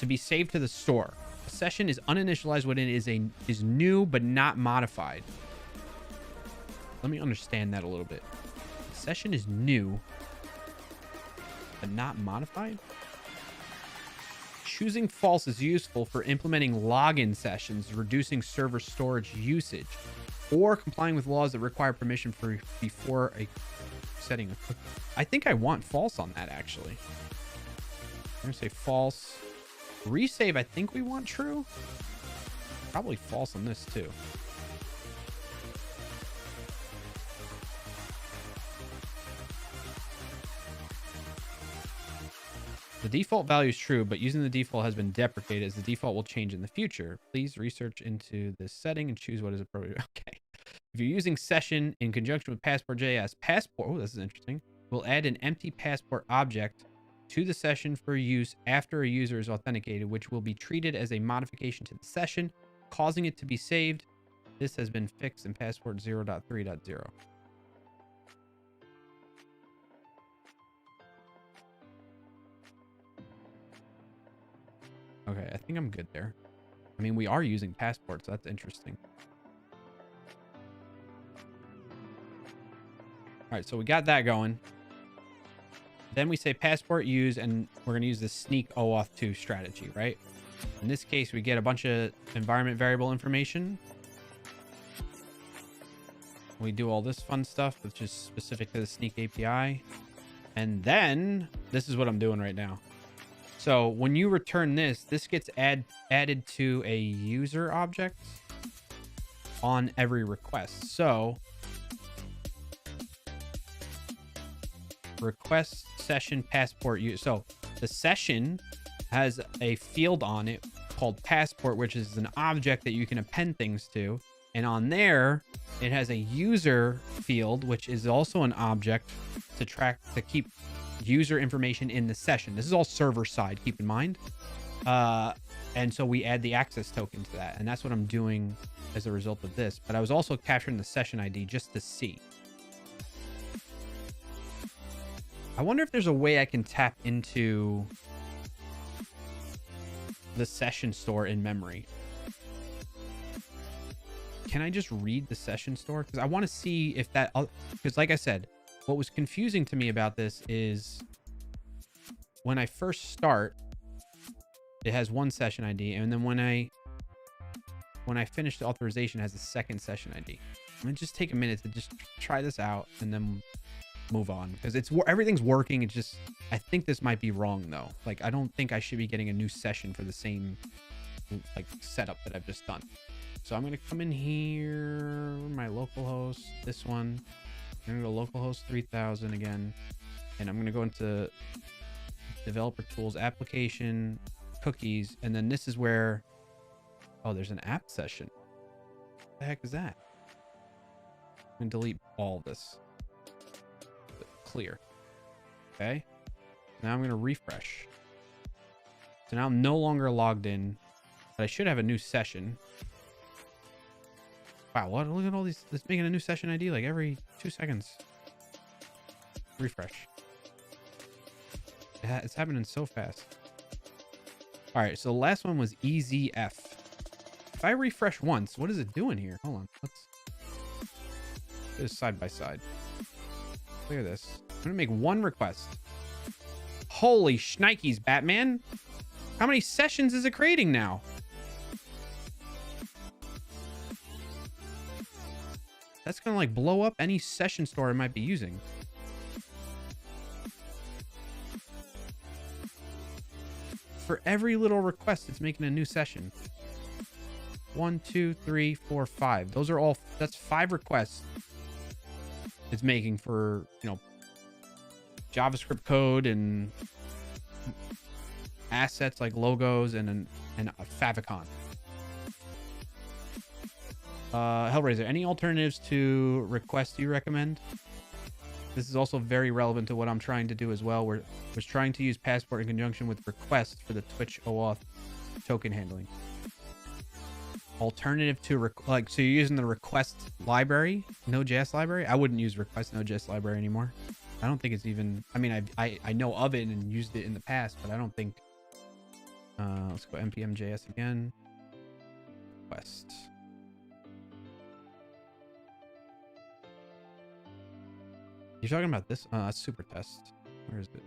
to be saved to the store. A session is uninitialized when it is new but not modified. Let me understand that a little bit. The session is new but not modified. Choosing false is useful for implementing login sessions, reducing server storage usage, or complying with laws that require permission before setting a cookie. I think I want false on that, actually. I'm gonna say false. Resave, I think we want true. Probably false on this too. The default value is true, but using the default has been deprecated as the default will change in the future. Please research into this setting and choose what is appropriate. Okay. If you're using session in conjunction with passport.js, passport, oh, this is interesting, will add an empty passport object to the session for use after a user is authenticated, which will be treated as a modification to the session, causing it to be saved. This has been fixed in passport 0.3.0. Okay, I think I'm good there. I mean, we are using passports. So that's interesting. All right, so we got that going. Then we say passport use, and we're going to use the sneak OAuth 2 strategy, right? In this case, we get a bunch of environment variable information. We do all this fun stuff, which is specific to the sneak API. And then this is what I'm doing right now. So when you return this, this gets added to a user object on every request. So request session passport use. So the session has a field on it called passport, which is an object that you can append things to. And on there, it has a user field, which is also an object to keep user information in the session. This is all server side, keep in mind. And so we add the access token to that. And that's what I'm doing as a result of this. But I was also capturing the session ID just to see. I wonder if there's a way I can tap into the session store in memory. Can I just read the session store? Because I want to see if that... Because like I said, what was confusing to me about this is when I first start, it has one session ID. And then when I finish the authorization, it has a second session ID. I'm going to just take a minute to just try this out and then move on. Because everything's working. It's just... I think this might be wrong, though. Like, I don't think I should be getting a new session for the same like setup that I've just done. So I'm going to come in here, my localhost, this one. I'm going to go localhost 3000 again. And I'm going to go into developer tools, application, cookies. And then this is where, oh, there's an app session. What the heck is that? I'm going to delete all this. Clear. Okay. Now I'm going to refresh. So now I'm no longer logged in, but I should have a new session. Wow, what? Look at all these. It's making a new session ID like every 2 seconds. Refresh. Yeah, it's happening so fast. All right, so the last one was EZF. If I refresh once, what is it doing here? Hold on. Let's do this side by side. Clear this. I'm going to make one request. Holy shnikes, Batman. How many sessions is it creating now? That's going to like blow up any session store I might be using. For every little request, it's making a new session. 1, 2, 3, 4, 5. Those are all, that's 5 requests it's making for, you know, JavaScript code and assets like logos and a favicon. Hellraiser, any alternatives to request you recommend? This is also very relevant to what I'm trying to do as well. We're trying to use passport in conjunction with request for the Twitch OAuth token handling. Alternative to so you're using the request library, Node.js library. I wouldn't use request Node.js library anymore. I don't think it's even. I mean, I know of it and used it in the past, but I don't think. Let's go npm.js again. Request. You're talking about this? That's super test. Where is it?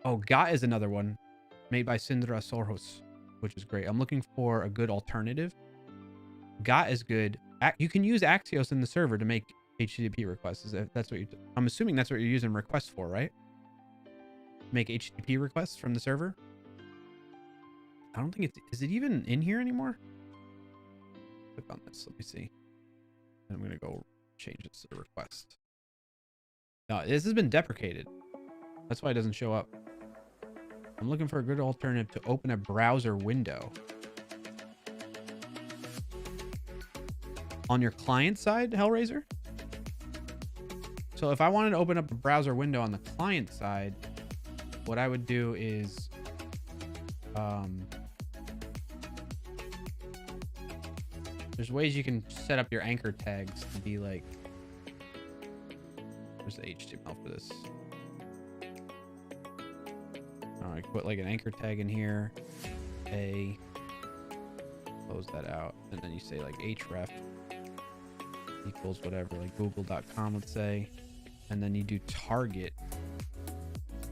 Oh, Got is another one made by Sindra Sorhos, which is great. I'm looking for a good alternative. Got is good. You can use Axios in the server to make HTTP requests. That's what I'm assuming that's what you're using requests for, right? make HTTP requests from the server. I don't think is it even in here anymore? Click on this. Let me see. I'm going to go change this to the request. No, this has been deprecated. That's why it doesn't show up. I'm looking for a good alternative to open a browser window. On your client side, Hellraiser? So if I wanted to open up a browser window on the client side, what I would do is there's ways you can set up your anchor tags to be like, where's the HTML for this? All right, put like an anchor tag in here, close that out, and then you say like href equals whatever, like google.com, let's say, and then you do target,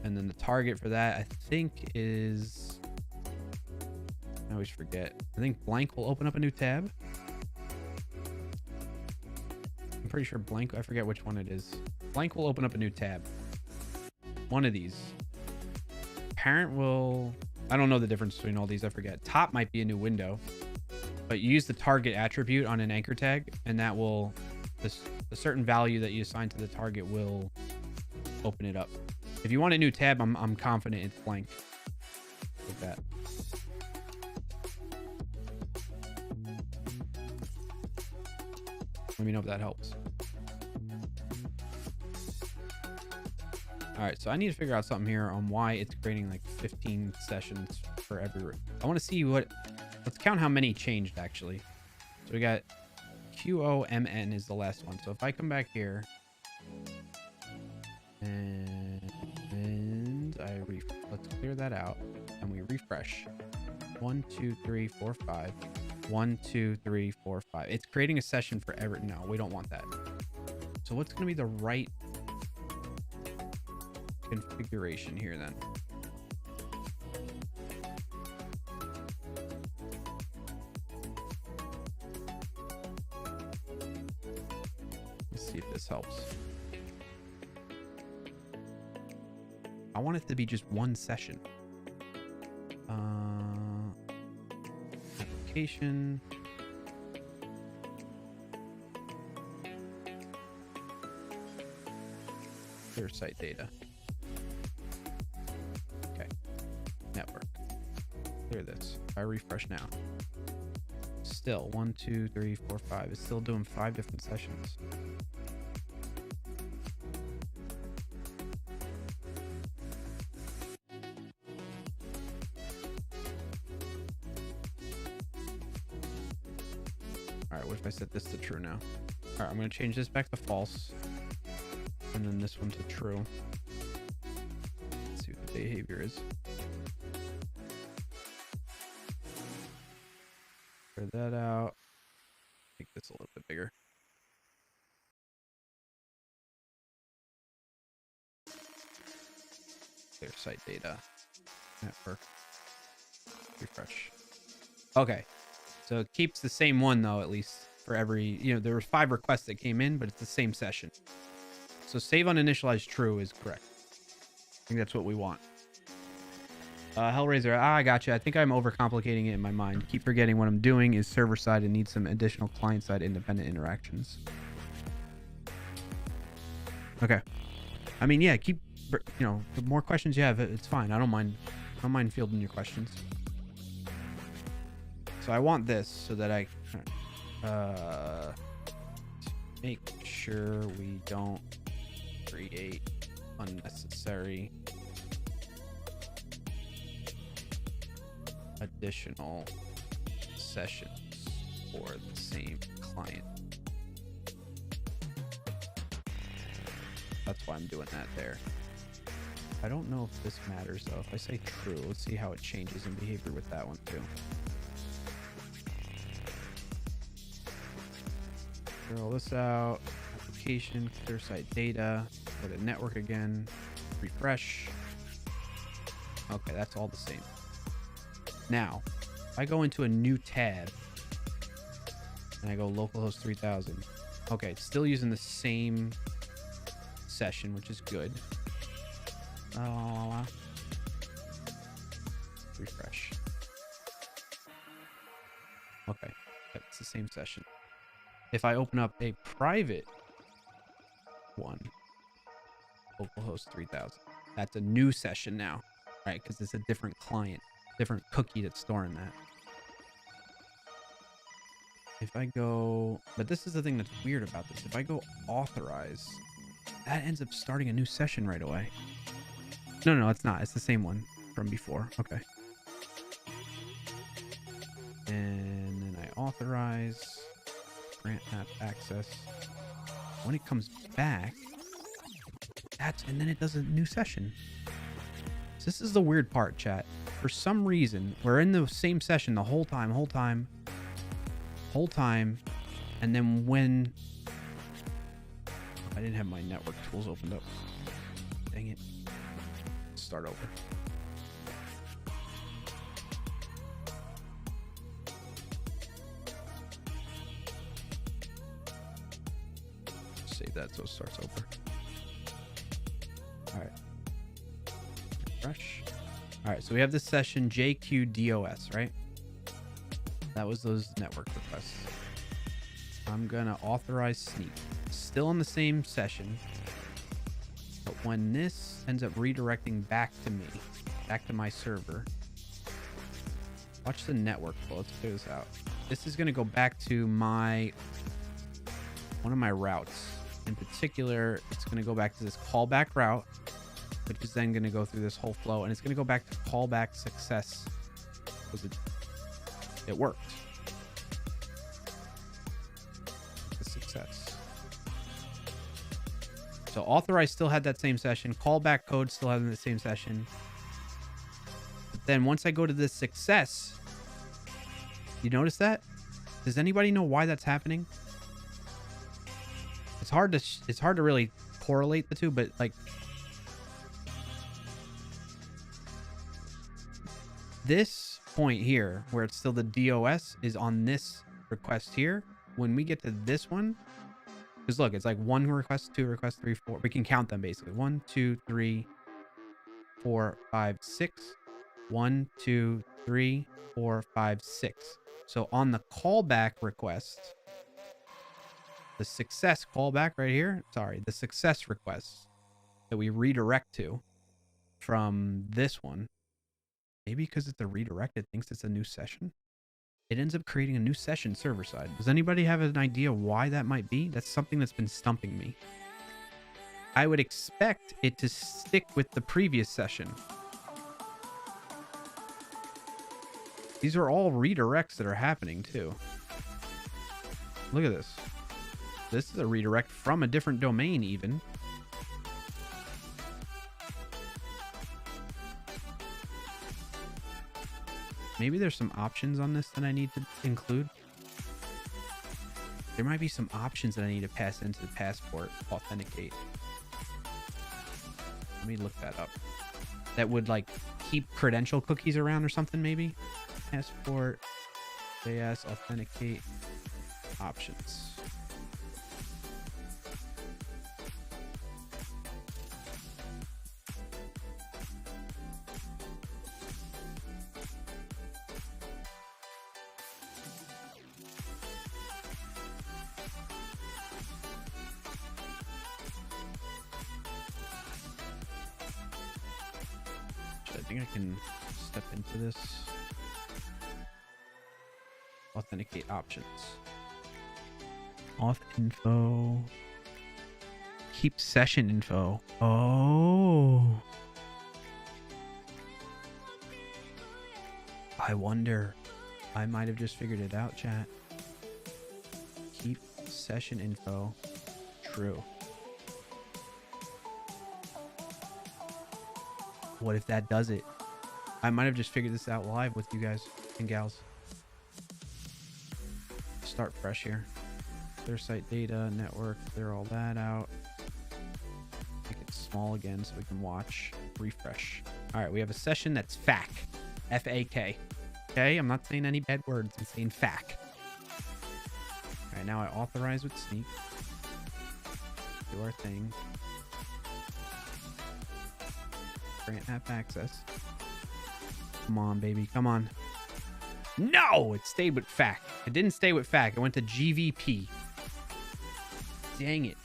and then the target for that I think is, I always forget, I think blank will open up a new tab. I'm pretty sure blank, I forget which one it is. Blank will open up a new tab. One of these. Parent will, I don't know the difference between all these, I forget. Top might be a new window, but you use the target attribute on an anchor tag, and that will, the certain value that you assign to the target will open it up. If you want a new tab, I'm confident it's blank. Like that. Let me know if that helps. All right, so I need to figure out something here on why it's creating like 15 sessions for every. I want to see what. Let's count how many changed actually. So we got QOMN is the last one. So if I come back here and let's clear that out and we refresh. 1, 2, 3, 4, 5. 1, 2, 3, 4, 5. It's creating a session for every. No, we don't want that. So what's going to be the right configuration here then? Let's see if this helps. I want it to be just one session. Application. Clear site data. Okay. Network. Clear this. If I refresh now. Still 1, 2, 3, 4, 5. It's still doing 5 different sessions. All right, what if I set this to true now? All right, I'm going to change this back to false. And then this one to true. Let's see what the behavior is. Clear that out. Make this a little bit bigger. Clear site data. Network. Refresh. Okay. So it keeps the same one though, at least for every, there were 5 requests that came in, but it's the same session. So save uninitialized true is correct. I think that's what we want. Hellraiser, I gotcha. I think I'm overcomplicating it in my mind. Keep forgetting what I'm doing is server side and need some additional client side independent interactions. Okay. I mean, yeah, keep, the more questions you have, it's fine. I don't mind fielding your questions. So I want this so that I make sure we don't create unnecessary additional sessions for the same client. That's why I'm doing that there. I don't know if this matters though. If I say true, let's see how it changes in behavior with that one too. Clear all this out. Application, clear site data. Go to network again. Refresh. Okay, that's all the same. Now, if I go into a new tab and I go localhost 3000. Okay, it's still using the same session, which is good. refresh. Okay, it's the same session. If I open up a private one, localhost 3000, that's a new session now, right? Because it's a different client, different cookie that's storing that. If I go, but this is the thing that's weird about this. If I go authorize, that ends up starting a new session right away. No, it's not. It's the same one from before. Okay. And then I authorize, grant app access. When it comes back, and then it does a new session. So this is the weird part, chat. For some reason, we're in the same session the whole time. And then when I didn't have my network tools opened up. Dang it. Start over. Save that so it starts over. All right. Refresh. All right, so we have this session JQDOS, right? That was those network requests. I'm gonna authorize sneak. Still in the same session, but when this ends up redirecting back to me, back to my server, watch the network flow. Let's clear this out. This is gonna go back to one of my routes. In particular, it's gonna go back to this callback route, which is then gonna go through this whole flow, and it's gonna go back to callback success because it worked. Success. So authorize still had that same session. Callback code still had the same session. But then once I go to this success, you notice that? Does anybody know why that's happening? It's hard to really correlate the two, but like this point here where it's still the DOS is on this request here. When we get to this one, because look, it's like 1 request, 2 requests, 3, 4. We can count them basically. 1, 2, 3, 4, 5, 6. 1, 2, 3, 4, 5, 6. So on the callback request, the success callback right here, the success request that we redirect to from this one, maybe because it's a redirect, it thinks it's a new session. It ends up creating a new session server side. Does anybody have an idea why that might be? That's something that's been stumping me. I would expect it to stick with the previous session. These are all redirects that are happening too. Look at this. This is a redirect from a different domain even. Maybe there's some options on this that I need to include. There might be some options that I need to pass into the passport authenticate. Let me look that up. That would like keep credential cookies around or something maybe. Passport, JS, authenticate, options. I think I can step into this. Authenticate options. Auth info. Keep session info. Oh. I wonder. I might have just figured it out, chat. Keep session info true. What if that does it? I might have just figured this out live with you guys and gals. Start fresh here. Clear site data, network, clear all that out. Make it small again so we can watch. Refresh. All right, we have a session that's FAK. F-A-K. Okay, I'm not saying any bad words. I'm saying FAK. All right, now I authorize with sneak. Do our thing. Grant app access. Come on, baby. Come on. No, it stayed with FAC. It didn't stay with FAC. It went to GVP. Dang it.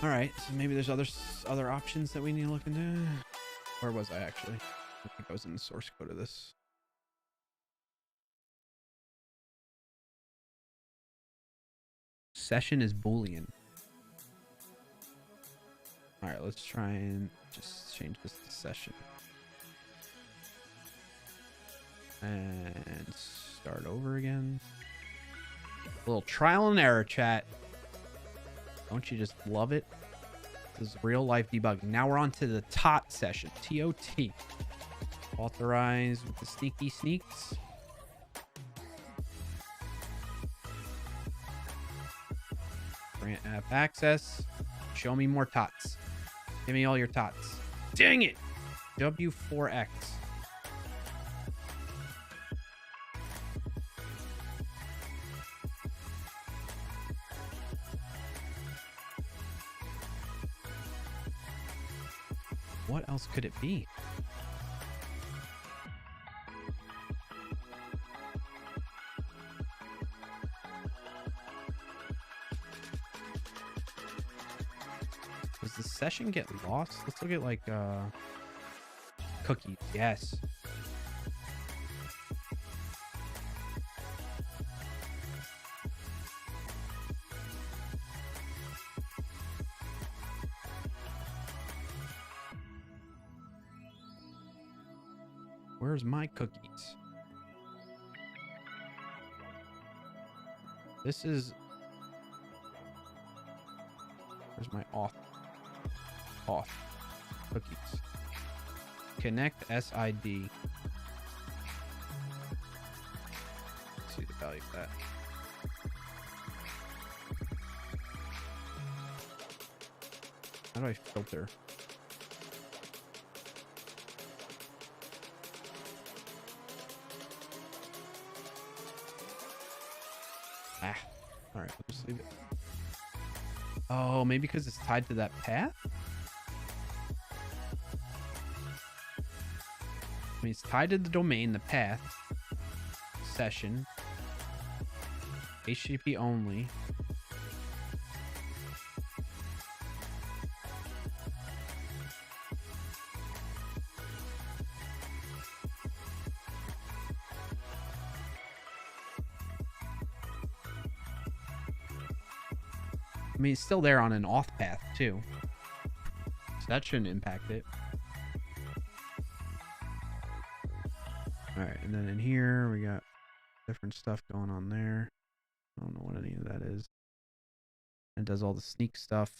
All right, so maybe there's other options that we need to look into. Where was I actually? I think I was in the source code of this. Session is Boolean. All right, let's try and just change this to session. And start over again. A little trial and error, chat. Don't you just love it? This is real life debugging. Now we're on to the TOT session. T-O-T. Authorize with the sneaky sneaks. Grant app access. Show me more TOTs. Give me all your TOTs. Dang it! W4X. What else could it be? Does the session get lost? Let's look at like cookies. Yes. Where's my cookies? This is... Where's my auth? Auth. Cookies. Connect SID. Let's see the value of that. How do I filter? Ah, all right, let's just leave it. Oh, maybe because it's tied to that path? I mean, it's tied to the domain, the path, session, HTTP only. I mean, it's still there on an auth path too, so that shouldn't impact it. All right, and then in here we got different stuff going on there. I don't know what any of that is. It does all the sneak stuff,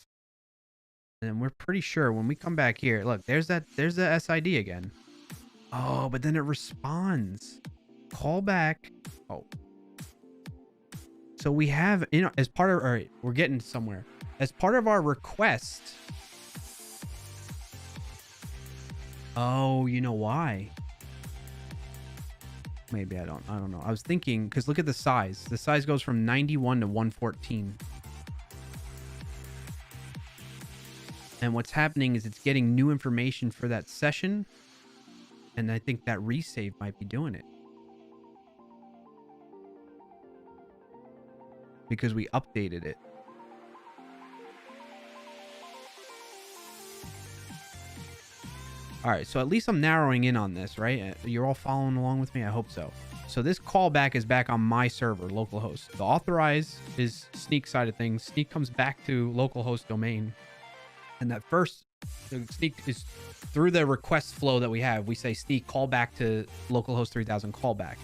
and we're pretty sure when we come back here, look, there's the SID again. Oh, but then it responds. Call back. Oh. So we have, you know, as part of, all right, we're getting somewhere. As part of our request. Oh, you know why? Maybe I don't know. I was thinking, because look at the size. The size goes from 91 to 114. And what's happening is it's getting new information for that session. And I think that resave might be doing it. Because we updated it. All right, so at least I'm narrowing in on this, right? You're all following along with me? I hope so. So this callback is back on my server, localhost. The authorize is Sneak side of things. Sneak comes back to localhost domain. And that first, the Sneak is through the request flow that we have. We say Sneak call back to localhost 3000 callback.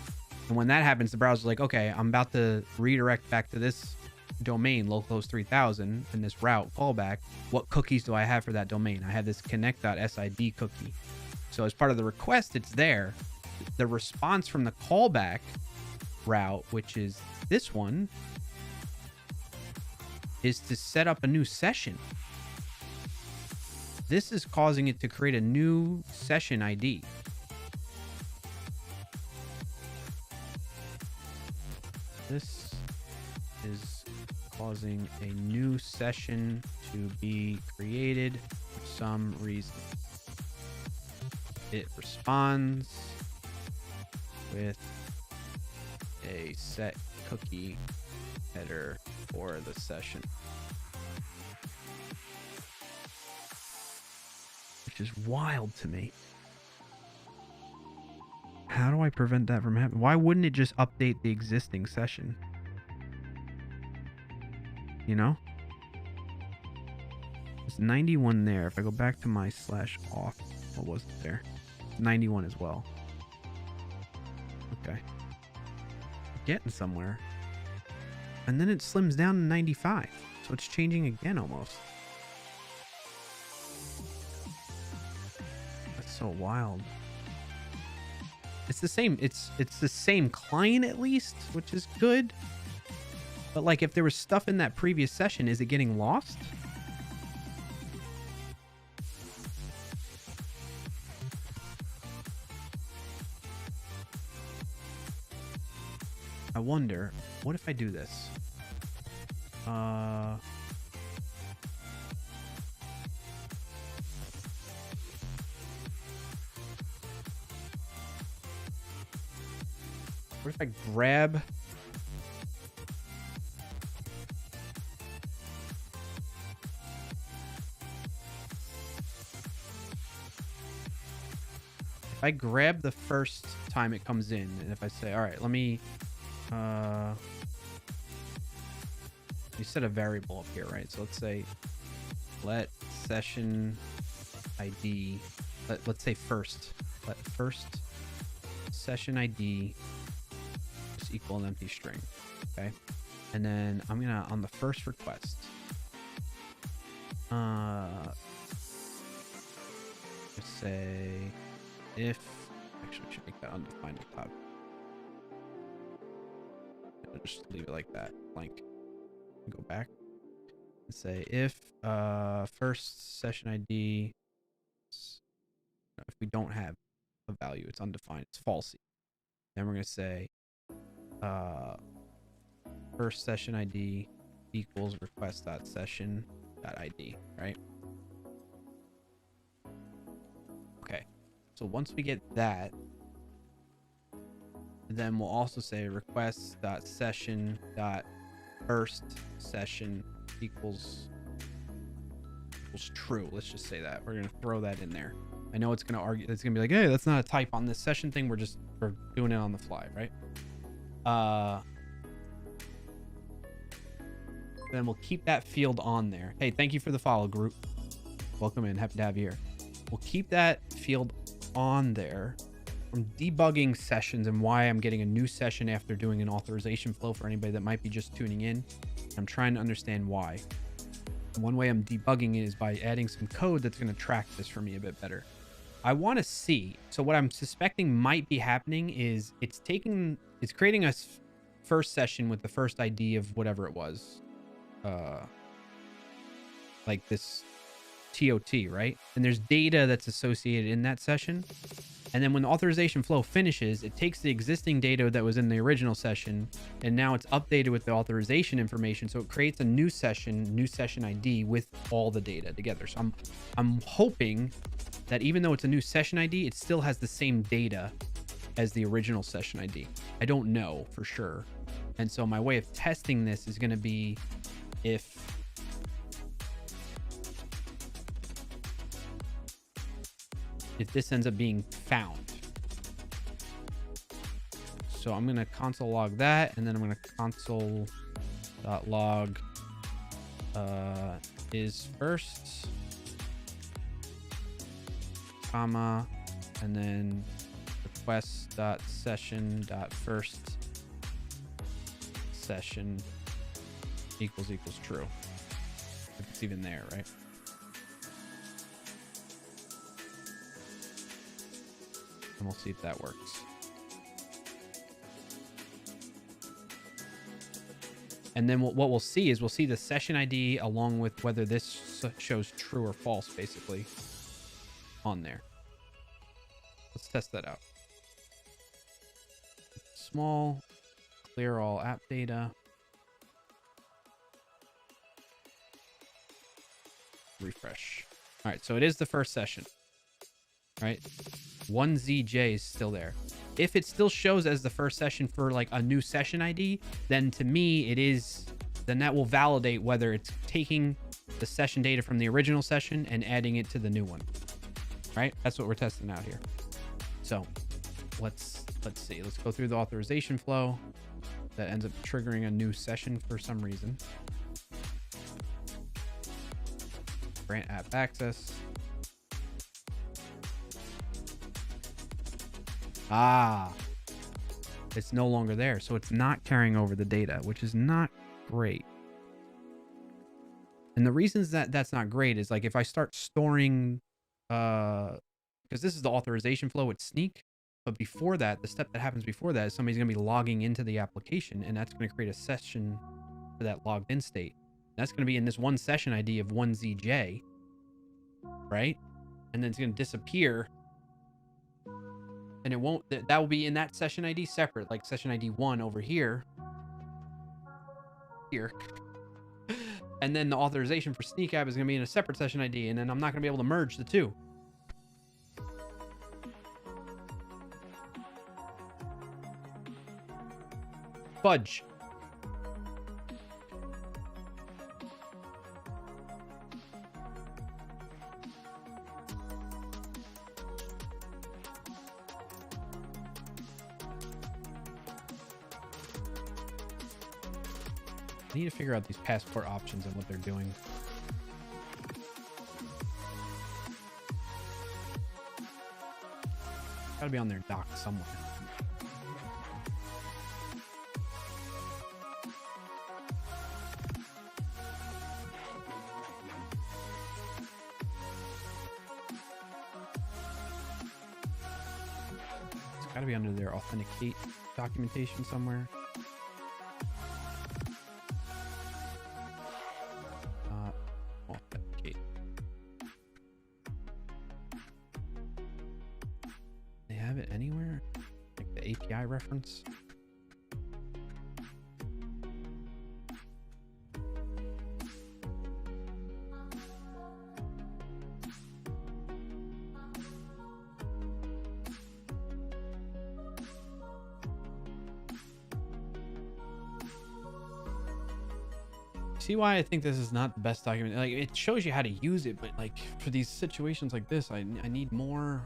And when that happens, the browser's like, okay, I'm about to redirect back to this domain, localhost 3000, and this route callback. What cookies do I have for that domain? I have this connect.sid cookie. So as part of the request, it's there. The response from the callback route, which is this one, is to set up a new session. This is causing it to create a new session ID. This is causing a new session to be created for some reason. It responds with a set cookie header for the session. Which is wild to me. How do I prevent that from happening? Why wouldn't it just update the existing session? You know? There's 91 there. If I go back to my /off, what was it there? 91 as well. Okay. Getting somewhere. And then it slims down to 95. So it's changing again almost. That's so wild. It's the same. It's the same client at least, which is good. But like if there was stuff in that previous session, is it getting lost? I wonder, what if I do this? What if I grab... If I grab the first time it comes in, and if I say, all right, let me set a variable up here, right? So let's say let session ID, let's say first, let first session ID just equal an empty string, okay? And then I'm gonna, on the first request, just say if, actually I should make that undefined at the top. I'll just leave it like that, blank. Go back and say if first session ID, if we don't have a value, it's undefined, it's falsy. Then we're going to say first session ID equals request.session.id, right? Okay, so once we get that, then we'll also say request.session.first session equals true. Let's just say that. We're going to throw that in there. I know it's going to argue, it's going to be like, hey, that's not a type on this session thing. We're doing it on the fly, right? Then we'll keep that field on there. Hey, thank you for the follow, group. Welcome in. Happy to have you here. We'll keep that field on there. I'm debugging sessions and why I'm getting a new session after doing an authorization flow for anybody that might be just tuning in. I'm trying to understand why. And one way I'm debugging it is by adding some code that's going to track this for me a bit better. I want to see. So what I'm suspecting might be happening is it's creating a first session with the first ID of whatever it was. Like this TOT, right? And there's data that's associated in that session. And then when the authorization flow finishes, it takes the existing data that was in the original session, and now it's updated with the authorization information. So it creates a new session ID with all the data together. So I'm hoping that even though it's a new session ID, it still has the same data as the original session ID. I don't know for sure. And so my way of testing this is going to be if this ends up being found. So I'm going to console log that, and then I'm going to console.log is first, comma, and then request.session.first session equals true. If it's even there, right? And we'll see if that works. And then what we'll see is we'll see the session ID along with whether this shows true or false, basically, on there. Let's test that out. Small, clear all app data. refresh. All right, so it is the first session, right? 1ZJ is still there. If it still shows as the first session for like a new session ID, then to me it is, then that will validate whether it's taking the session data from the original session and adding it to the new one, right? That's what we're testing out here. So let's see. Let's go through the authorization flow. That ends up triggering a new session for some reason. Grant app access. Ah, it's no longer there. So it's not carrying over the data, which is not great. And the reasons that that's not great is like if I start storing, because this is the authorization flow with Sneak. But before that, the step that happens before that is somebody's going to be logging into the application, and that's going to create a session for that logged in state. That's going to be in this one session ID of 1ZJ, right? And then it's going to disappear. And it won't, that will be in that session ID separate, like session ID 1 over here. And then the authorization for Sneak app is going to be in a separate session ID, and then I'm not going to be able to merge the two. Fudge. I need to figure out these passport options and what they're doing. Gotta be on their dock somewhere. It's gotta be under their authenticate documentation somewhere. Authenticate. They have it anywhere? Like the API reference? See why I think this is not the best document? Like, it shows you how to use it, but like for these situations like this, I need more.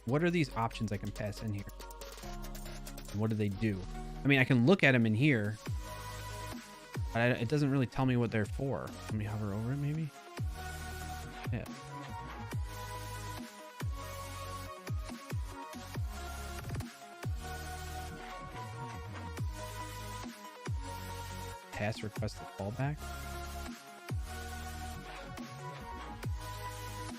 What are these options I can pass in here? What do they do? I mean, I can look at them in here, but it doesn't really tell me what they're for. Let me hover over it, maybe. Yeah. Pass request a fallback.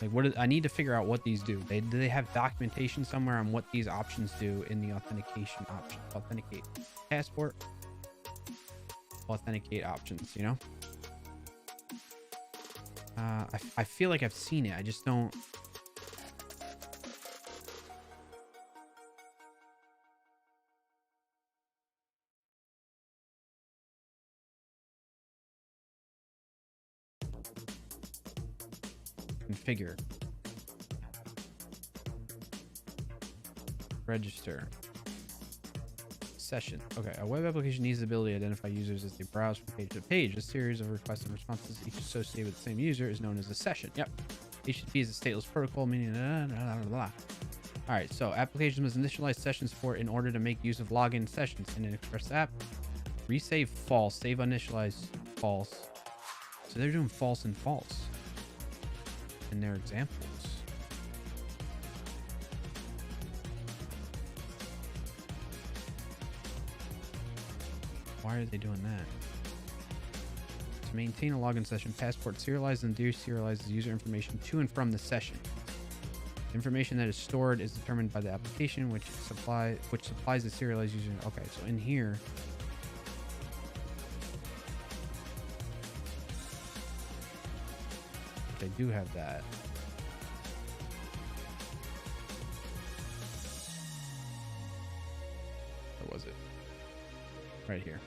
Like, what I need to figure out what these do. Do they have documentation somewhere on what these options do in the authentication option? Authenticate passport. Authenticate options, you know? I feel like I've seen it. I just don't. Configure. Register. Session. Okay, a web application needs the ability to identify users as they browse from page to page. A series of requests and responses, each associated with the same user, is known as a session. Yep. HTTP is a stateless protocol, meaning blah, blah, blah, blah. All right, so applications must initialize session support in order to make use of login sessions in an Express app. Resave false, save uninitialized false. So they're doing false and false in their examples. Why are they doing that? To maintain a login session, passport serializes and deserializes user information to and from the session. Information that is stored is determined by the application, which supplies the serialized user. Okay, so in here, they do have that. was it? Right here.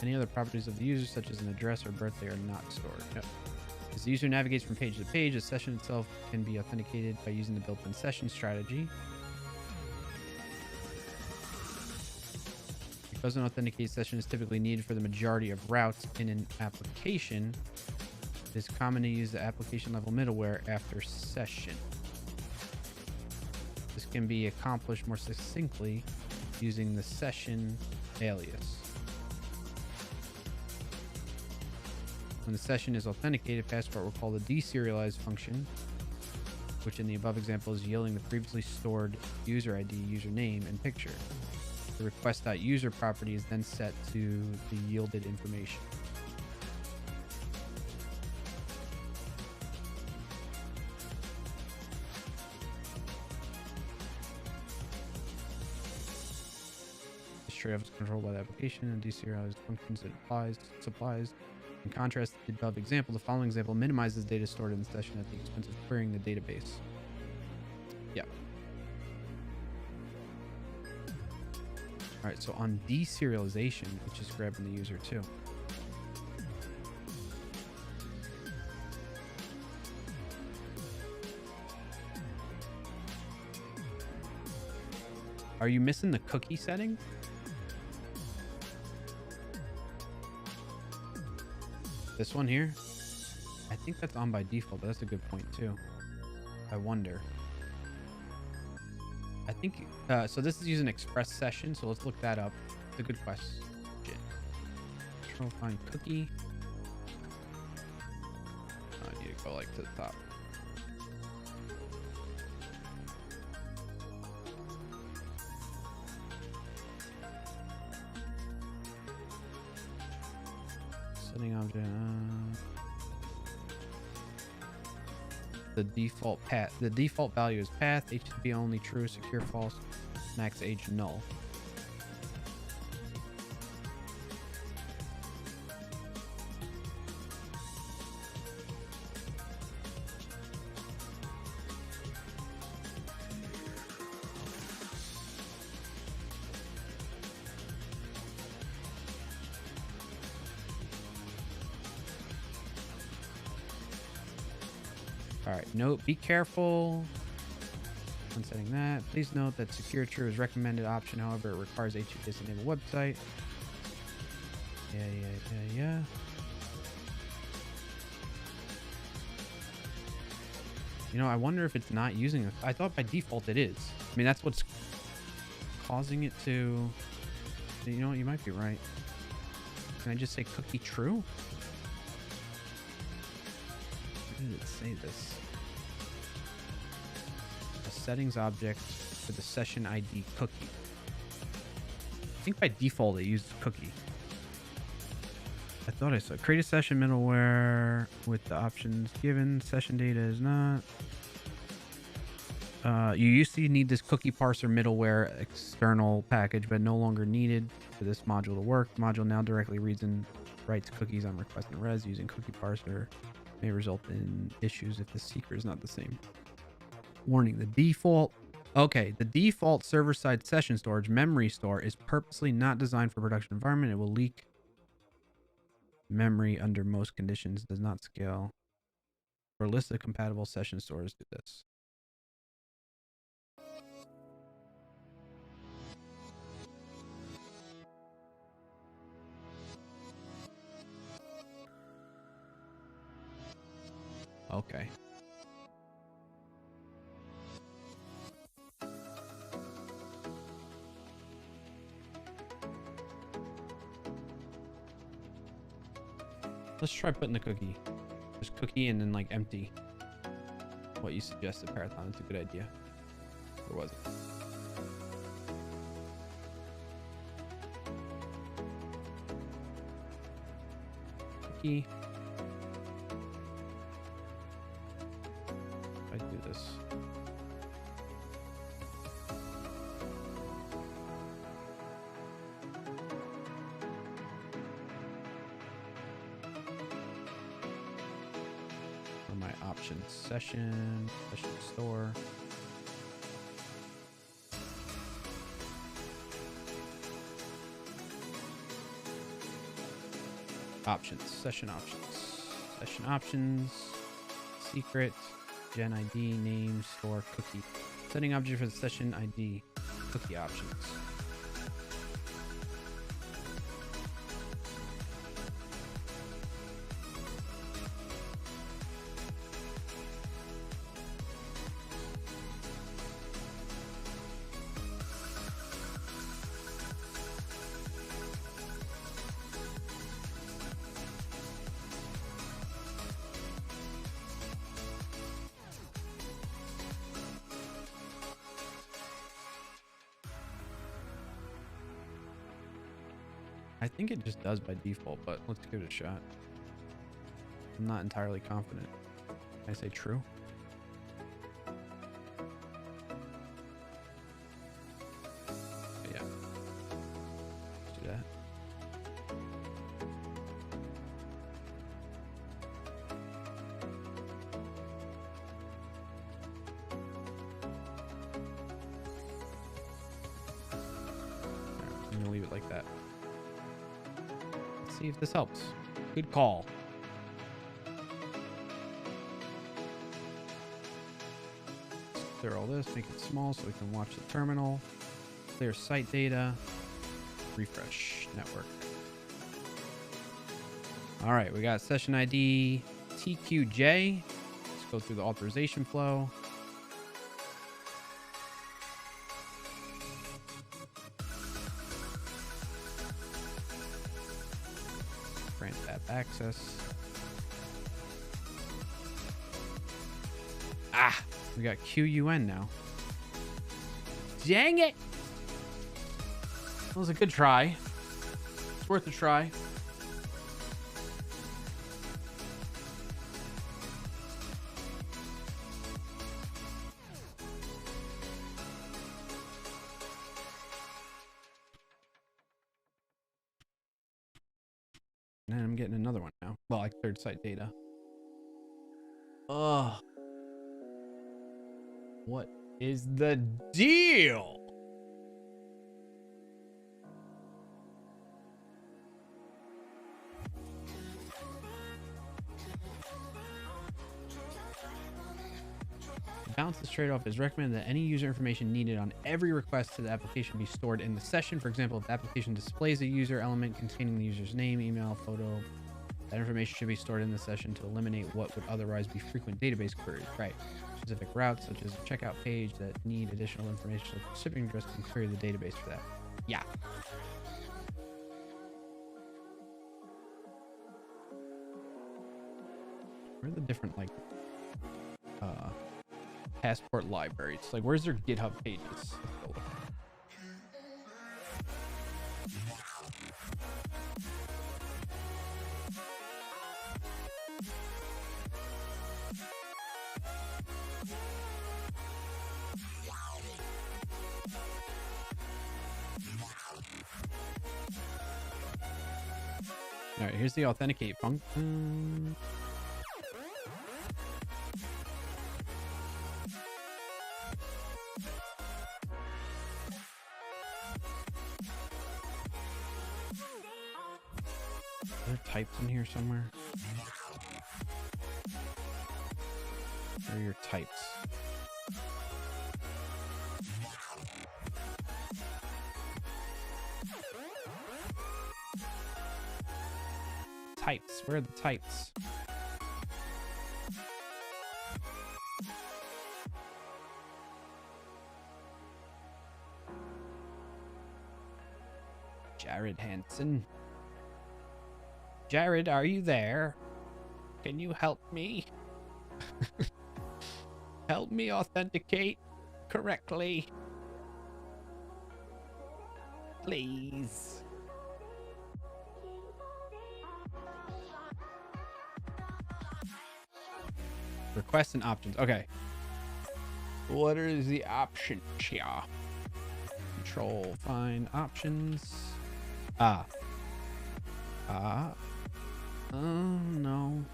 Any other properties of the user, such as an address or birthday, are not stored. Yep. As the user navigates from page to page, the session itself can be authenticated by using the built-in session strategy. Because an authenticated session is typically needed for the majority of routes in an application, it is common to use the application level middleware after session. This can be accomplished more succinctly using the session alias. When the session is authenticated, passport will call the deserialized function, which in the above example is yielding the previously stored user ID, username, and picture. The request.user property is then set to the yielded information. This trade-off is controlled by the application and deserialized functions it supplies. In contrast to the above example, the following example minimizes data stored in the session at the expense of querying the database. Yeah. All right, so on deserialization, it's just grabbing the user too. Are you missing the cookie setting? This one here? I think that's on by default, but that's a good point too. I wonder. I think, so this is using express session, so let's look that up. It's a good question. Control find cookie. Oh, I need to go like to the top. Setting object. The default path. The default value is path. HTTP only, true, secure, false, max age null. All right, note, be careful when setting that. Please note that secure true is recommended option. However, it requires HTTPS enable website. Yeah. You know, I wonder if it's not using it. I thought by default it is. I mean, that's what's causing it to... You know what? You might be right. Can I just say cookie true? Where did it say this? A settings object for the session ID cookie. I think by default it uses cookie. I thought I saw create a session middleware with the options given. Session data is not. You used to need this cookie parser middleware external package, but no longer needed for this module to work. The module now directly reads and writes cookies on request and res using cookie parser. May result in issues if the seeker is not the same. Warning, the default server-side session storage memory store is purposely not designed for production environment. It will leak memory under most conditions, does not scale. For a list of compatible session stores, do this. Okay. Let's try putting the cookie. Just cookie and then like empty. what you suggested, Parathon. It's a good idea. Or was it? Key. If I do this. For my options session store. Session options, secret, gen ID, name, store, cookie. Setting object for the session ID, cookie options. I think it just does by default, but let's give it a shot. I'm not entirely confident. Can I say true? Yeah. Let's do that. Alright, I'm gonna leave it like that. See if this helps. Good call. Let's clear all this, make it small so we can watch the terminal. Clear site data. Refresh network. All right, we got session ID TQJ. Let's go through the authorization flow. Grant app access. Ah, we got QUN now. Dang it. That was a good try. It's worth a try. And I'm getting another one now. Well, like third site data. Ugh. What is the deal? To balance this trade-off, it is recommended that any user information needed on every request to the application be stored in the session. For example, if the application displays a user element containing the user's name, email, photo, that information should be stored in the session to eliminate what would otherwise be frequent database queries. Right. Specific routes, such as a checkout page that need additional information, like the shipping address, can query the database for that. Yeah. Where are the different, like, passport libraries? Like, where's their GitHub pages? All right, here's the authenticate function. Are there types in here somewhere? Where are your types? Types. Where are the types? Jared Hansen. Jared, are you there? Can you help me? Help me authenticate correctly. Please. Requests and options. Okay. What are the options here? Control, find options. Oh, no.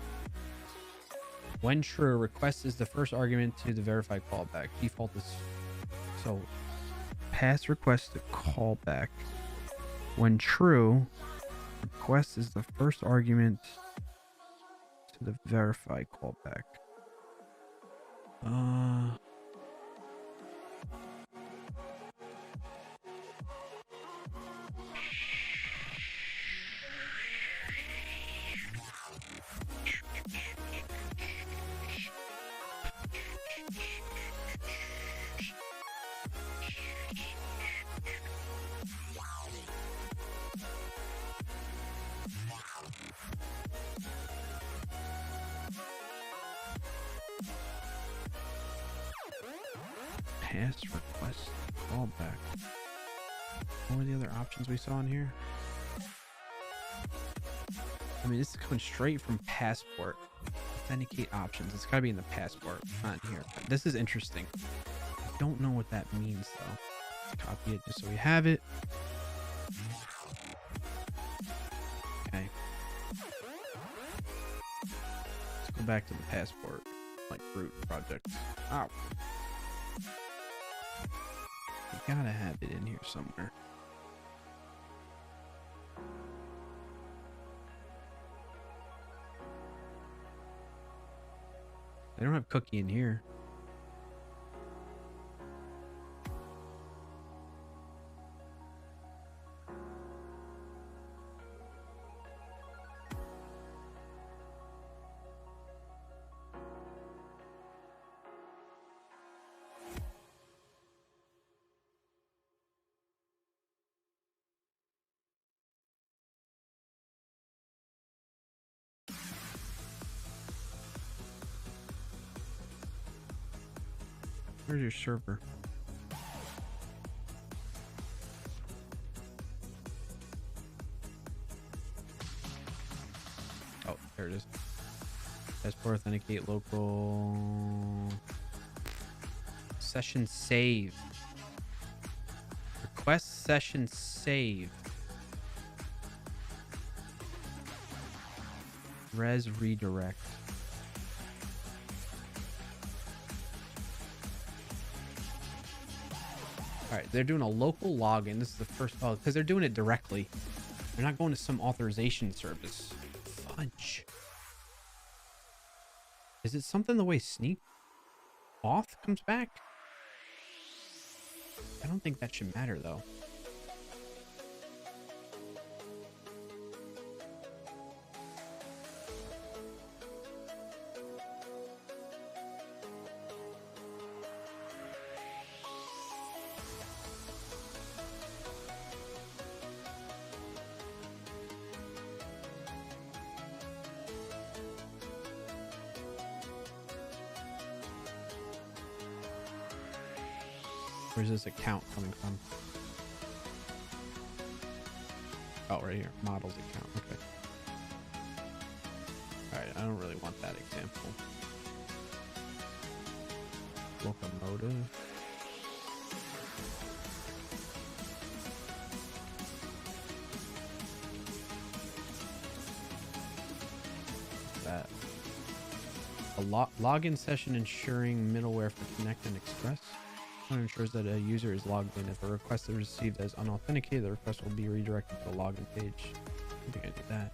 When true, request is the first argument to the verified callback. Default is so pass request to callback. When true, request is the first argument to the verified callback. Pass request callback. What were the other options we saw in here? I mean, this is coming straight from passport. Authenticate options. It's got to be in the passport, not in here. But this is interesting. I don't know what that means though. Let's copy it just so we have it. Okay. Let's go back to the passport, like root project. Oh. We gotta have it in here somewhere. They don't have cookie in here. Where's your server? Oh, there it is. Passport authenticate local session save. Request session save. Res redirect. All right, they're doing a local login. This is the first, oh, because they're doing it directly. They're not going to some authorization service. Fudge. Is it something the way Sneak Auth comes back? I don't think that should matter though. Where's this account coming from? Oh, right here. Models account. Okay. Alright, I don't really want that example. Locomotive. That. A login session ensuring middleware for Connect and Express. Ensures that a user is logged in. If a request is received as unauthenticated, the request will be redirected to the login page. I think I did that.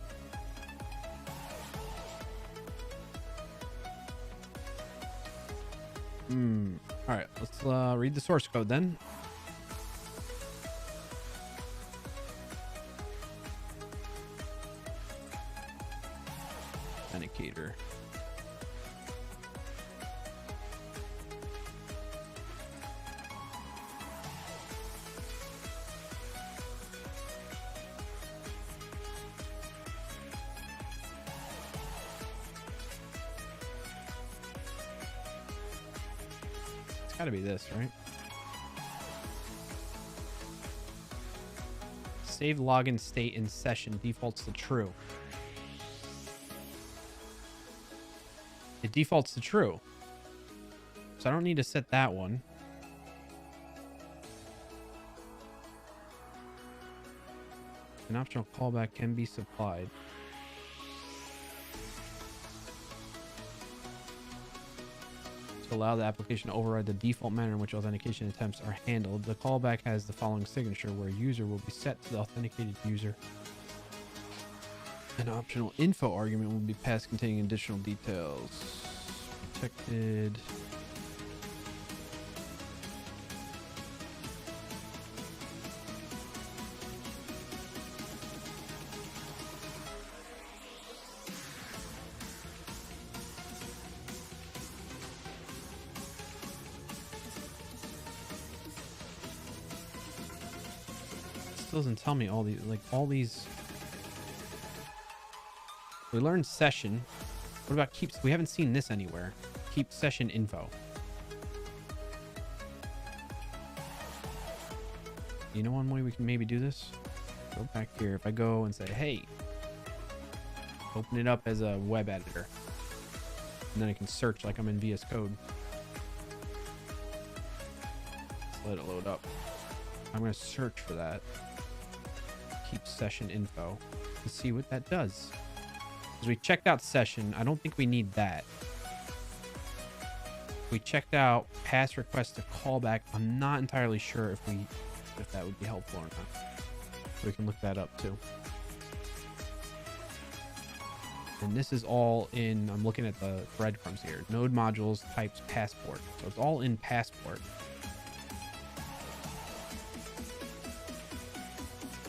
All right, let's read the source code then. Authenticator. Gotta be this, right? Save login state in session defaults to true. It defaults to true. So I don't need to set that one. An optional callback can be supplied. To allow the application to override the default manner in which authentication attempts are handled, the callback has the following signature where a user will be set to the authenticated user. An optional info argument will be passed containing additional details. Protected. Still doesn't tell me all these, like all these. We learned session. What about keeps? We haven't seen this anywhere. Keep session info. You know one way we can maybe do this? Go back here. If I go and say, hey, open it up as a web editor. And then I can search like I'm in VS Code. Let's let it load up. I'm going to search for that. Keep session info to see what that does. Because we checked out session. I don't think we need that. We checked out pass request to callback. I'm not entirely sure if that would be helpful or not. So we can look that up too. And this is all in, I'm looking at the breadcrumbs here. Node modules, types, passport. So it's all in passport.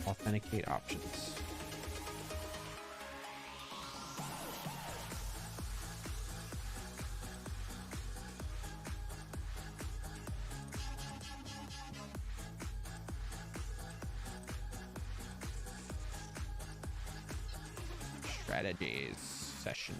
Authenticate options. Strategies session.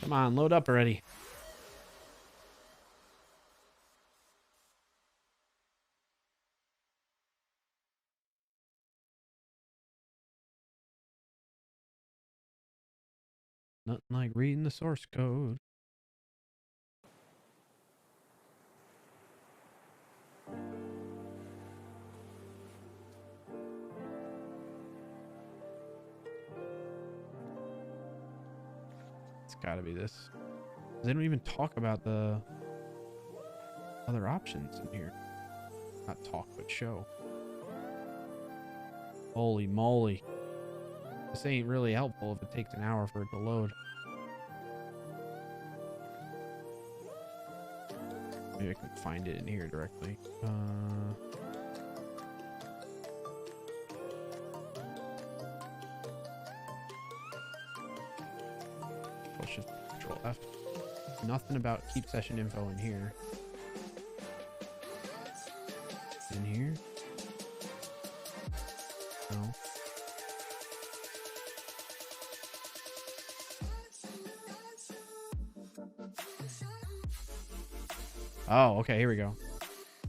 Come on, load up already. Nothing like reading the source code. It's gotta be this. They don't even talk about the other options in here. Not talk, but show. Holy moly. This ain't really helpful if it takes an hour for it to load. Maybe I can find it in here directly. Shift Control F. Nothing about keep session info in here. In here? No. Oh, okay, here we go.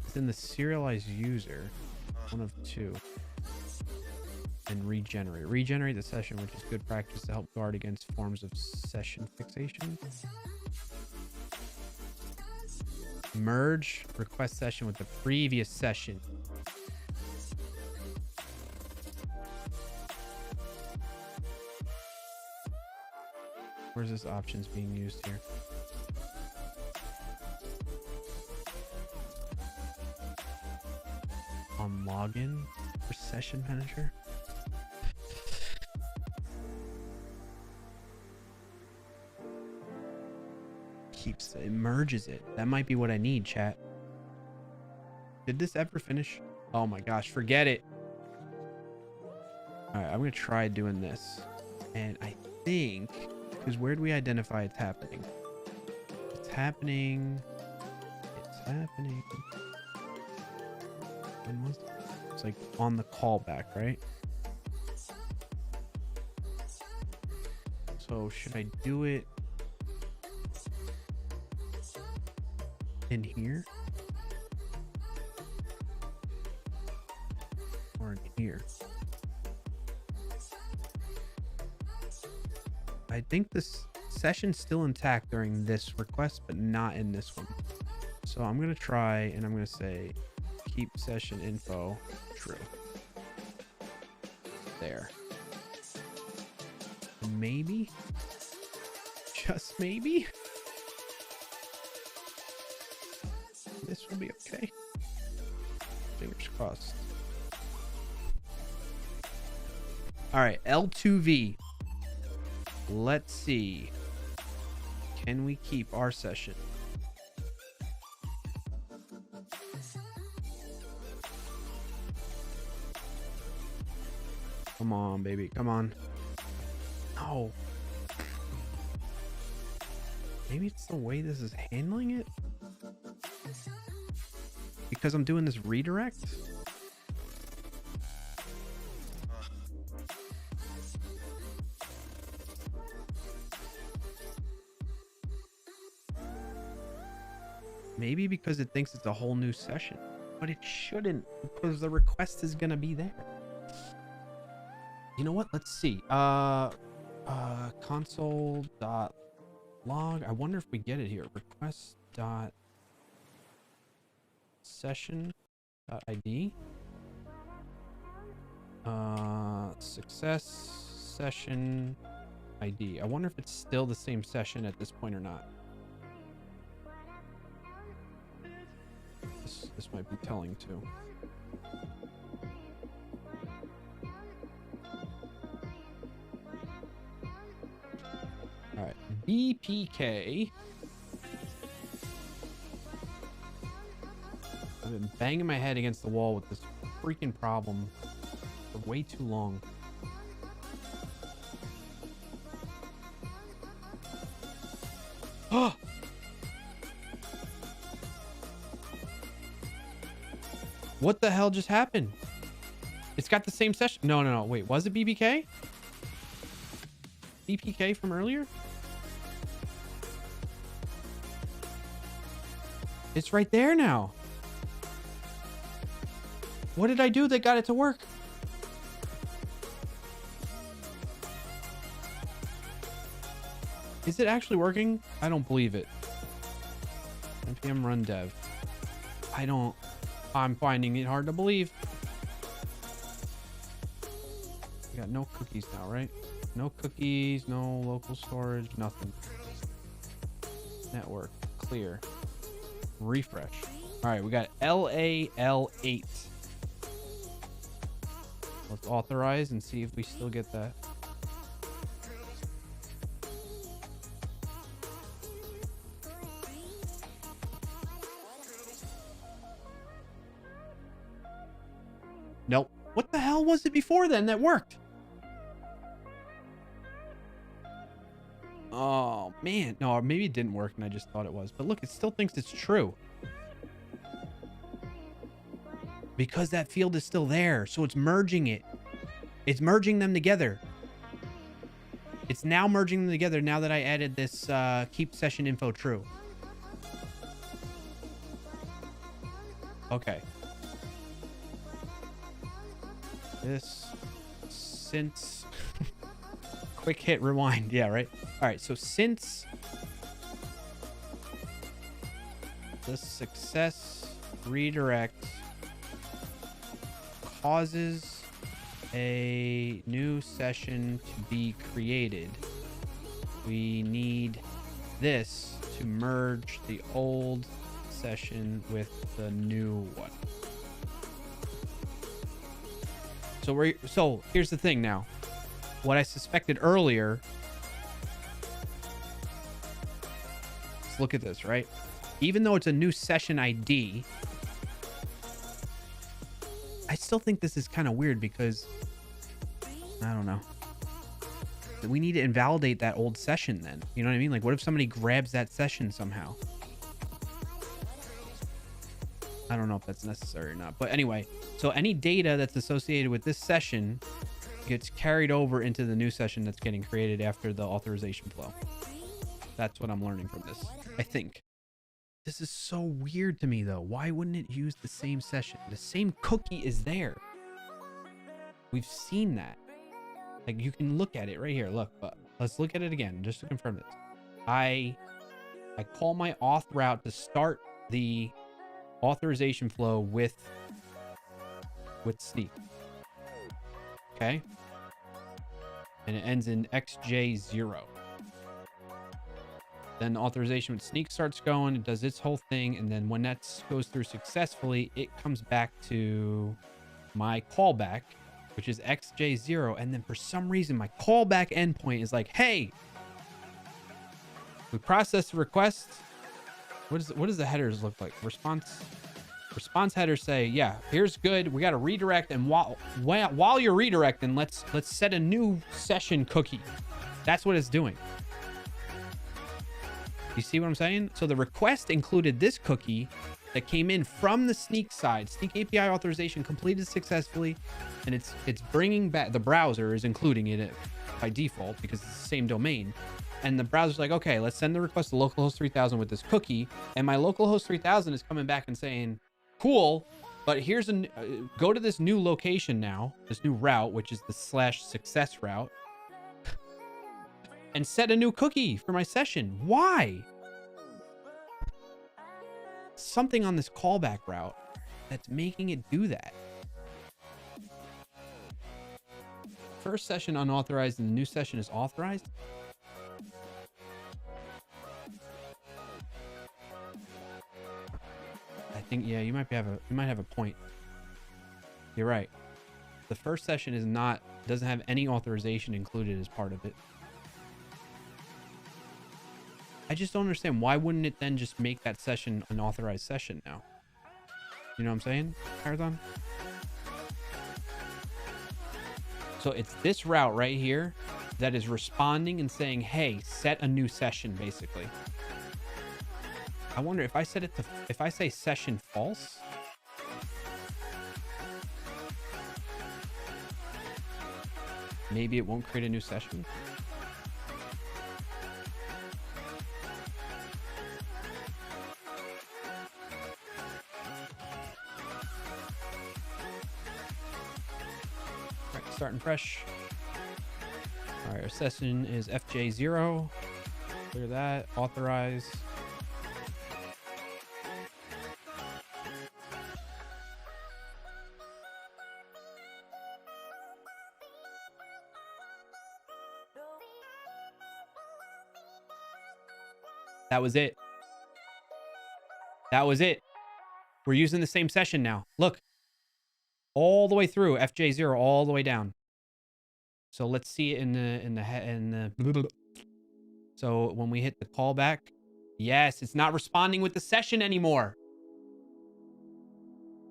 It's in the serialized user. One of two. And regenerate. Regenerate the session, which is good practice to help guard against forms of session fixation. Merge request session with the previous session. Where's this options being used here? On login for session manager. It merges it. That might be what I need, chat. Did this ever finish? Oh my gosh, forget it. All right, I'm gonna try doing this. And I think, because where do we identify it's happening? It's happening. It's happening. like on the callback, right? So should I do it in here? Or in here? I think this session's still intact during this request, but not in this one. So I'm going to try, and I'm going to say keep session info true. There. Maybe, just maybe, this will be okay. Fingers crossed. All right, L2V. Let's see. Can we keep our session? Come on, baby. Come on. No. Maybe it's the way this is handling it? Because I'm doing this redirect? Maybe because it thinks it's a whole new session. But it shouldn't, because the request is gonna be there. You know what? Let's see. Console.log. I wonder if we get it here. Request.session.id. Success session ID. I wonder if it's still the same session at this point or not. This might be telling too. All right, BPK. I've been banging my head against the wall with this freaking problem for way too long. Oh! What the hell just happened? It's got the same session. No. Wait, was it BBK? BPK from earlier? It's right there now. What did I do that got it to work? Is it actually working? I don't believe it. npm run dev. I'm finding it hard to believe. We got no cookies now, right? No cookies, no local storage, nothing. Network, clear. Refresh. All right, we got LAL8. Let's authorize and see if we still get that. Nope. What the hell was it before then that worked? Oh, man. No, maybe it didn't work and I just thought it was. But look, it still thinks it's true. Because that field is still there. So it's merging it. It's merging them together. It's now merging them together now that I added this keep session info true. Okay. This since quick hit rewind. Yeah, right. All right. So since the success redirect causes a new session to be created, we need this to merge the old session with the new one. So here's the thing now. What I suspected earlier. Let's look at this, right? Even though it's a new session ID, I still think this is kind of weird because I don't know. We need to invalidate that old session then. You know what I mean? Like, what if somebody grabs that session somehow? I don't know if that's necessary or not. But anyway, so any data that's associated with this session gets carried over into the new session that's getting created after the authorization flow. That's what I'm learning from this, I think. This is so weird to me, though. Why wouldn't it use the same session? The same cookie is there. We've seen that. Like, you can look at it right here. Look, let's look at it again just to confirm this. I call my auth route to start the authorization flow with Sneak. Okay? And it ends in XJ0. Then the authorization with Sneak starts going. It does its whole thing. And then when that goes through successfully, it comes back to my callback, which is XJ0. And then for some reason, my callback endpoint is like, hey, we processed the request. What does the headers look like? Response headers say, yeah, here's good. We got to redirect. And while you're redirecting, let's set a new session cookie. That's what it's doing. You see what I'm saying? So the request included this cookie that came in from the Sneak side. Sneak API authorization completed successfully, and it's bringing back, the browser is including it by default because it's the same domain. And the browser's like, okay, let's send the request to localhost 3000 with this cookie. And my localhost 3000 is coming back and saying, cool, but here's go to this new location now, this new route, which is the /success route, and set a new cookie for my session. Why? Something on this callback route that's making it do that. First session unauthorized and the new session is authorized. I think, yeah, you might have a point. You're right. The first session doesn't have any authorization included as part of it. I just don't understand. Why wouldn't it then just make that session an authorized session now? You know what I'm saying, Marathon? So it's this route right here that is responding and saying, hey, set a new session, basically. I wonder if I say session false. Maybe it won't create a new session. Starting fresh. All right, our session is FJ0. Clear that. Authorize. That was it. That was it. We're using the same session now. Look. All the way through FJ0, all the way down. So let's see it in the. So when we hit the callback, yes, it's not responding with the session anymore.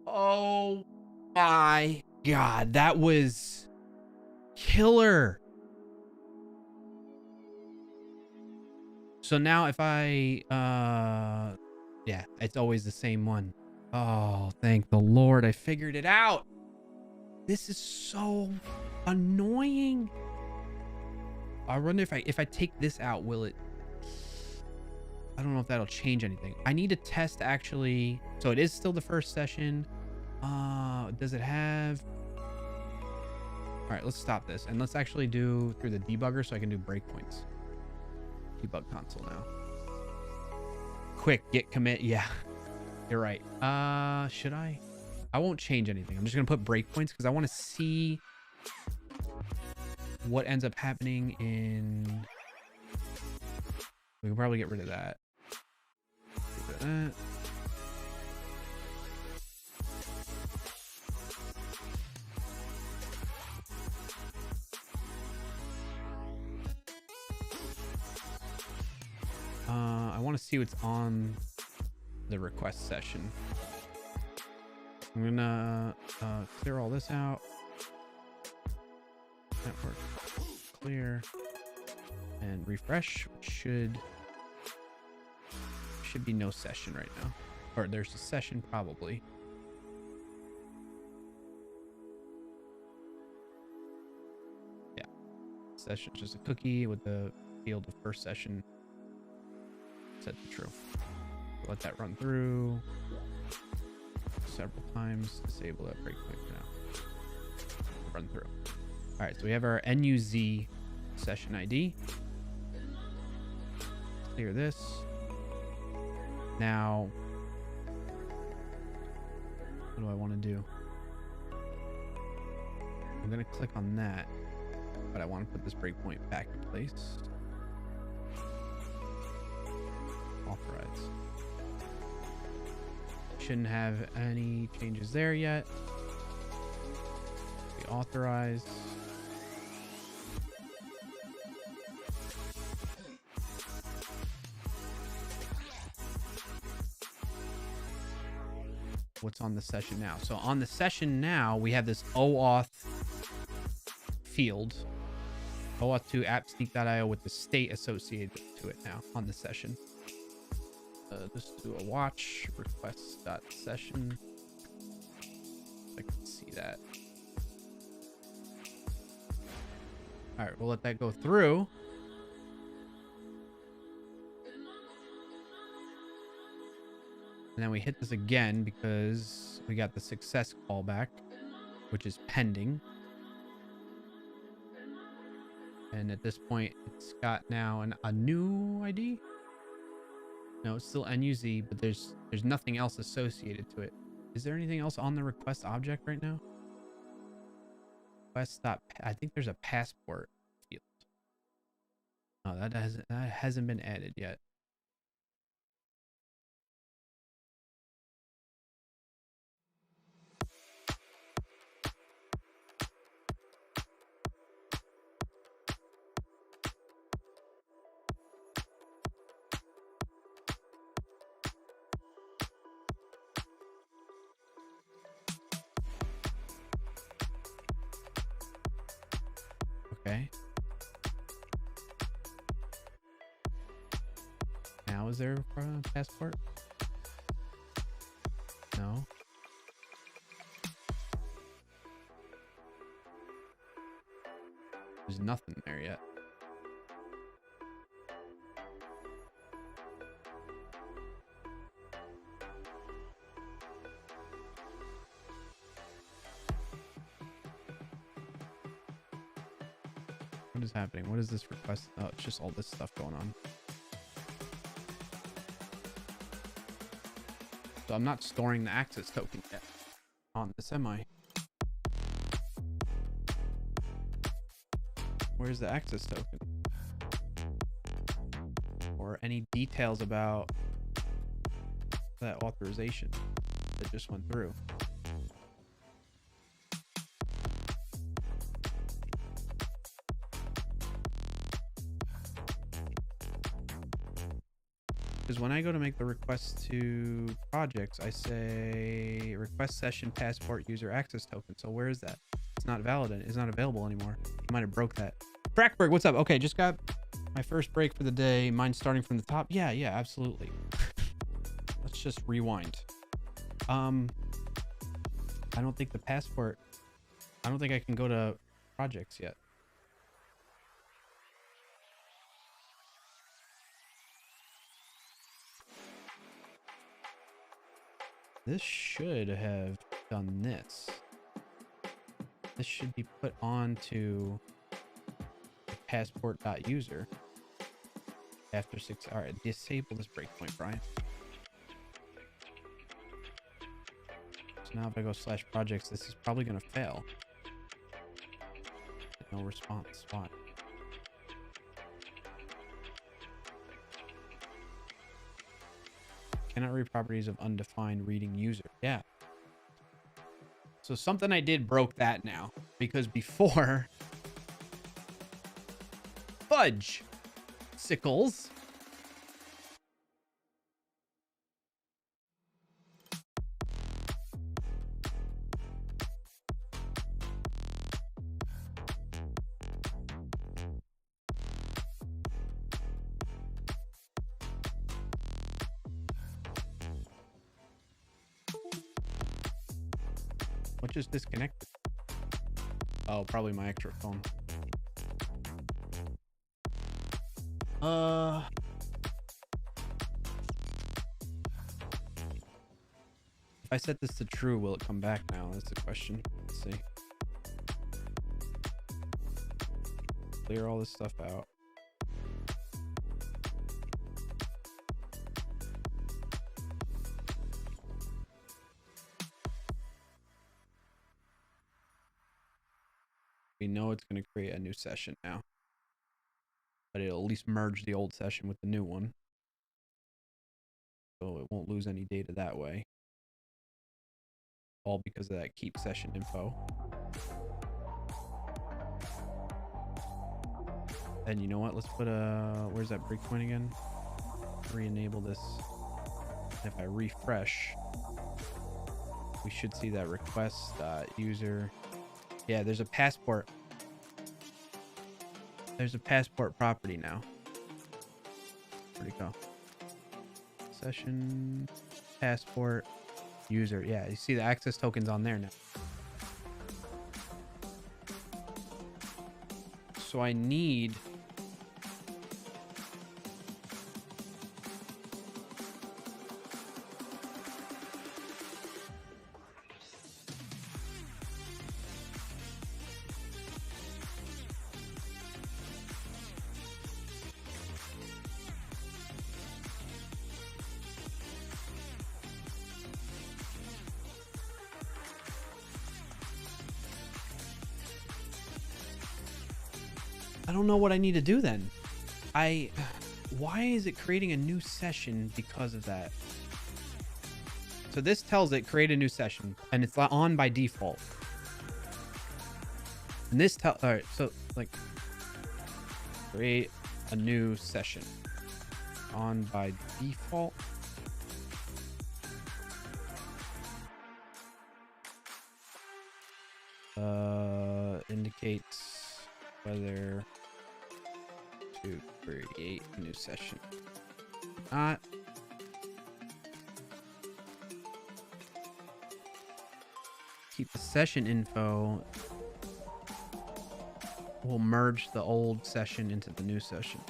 Oh my God, that was killer. So now if I, yeah, it's always the same one. Oh, thank the Lord, I figured it out. This is so annoying. I wonder if I take this out, will it? I don't know if that'll change anything. I need to test actually. So it is still the first session. Does it have? All right, let's stop this and let's actually do through the debugger so I can do breakpoints. Debug console now. Quick, git commit. Yeah, you're right. Should I? I won't change anything. I'm just going to put breakpoints because I want to see what ends up happening in... We can probably get rid of that. Get rid of that. I want to see what's on the request session. I'm gonna clear all this out. Network clear and refresh. Should be no session right now, or there's a session probably. session is just a cookie with the field of first session set to true. Let that run through several times. Disable that breakpoint for now. Run through. All right, so we have our NUZ session ID. Clear this. Now, what do I want to do? I'm going to click on that, but I want to put this breakpoint back in place. Authorize. Shouldn't have any changes there yet. We authorize. What's on the session now? So on the session now, we have this OAuth field, OAuth2 appsneak.io with the state associated to it now on the session. Just do a watch request.session. I can see that. All right, we'll let that go through. And then we hit this again because we got the success callback, which is pending. And at this point, it's got now a new ID. No, it's still NUZ, but there's nothing else associated to it. Is there anything else on the request object right now? I think there's a passport field. Oh, that hasn't been added yet. Okay. Now is there a passport? No. There's nothing there yet. What is happening? What is this request? Oh, it's just all this stuff going on. So I'm not storing the access token yet on this, am I? Where's the access token? Or any details about that authorization that just went through? Because when I go to make the request to projects, I say request session passport user access token. So where is that? It's not valid. It's not available anymore. I might have broke that. Frackberg, what's up? Okay, just got my first break for the day. Mine starting from the top. Yeah, absolutely. Let's just rewind. I don't think the passport. I don't think I can go to projects yet. This should have done this. This should be put onto passport.user after 6. All right, disable this breakpoint, Brian. So now if I go /projects, this is probably going to fail. No response. Why? Cannot read properties of undefined reading user. Yeah. So something I did broke that now, because before fudge sickles. What just disconnected? Oh, probably my extra phone. If I set this to true, will it come back now? That's the question. Let's see. Clear all this stuff out. We know it's going to create a new session now, but it'll at least merge the old session with the new one, so it won't lose any data that way. All because of that keep session info. And you know what? Let's put where's that breakpoint again? Re-enable this. If I refresh, we should see that request user. Yeah, there's a passport. There's a passport property now. Where'd it go? Session, passport, user. Yeah, you see the access tokens on there now. So I need I don't know what I need to do then. Why is it creating a new session because of that? So this tells it create a new session and it's on by default. And this all right, so like create a new session on by default. Indicates whether to create a new session. Not. Keep the session info. We'll merge the old session into the new session.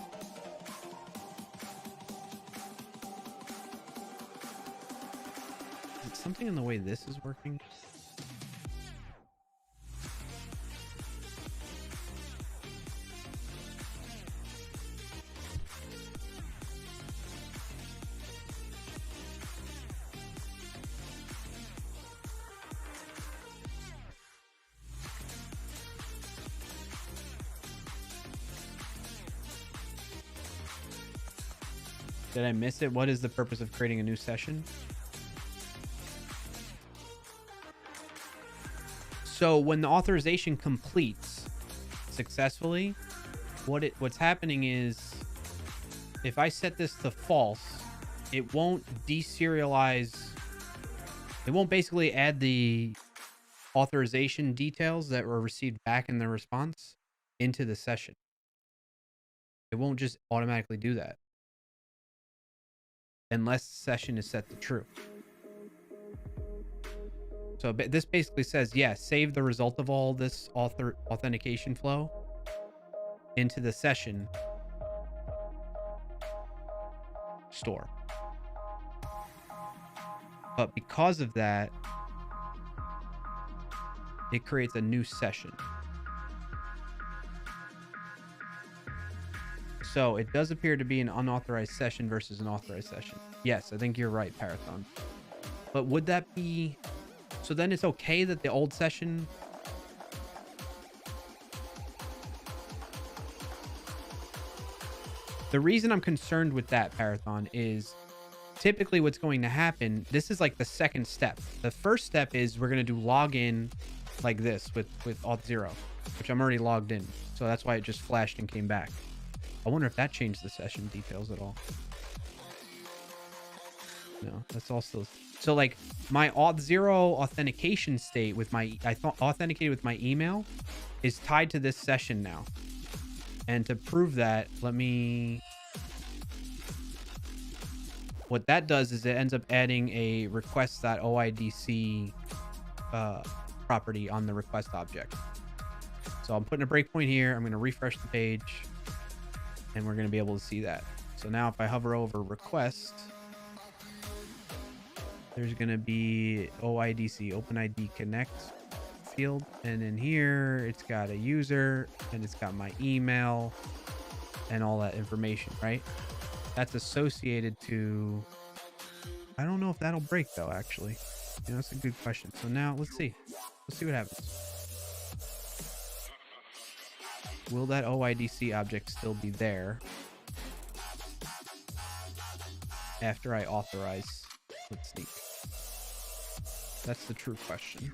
Is it something in the way this is working? Did I miss it? What is the purpose of creating a new session? So when the authorization completes successfully, what's happening is if I set this to false, it won't deserialize. It won't basically add the authorization details that were received back in the response into the session. It won't just automatically do that unless the session is set to true. So this basically says, yeah, save the result of all this authentication flow into the session store. But because of that, it creates a new session. So it does appear to be an unauthorized session versus an authorized session. Yes, I think you're right, Parathon. But would that be... So then it's okay that the old session... The reason I'm concerned with that, Parathon, is typically what's going to happen... This is like the second step. The first step is we're going to do login like this with Auth0, which I'm already logged in. So that's why it just flashed and came back. I wonder if that changed the session details at all. No, that's also... So like my Auth0 authentication state with my... authenticated with my email is tied to this session now. And to prove that, let me... What that does is it ends up adding a request.oidc property on the request object. So I'm putting a breakpoint here. I'm going to refresh the page. And we're going to be able to see that. So now if I hover over request, there's going to be OIDC, OpenID Connect field. And in here, it's got a user and it's got my email and all that information, right? That's associated to, I don't know if that'll break though, actually. You know, that's a good question. So now let's see what happens. Will that OIDC object still be there after I authorize with Sneak? That's the true question.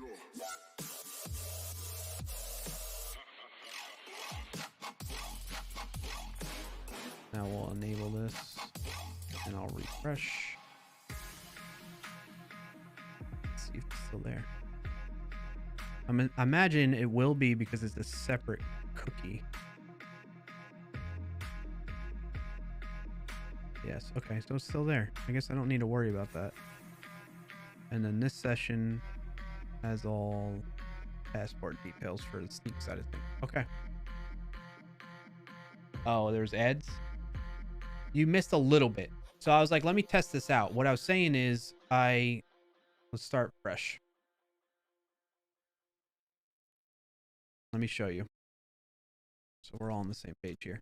Now we'll enable this and I'll refresh. Let's see if it's still there. I imagine it will be because it's a separate cookie. Yes, okay, so it's still there. I guess I don't need to worry about that. And then this session has all passport details for the Sneak side of things. Okay. Oh, there's ads? You missed a little bit. So I was like, let me test this out. What I was saying is let's start fresh. Let me show you. So we're all on the same page here.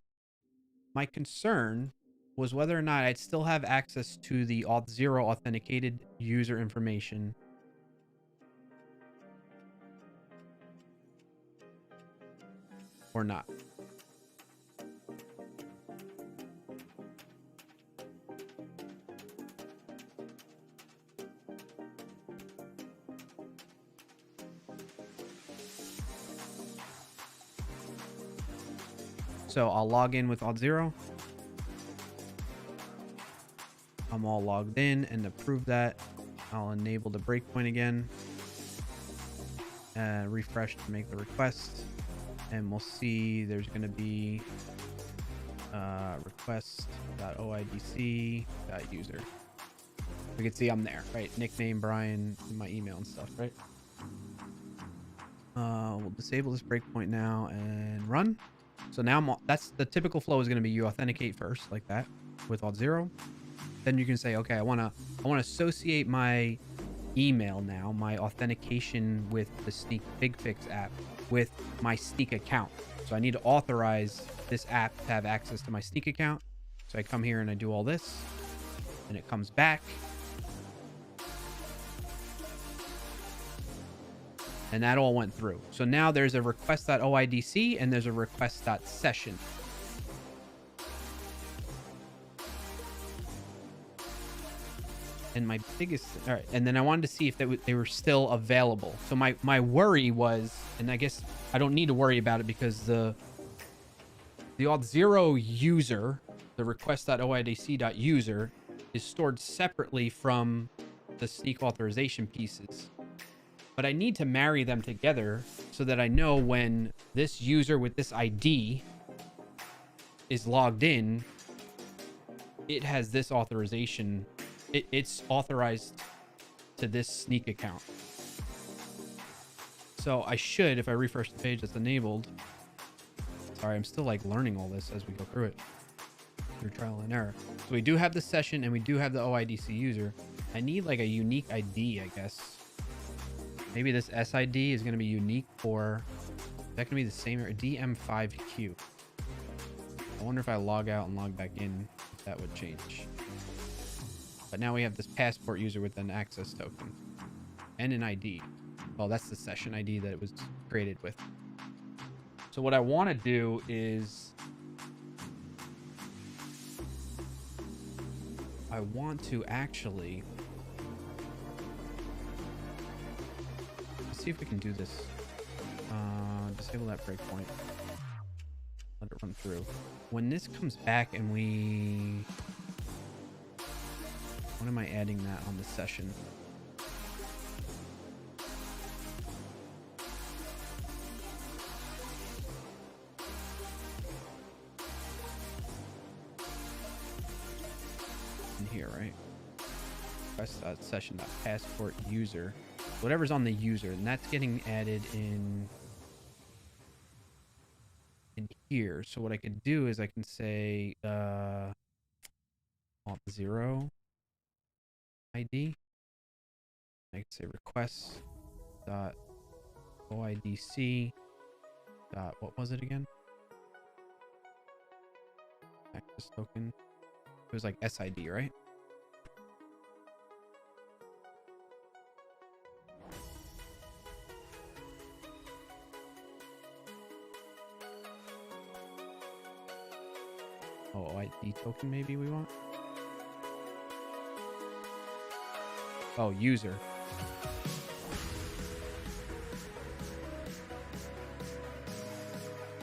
My concern was whether or not I'd still have access to the Auth0 authenticated user information or not. So I'll log in with Auth0. I'm all logged in, and to prove that, I'll enable the breakpoint again. Refresh to make the request. And we'll see there's going to be request.oidc.user. We can see I'm there, right? Nickname, Brian, my email and stuff, right? We'll disable this breakpoint now and run. So now that's the typical flow is going to be you authenticate first like that with Auth0. Then you can say, okay, I want to associate my email now, my authentication with the Sneak BigFix app with my Sneak account. So I need to authorize this app to have access to my Sneak account. So I come here and I do all this and it comes back. And that all went through. So now there's a request.oidc and there's a request.session. And my biggest, all right, and then I wanted to see if they were still available. So my worry was, and I guess I don't need to worry about it because the Auth0 user, the request.oidc.user, is stored separately from the Sneak authorization pieces. But I need to marry them together so that I know when this user with this ID is logged in, it has this authorization. It's authorized to this Sneak account. So I should, if I refresh the page that's enabled. Sorry, I'm still like learning all this as we go through it. Through trial and error. So we do have the session and we do have the OIDC user. I need like a unique ID, I guess. Maybe this SID is going to be unique for, is that going to be the same, or DM5Q? I wonder if I log out and log back in, if that would change. But now we have this passport user with an access token and an ID. Well, that's the session ID that it was created with. So what I want to do is I want to actually see if we can do this. Disable that breakpoint. Let it run through. When this comes back and we... When am I adding that on the session? In here, right? Request.session.passport user. Whatever's on the user, and that's getting added in here. So what I could do is I can say auth 0 ID. I can say requests dot OIDC dot, what was it again? Access token. It was like SID, right? Oh, OID token maybe we want. Oh, user.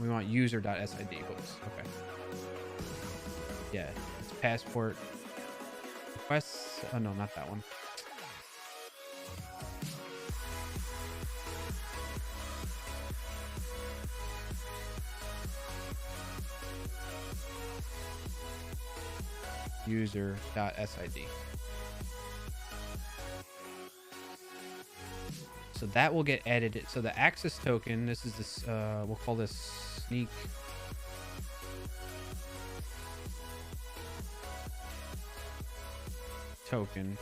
We want user.sid. Whoops. Okay. Yeah, it's passport requests. Oh no, not that one. User.sid. So that will get edited. So the access token, this is this, we'll call this sneak token.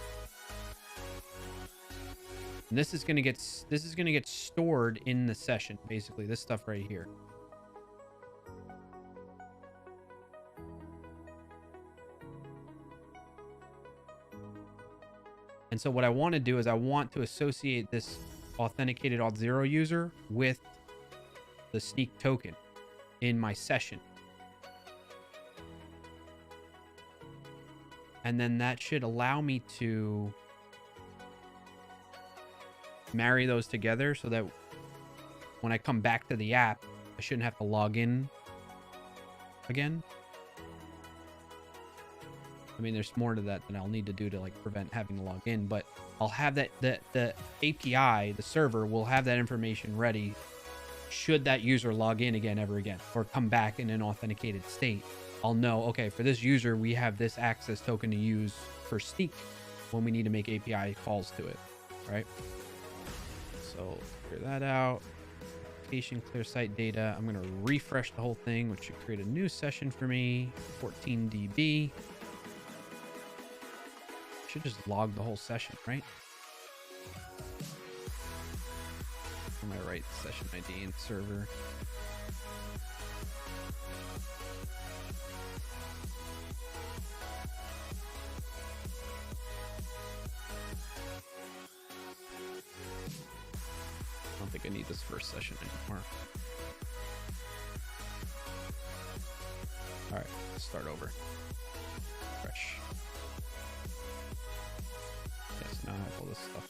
And this is going to get stored in the session, basically this stuff right here. And so what I want to do is I want to associate this authenticated auth 0 user with the sneak token in my session. And then that should allow me to marry those together so that when I come back to the app, I shouldn't have to log in again. I mean, there's more to that than I'll need to do to like prevent having to log in, but I'll have that, the API, the server will have that information ready should that user log in again, ever again, or come back in an authenticated state. I'll know, okay, for this user, we have this access token to use for Sneak when we need to make API calls to it, right? So figure that out. Application clear site data. I'm going to refresh the whole thing, which should create a new session for me. 14 dB. Should just log the whole session, right? I'm going to write session ID and server. I don't think I need this first session anymore. All right, let's start over. Fresh. Yes, now I have all this stuff.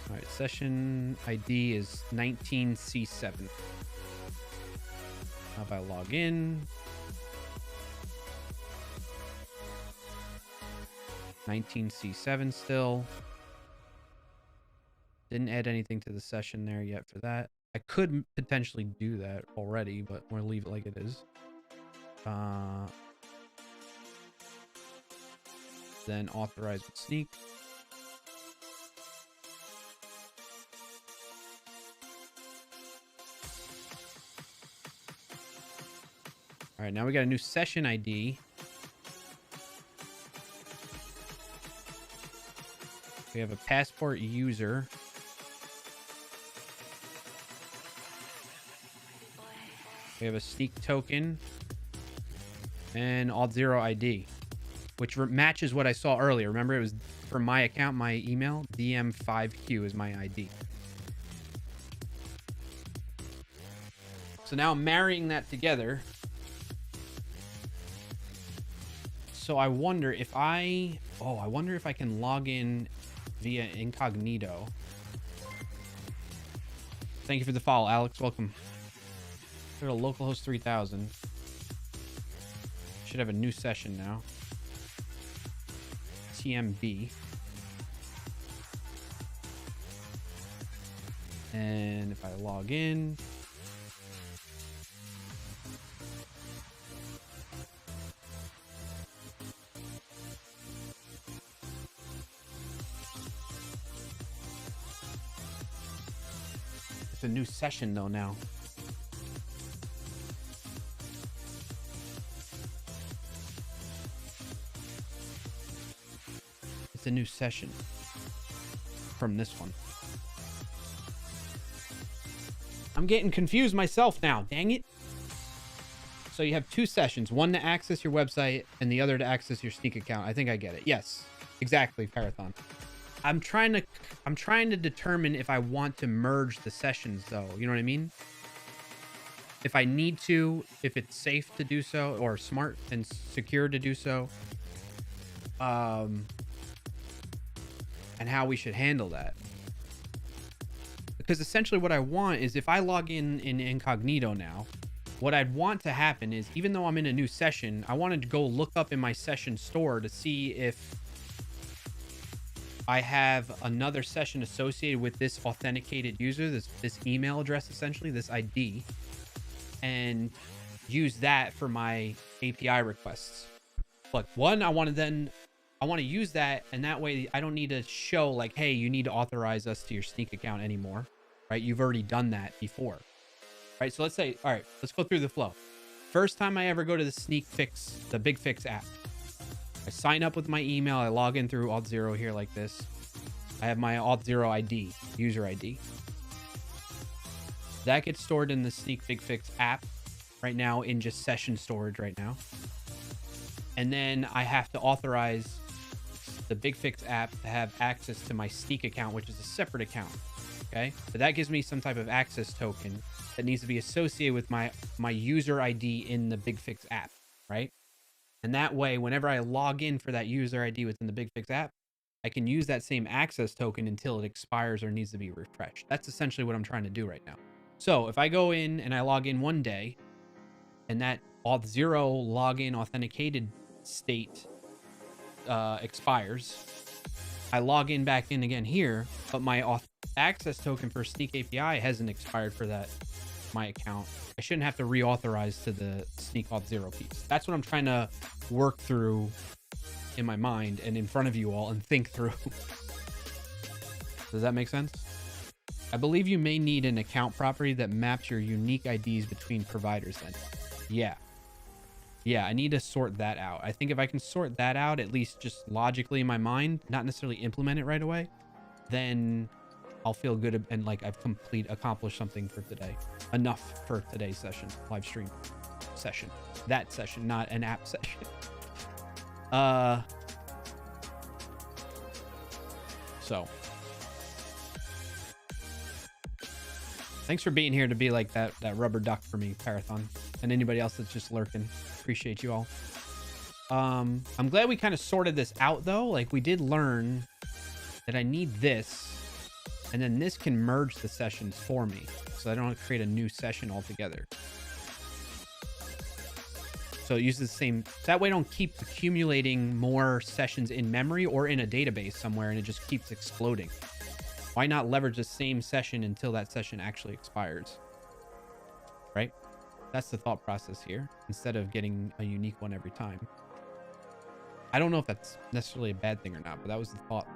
All right, session ID is 19C7. How if I log in? 19C7 still. Didn't add anything to the session there yet for that. I could potentially do that already, but we'll leave it like it is. Then authorize with Sneak. All right, now we got a new session ID. We have a passport user. We have a Sneak token and auth0 ID, which matches what I saw earlier. Remember, it was from my account, my email. DM5Q is my ID. So now I'm marrying that together. So I wonder if I can log in via incognito. Thank you for the follow, Alex. Welcome. Go to localhost 3000. Should have a new session now. TMB. And if I log in, it's a new session though now. a new session from this one? I'm getting confused myself now. Dang it. So you have 2 sessions, one to access your website and the other to access your Sneak account. I think I get it. Yes, exactly, Parathon. I'm trying to determine if I want to merge the sessions though. You know what I mean? If I need to, if it's safe to do so or smart and secure to do so. And how we should handle that. Because essentially what I want is if I log in incognito now, what I'd want to happen is, even though I'm in a new session, I wanted to go look up in my session store to see if I have another session associated with this authenticated user, this email address, essentially, this ID, and use that for my API requests. Like, one, I want to use that, and that way I don't need to show like, hey, you need to authorize us to your Sneak account anymore, right? You've already done that before, right? So let's say, all right, let's go through the flow. First time I ever go to the Big Fix app, I sign up with my email. I log in through Auth0 here like this. I have my Auth0 ID, user ID. That gets stored in the Sneak Big Fix app right now in just session storage right now. And then I have to authorize the Big Fix app to have access to my Sneak account, which is a separate account. Okay. So that gives me some type of access token that needs to be associated with my user ID in the Big Fix app. Right. And that way, whenever I log in for that user ID within the Big Fix app, I can use that same access token until it expires or needs to be refreshed. That's essentially what I'm trying to do right now. So if I go in and I log in one day and that Auth0 login authenticated state expires, I log in back in again here, but my access token for Sneak API hasn't expired for my account. I shouldn't have to reauthorize to the Sneak Auth0 piece. That's what I'm trying to work through in my mind and in front of you all and think through. Does that make sense? I believe you may need an account property that maps your unique IDs between providers then. Yeah, I need to sort that out. I think if I can sort that out, at least just logically in my mind, not necessarily implement it right away, then I'll feel good and like I've accomplished something for today. Enough for today's session, live stream session. That session, not an app session. So thanks for being here to be like that rubber duck for me, Parathon, and anybody else that's just lurking. Appreciate you all. I'm glad we kind of sorted this out though. Like, we did learn that I need this, and then this can merge the sessions for me, so I don't have to create a new session altogether. So it uses the same, that way I don't keep accumulating more sessions in memory or in a database somewhere and it just keeps exploding. Why not leverage the same session until that session actually expires? Right? That's the thought process here, instead of getting a unique one every time. I don't know if that's necessarily a bad thing or not, but that was the thought.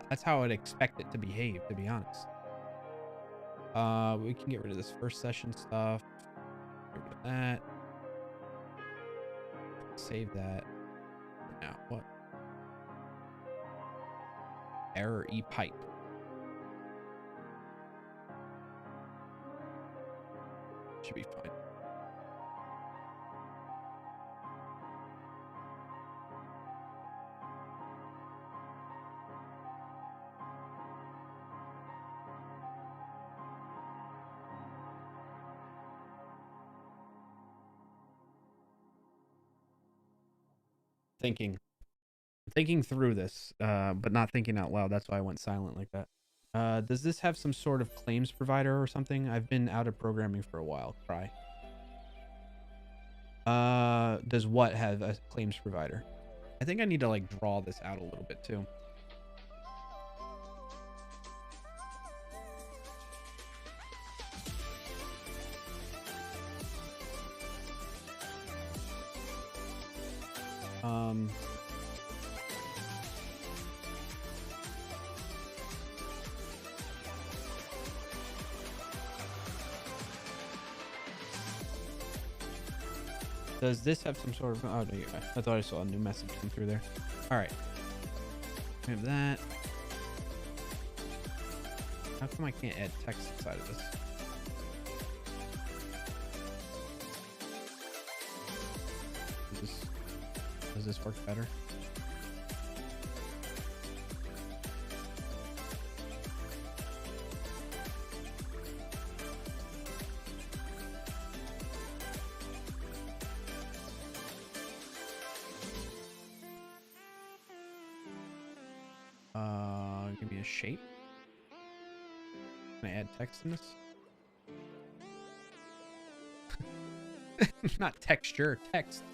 That's how I'd expect it to behave, to be honest. We can get rid of this first session stuff. Get rid of that. Save that. Now, what? Error ePipe. Should be fine. Thinking through this, but not thinking out loud. That's why I went silent like that. Does this have some sort of claims provider or something? I've been out of programming for a while. Cry. Does what have a claims provider? I think I need to like draw this out a little bit too. Does this have some sort of... Oh, no, I thought I saw a new message come through there. All right. We have that. How come I can't add text inside of this? Does this work better? Give me a shape. Can I add text in this? Not texture, text.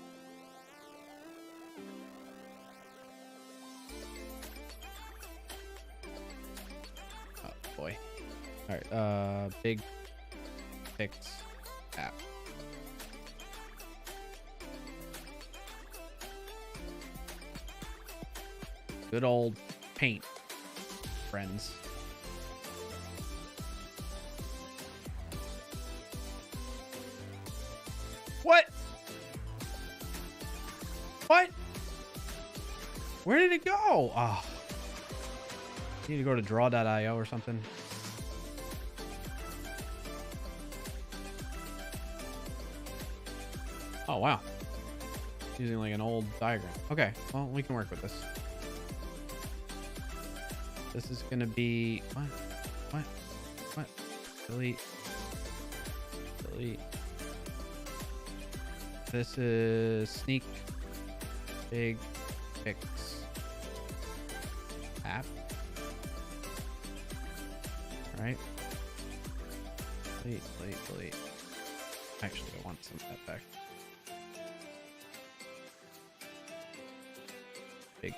Oh boy. All right, big fix app. Good old paint, friends. What? What? Where did it go? Oh. Need to go to draw.io or something. Oh, wow. Using like an old diagram. Okay, well, we can work with this. This is gonna be what? Delete. This is sneak big fix app. Right? Delete. Actually, I want some of that back. Big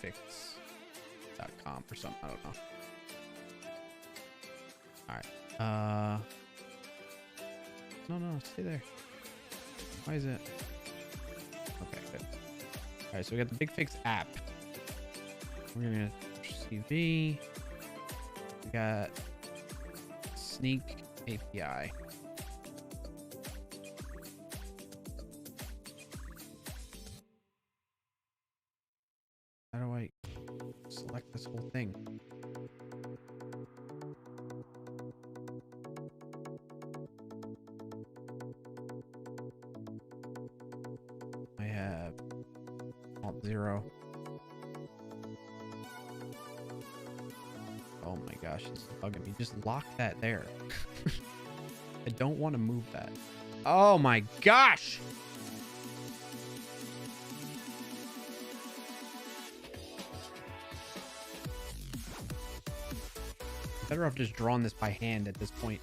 fix.com or something. I don't know. All right. No, stay there. Why is it? Okay, good. All right, so we got the Big Fix app. We're gonna CV. We got Sneak API. How do I select this whole thing? I have Alt-0. Oh my gosh, it's bugging me. Just lock that there. I don't want to move that. Oh my gosh! Better off just drawing this by hand at this point.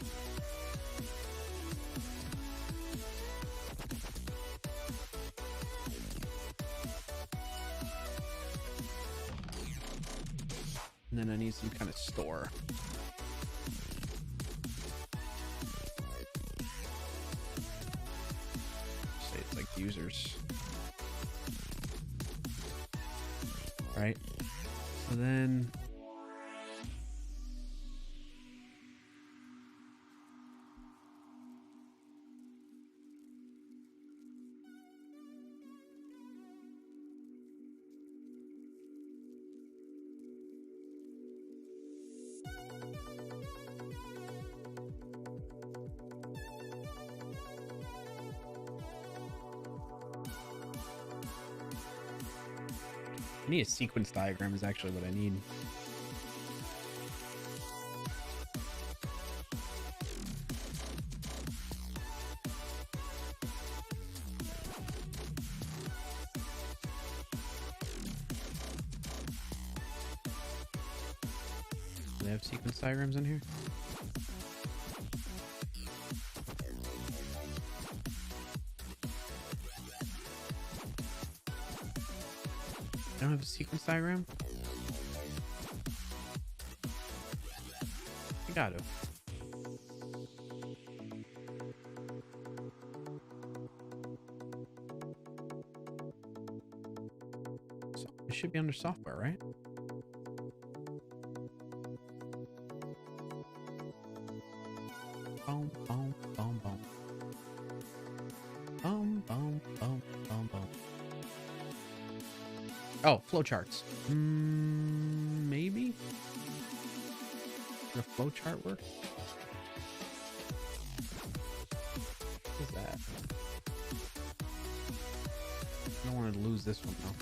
And then I need some kind of store. Say it's like users. Right? So then I need a sequence diagram is actually what I need. Do they have sequence diagrams in here? I don't have a sequence diagram? You got to. So it should be under software, right? Boom, boom, boom, boom. Boom, boom, boom, boom, boom. Oh, flowcharts. Maybe? Would a flowchart work? What is that? I don't want to lose this one though.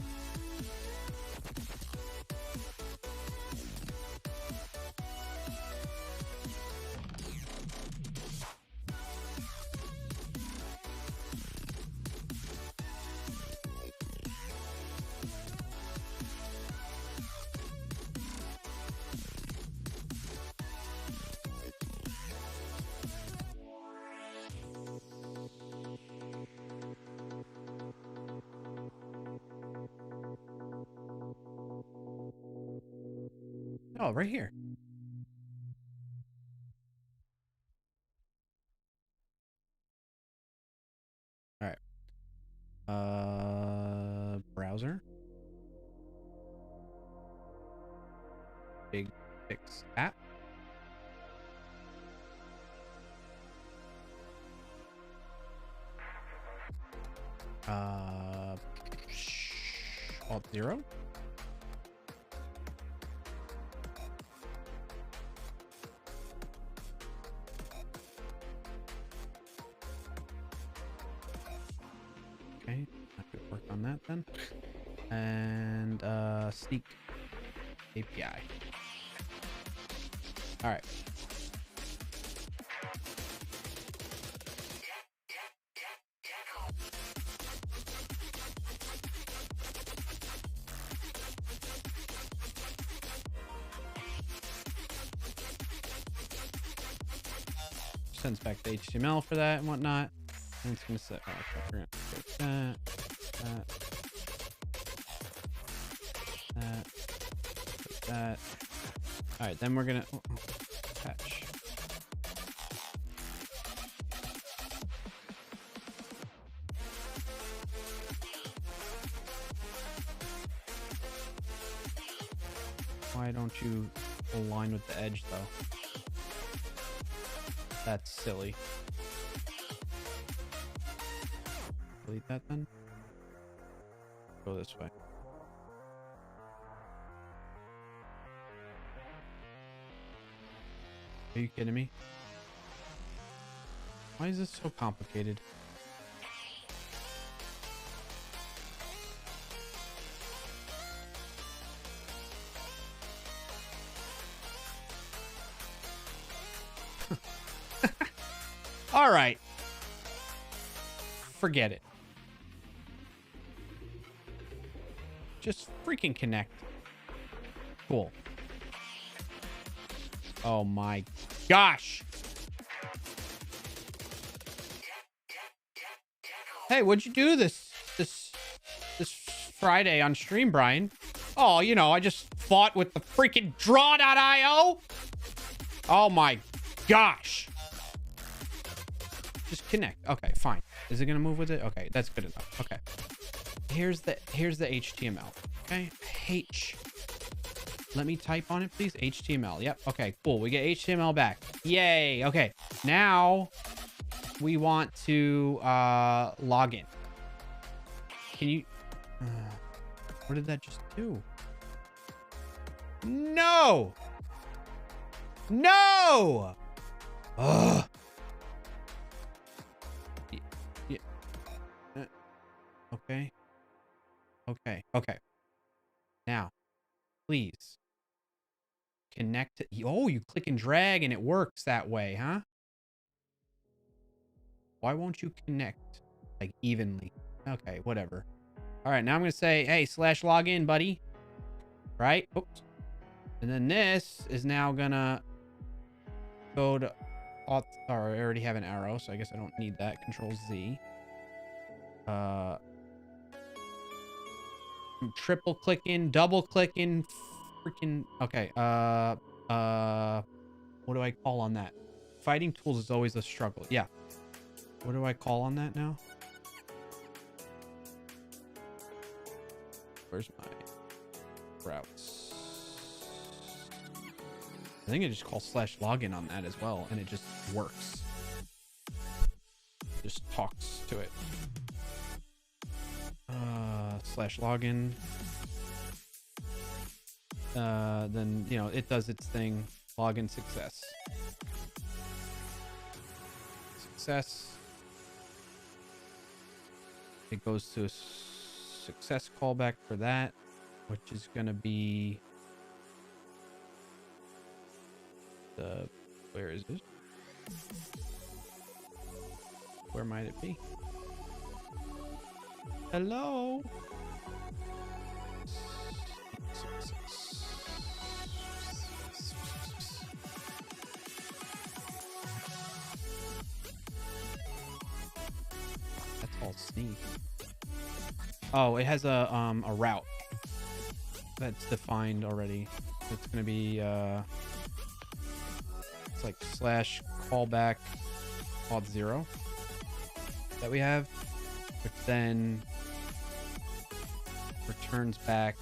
Oh, right here. All right. Browser. Big fix app. Alt 0. Okay, I could work on that then. And Seek API. All right. Sends back the HTML for that and whatnot. And it's gonna set. Oh, okay, we're gonna put that. All right, then we're gonna patch. Why don't you align with the edge though? That's silly. Delete that then. Go this way. Are you kidding me? Why is this so complicated? All right. Forget it. Just freaking connect. Cool. Oh my gosh. Hey, what'd you do this Friday on stream, Brian? Oh, you know, I just fought with the freaking draw.io. Oh my gosh. Just connect. Okay, fine. Is it gonna move with it? Okay, that's good enough. Okay. Here's the HTML. Okay. H. Let me type on it, please. HTML. Yep. Okay, cool. We get HTML back. Yay. Okay. Now we want to log in. Can you what did that just do? No. No. Ugh. Yeah. Okay. Okay. Okay. Now, please connect to, oh, you click and drag and it works that way, huh? Why won't you connect like evenly? Okay, whatever. All right, now I'm gonna say, hey, /login, buddy. Right? Oops. And then this is now gonna go to auth, or I already have an arrow, so I guess I don't need that. Control Z. Triple clicking, double clicking, freaking. Okay. What do I call on that? Fighting tools is always a struggle. Yeah. What do I call on that now? Where's my routes? I think I just call /login on that as well, and it just works. Just talks to it. /login. then, you know, it does its thing. Login success. Success. It goes to a success callback for that, which is going to be the, where is it? Where might it be? Hello? That's all sneak. Oh, it has a route that's defined already. It's gonna be it's like slash callback auth 0 that we have, which then returns back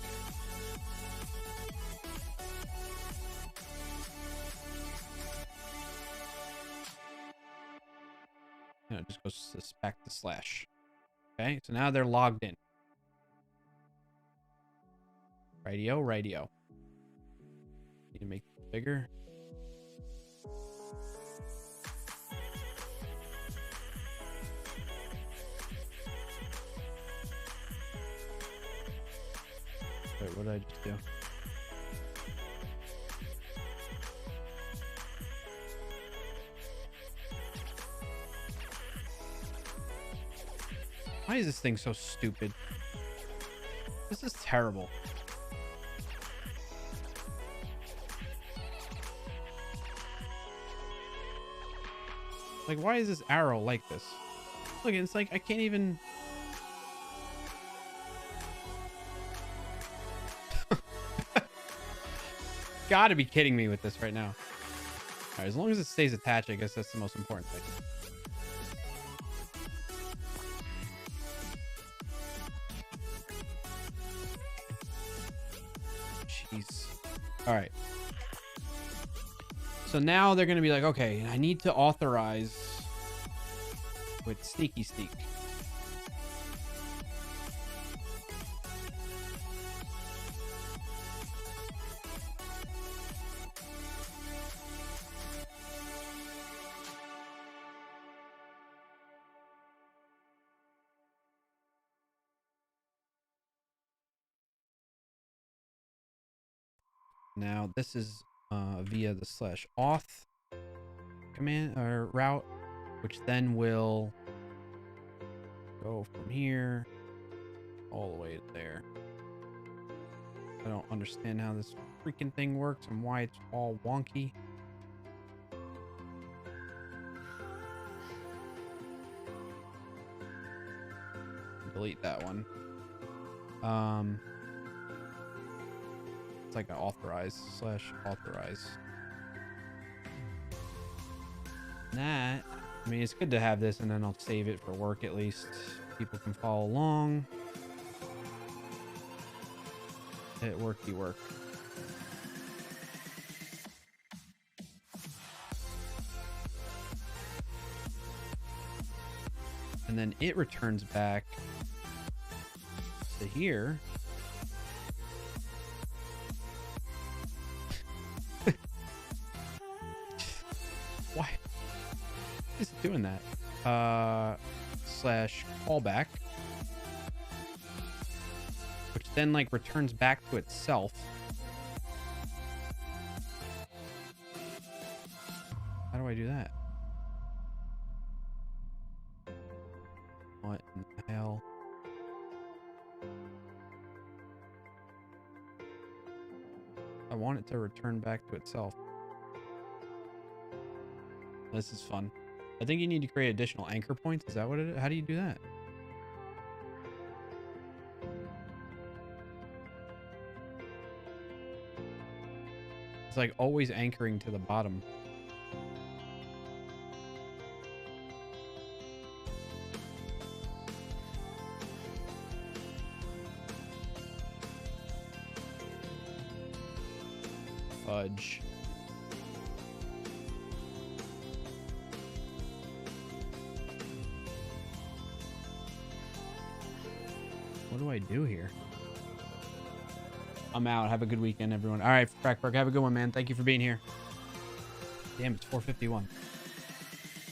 it just goes back to slash. Okay, so now they're logged in. Radio. Need to make it bigger. Wait, what did I just do? Why is this thing so stupid? This is terrible. Like, why is this arrow like this? Look, it's like I can't even... Gotta be kidding me with this right now. All right, as long as it stays attached, I guess that's the most important thing. Jeez. All right. So now they're going to be like, okay, I need to authorize with sneaky sneak. Now this is via the slash auth command or route, which then will go from here all the way to there. I don't understand how this freaking thing works and why it's all wonky. Delete that one. It's like an authorize slash authorize. That, I mean, it's good to have this, and then I'll save it for work at least. People can follow along. Hit worky work. And then it returns back to here. Why is it doing that? Slash callback, which then like returns back to itself. How do I do that? What in the hell? I want it to return back to itself. This is fun. I think you need to create additional anchor points. Is that what it is? How do you do that? It's like always anchoring to the bottom. Fudge. What do I do here? I'm out. Have a good weekend, everyone. All right, Frackberg, have a good one, man. Thank you for being here. Damn, it's 4:51.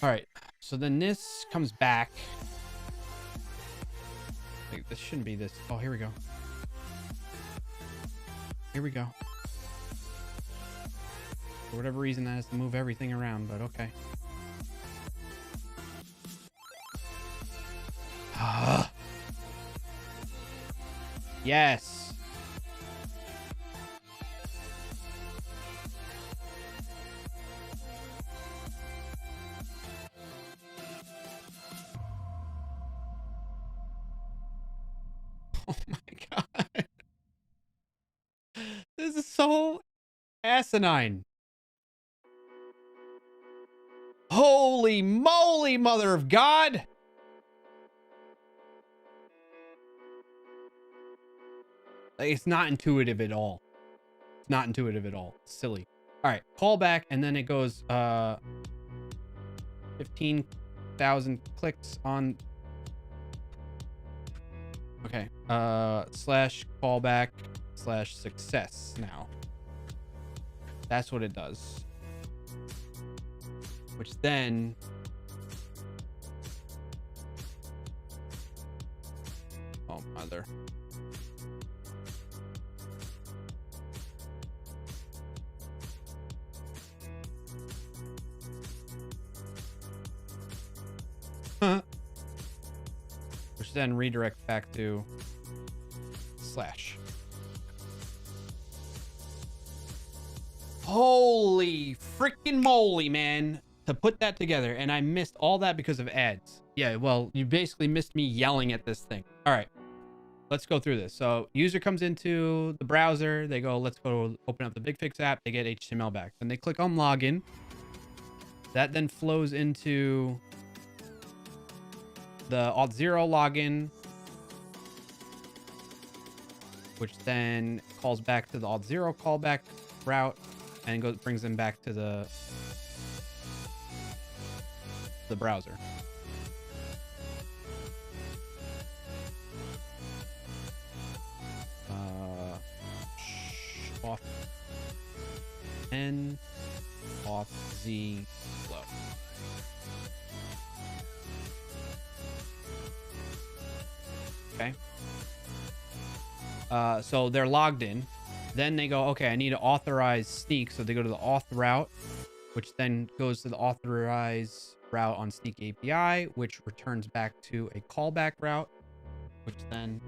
All right, so then this comes back. Wait, this shouldn't be this. Oh, here we go. Here we go. For whatever reason, that has to move everything around, but okay. Yes. Oh my God. This is so asinine. Holy moly, mother of God. Like, it's not intuitive at all. It's not intuitive at all. It's silly. All right, call back, and then it goes 15,000 clicks on. Okay. Slash callback slash success now. That's what it does. Which then oh mother. Which then redirects back to slash. Holy freaking moly, man. To put that together, and I missed all that because of ads. Yeah, well, you basically missed me yelling at this thing. All right, let's go through this. So user comes into the browser. They go, let's go open up the BigFix app. They get HTML back. Then they click on login. That then flows into the Auth0 login, which then calls back to the Auth0 callback route and brings them back to the browser. Off N off Z flow. Okay. So they're logged in. Then they go, okay, I need to authorize Sneak. So they go to the auth route, which then goes to the authorize route on Sneak API, which returns back to a callback route, which then,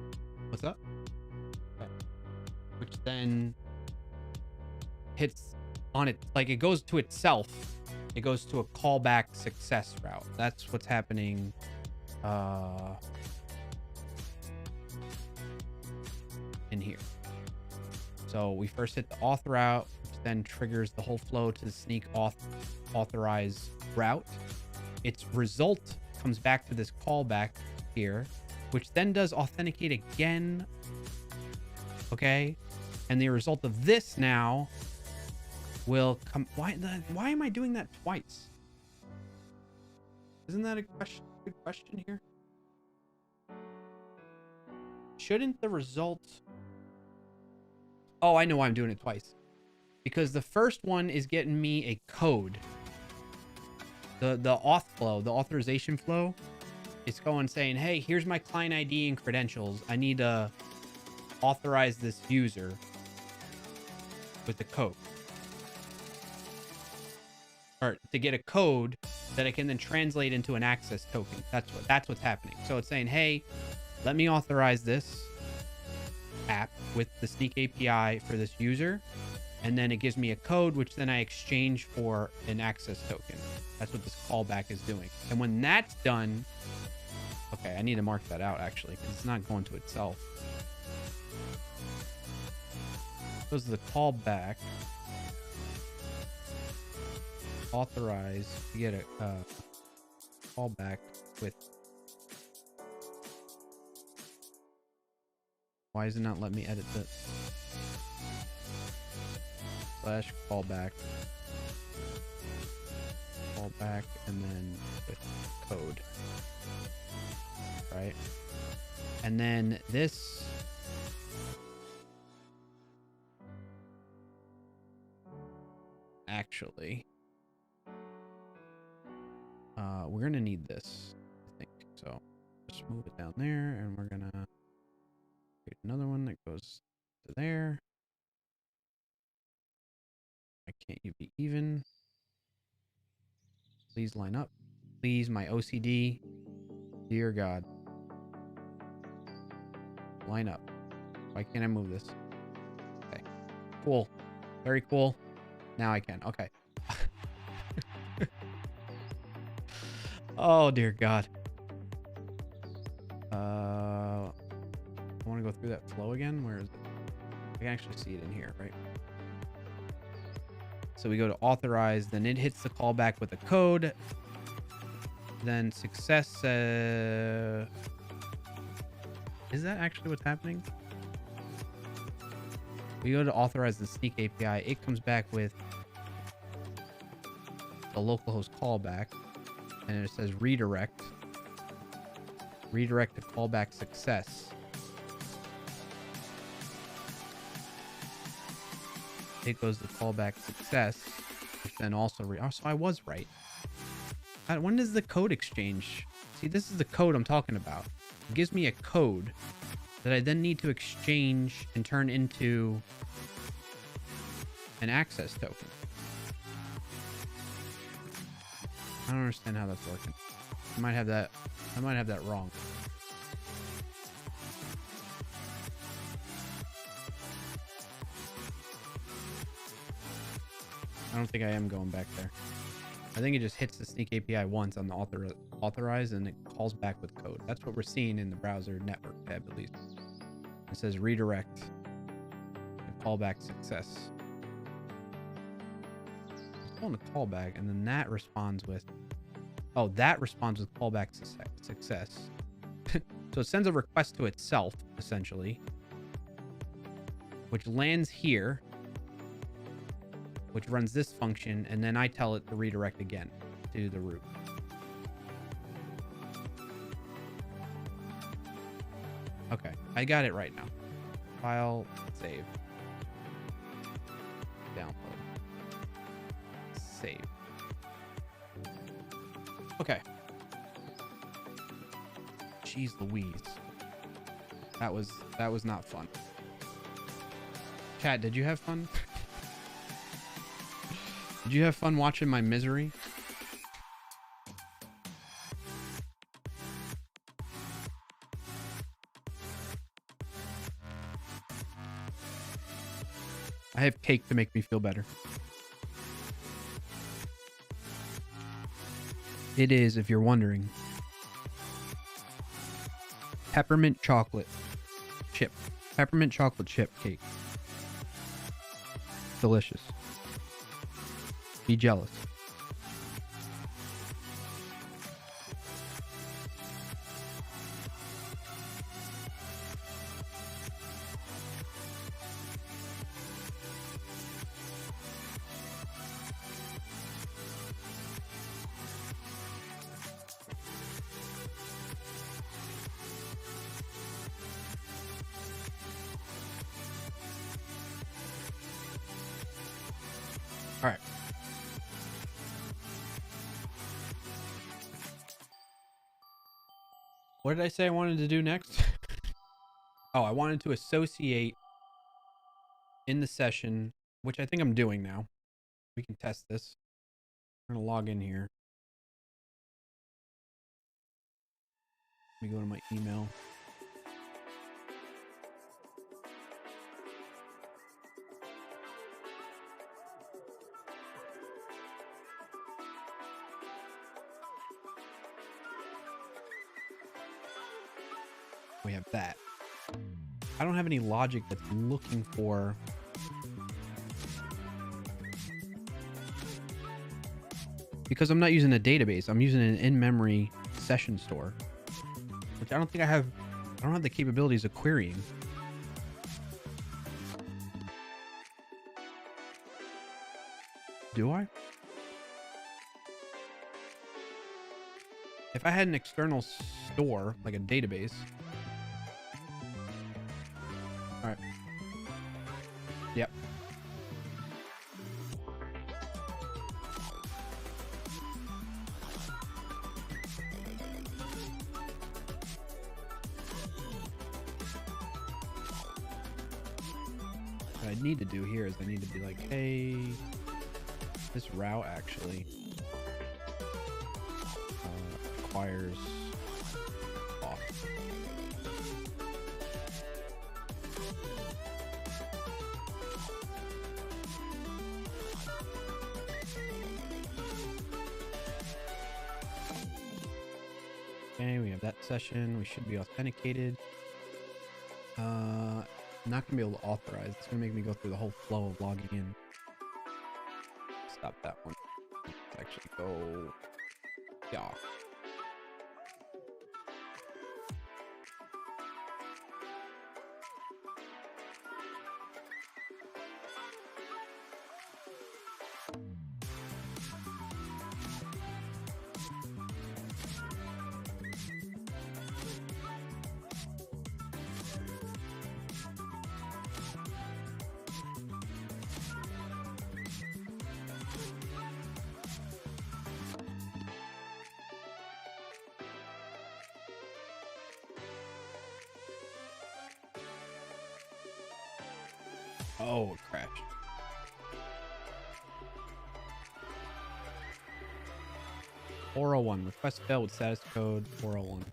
what's up? Okay. Which then hits on it, like it goes to itself. It goes to a callback success route. That's what's happening. In here. So we first hit the auth route, which then triggers the whole flow to the Sneak authorize route. Its result comes back to this callback here, which then does authenticate again. Okay. And the result of this now will come. Why am I doing that twice? Isn't that a question? Good question here. Shouldn't the result... Oh, I know why I'm doing it twice. Because the first one is getting me a code. The auth flow, the authorization flow, it's going saying, hey, here's my client ID and credentials. I need to authorize this user with the code. Or to get a code that I can then translate into an access token. That's what's happening. So it's saying, hey, let me authorize this app with the Sneak API for this user, and then it gives me a code, which then I exchange for an access token. That's what this callback is doing. And when that's done, okay, I need to mark that out actually, because it's not going to itself. Goes to the callback. Authorize to get a callback with. Why is it not letting me edit this? Slash callback. Callback and then with code. Right? And then this actually, we're gonna need this, I think. So just move it down there, and we're gonna create another one that goes to there. Why can't you be even? Please line up. Please, my OCD. Dear God. Line up. Why can't I move this? Okay. Cool. Very cool. Now I can. Okay. Oh, dear God. I want to go through that flow again. Where is it? I can actually see it in here, right? So we go to authorize, then it hits the callback with a code. Then success. Is that actually what's happening? We go to authorize the sneak API. It comes back with the localhost callback, and it says redirect. Redirect to callback success. It goes to callback success, which then also oh, so I was right. When does the code exchange? See, this is the code I'm talking about. It gives me a code that I then need to exchange and turn into an access token. I don't understand how that's working. I might have that wrong. I don't think I am going back there. I think it just hits the sneak API once on the authorize, and it calls back with code. That's what we're seeing in the browser network tab, at least. It says redirect and callback success. It's calling the callback, and then that responds with, oh, that responds with callback success. So it sends a request to itself, essentially, which lands here, which runs this function, and then I tell it to redirect again to the root. Okay, I got it right now. File, save. Download. Save. Okay. Jeez Louise. That was not fun. Chat, did you have fun? Did you have fun watching my misery? I have cake to make me feel better. It is, if you're wondering, peppermint chocolate chip. Peppermint chocolate chip cake. Delicious. Be jealous. All right. What did I say I wanted to do next? Oh, I wanted to associate in the session, which I think I'm doing now. We can test this. I'm going to log in here. Let me go to my email. We have that. I don't have any logic that's looking for because I'm not using a database. I'm using an in-memory session store, which I don't think I have. I don't have the capabilities of querying. Do I? If I had an external store, like a database. All right. Yep. What I need to do here is I need to be like, hey, this route actually requires off. Okay, we have that session. We should be authenticated. Not gonna be able to authorize. It's gonna make me go through the whole flow of logging in. Stop that one. Let's actually go. Yeah. Oh, it crashed. $401. Request failed with status code 401.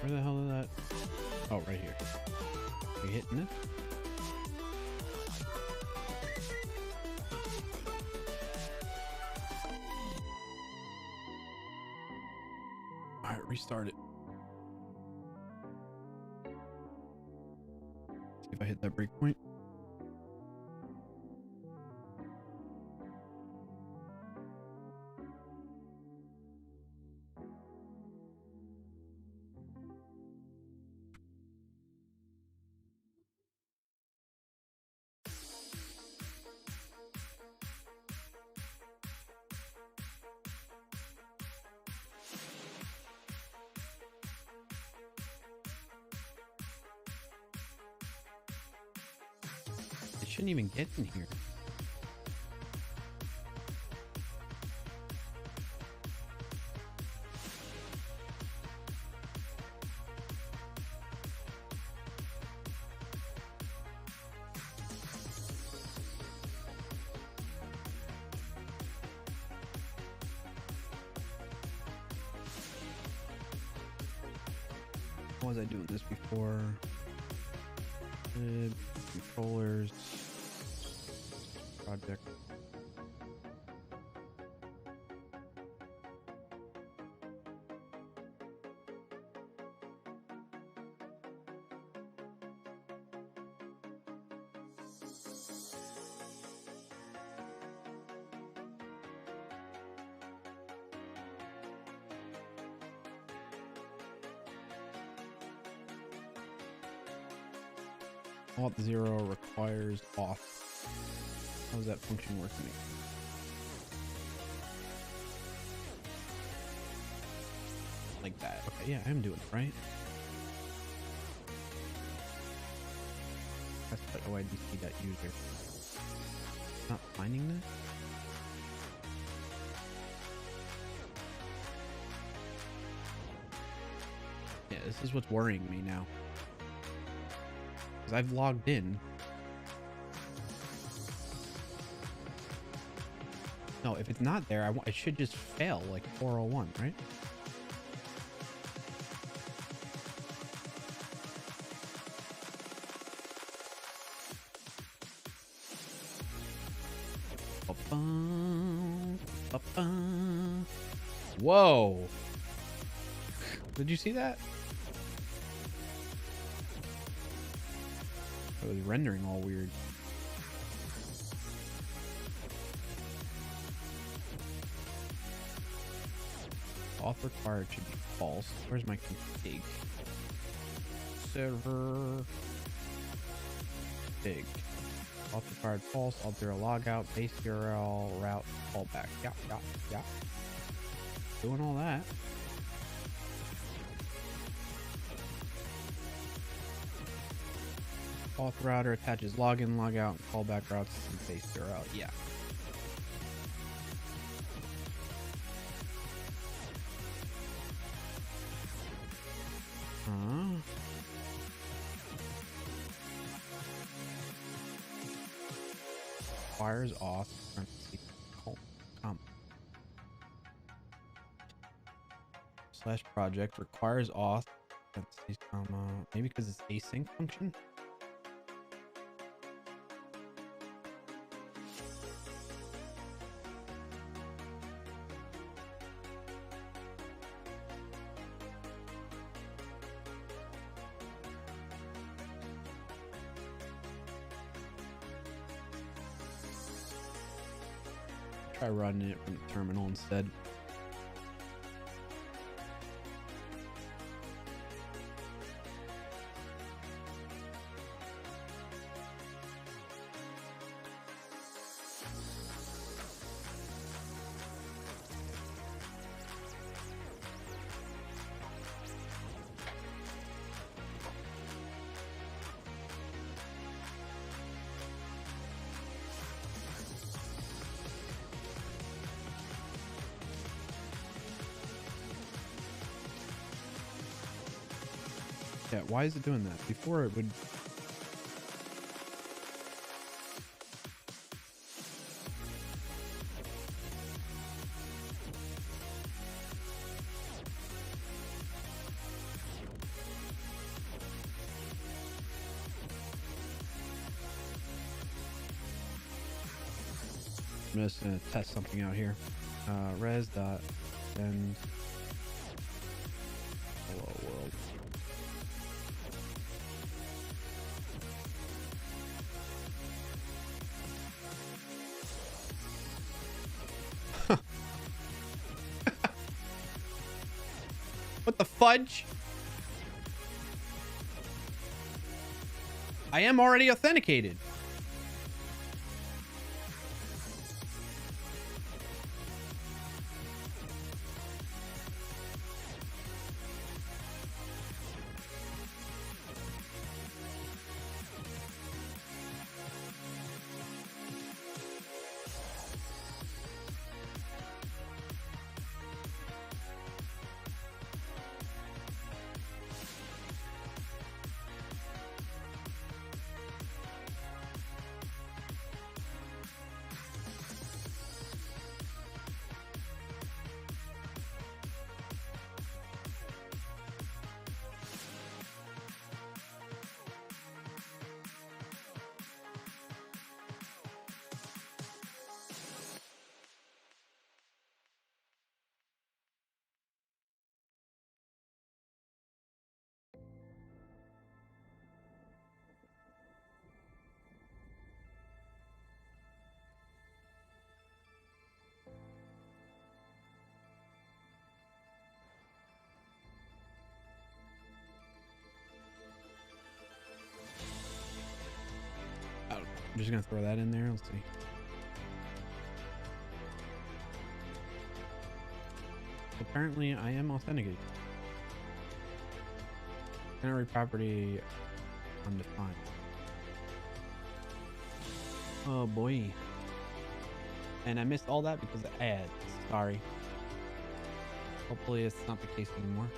Where the hell is that? Oh, right here. Are you hitting it? All right, restart it. See if I hit that breakpoint. It shouldn't even get in here. How was I doing this before? Controllers. Project. Alt 0 requires off. How does that function work? Like that. Okay, yeah, I'm doing it right. That's what OIDC.user. Not finding this? Yeah, this is what's worrying me now. Because I've logged in. No, if it's not there, it should just fail like 401, right? Whoa. Did you see that? It was rendering all weird. Auth required should be false. Where's my config? Server config. Auth required false. Alt 0 logout. Base URL route fallback. Yeah. doing all that. Auth router attaches login, logout, and callback routes and base URL. Yeah. Requires auth. Slash project requires auth. Maybe because it's async function. Try running it from the terminal instead. Yeah, why is it doing that? Before it would... I'm just gonna test something out here. Res dot send hello world. What the fudge? I am already authenticated. I'm just gonna throw that in there. Let's see. Apparently, I am authenticated. Generate property undefined. Oh boy. And I missed all that because of ads. Sorry. Hopefully, it's not the case anymore.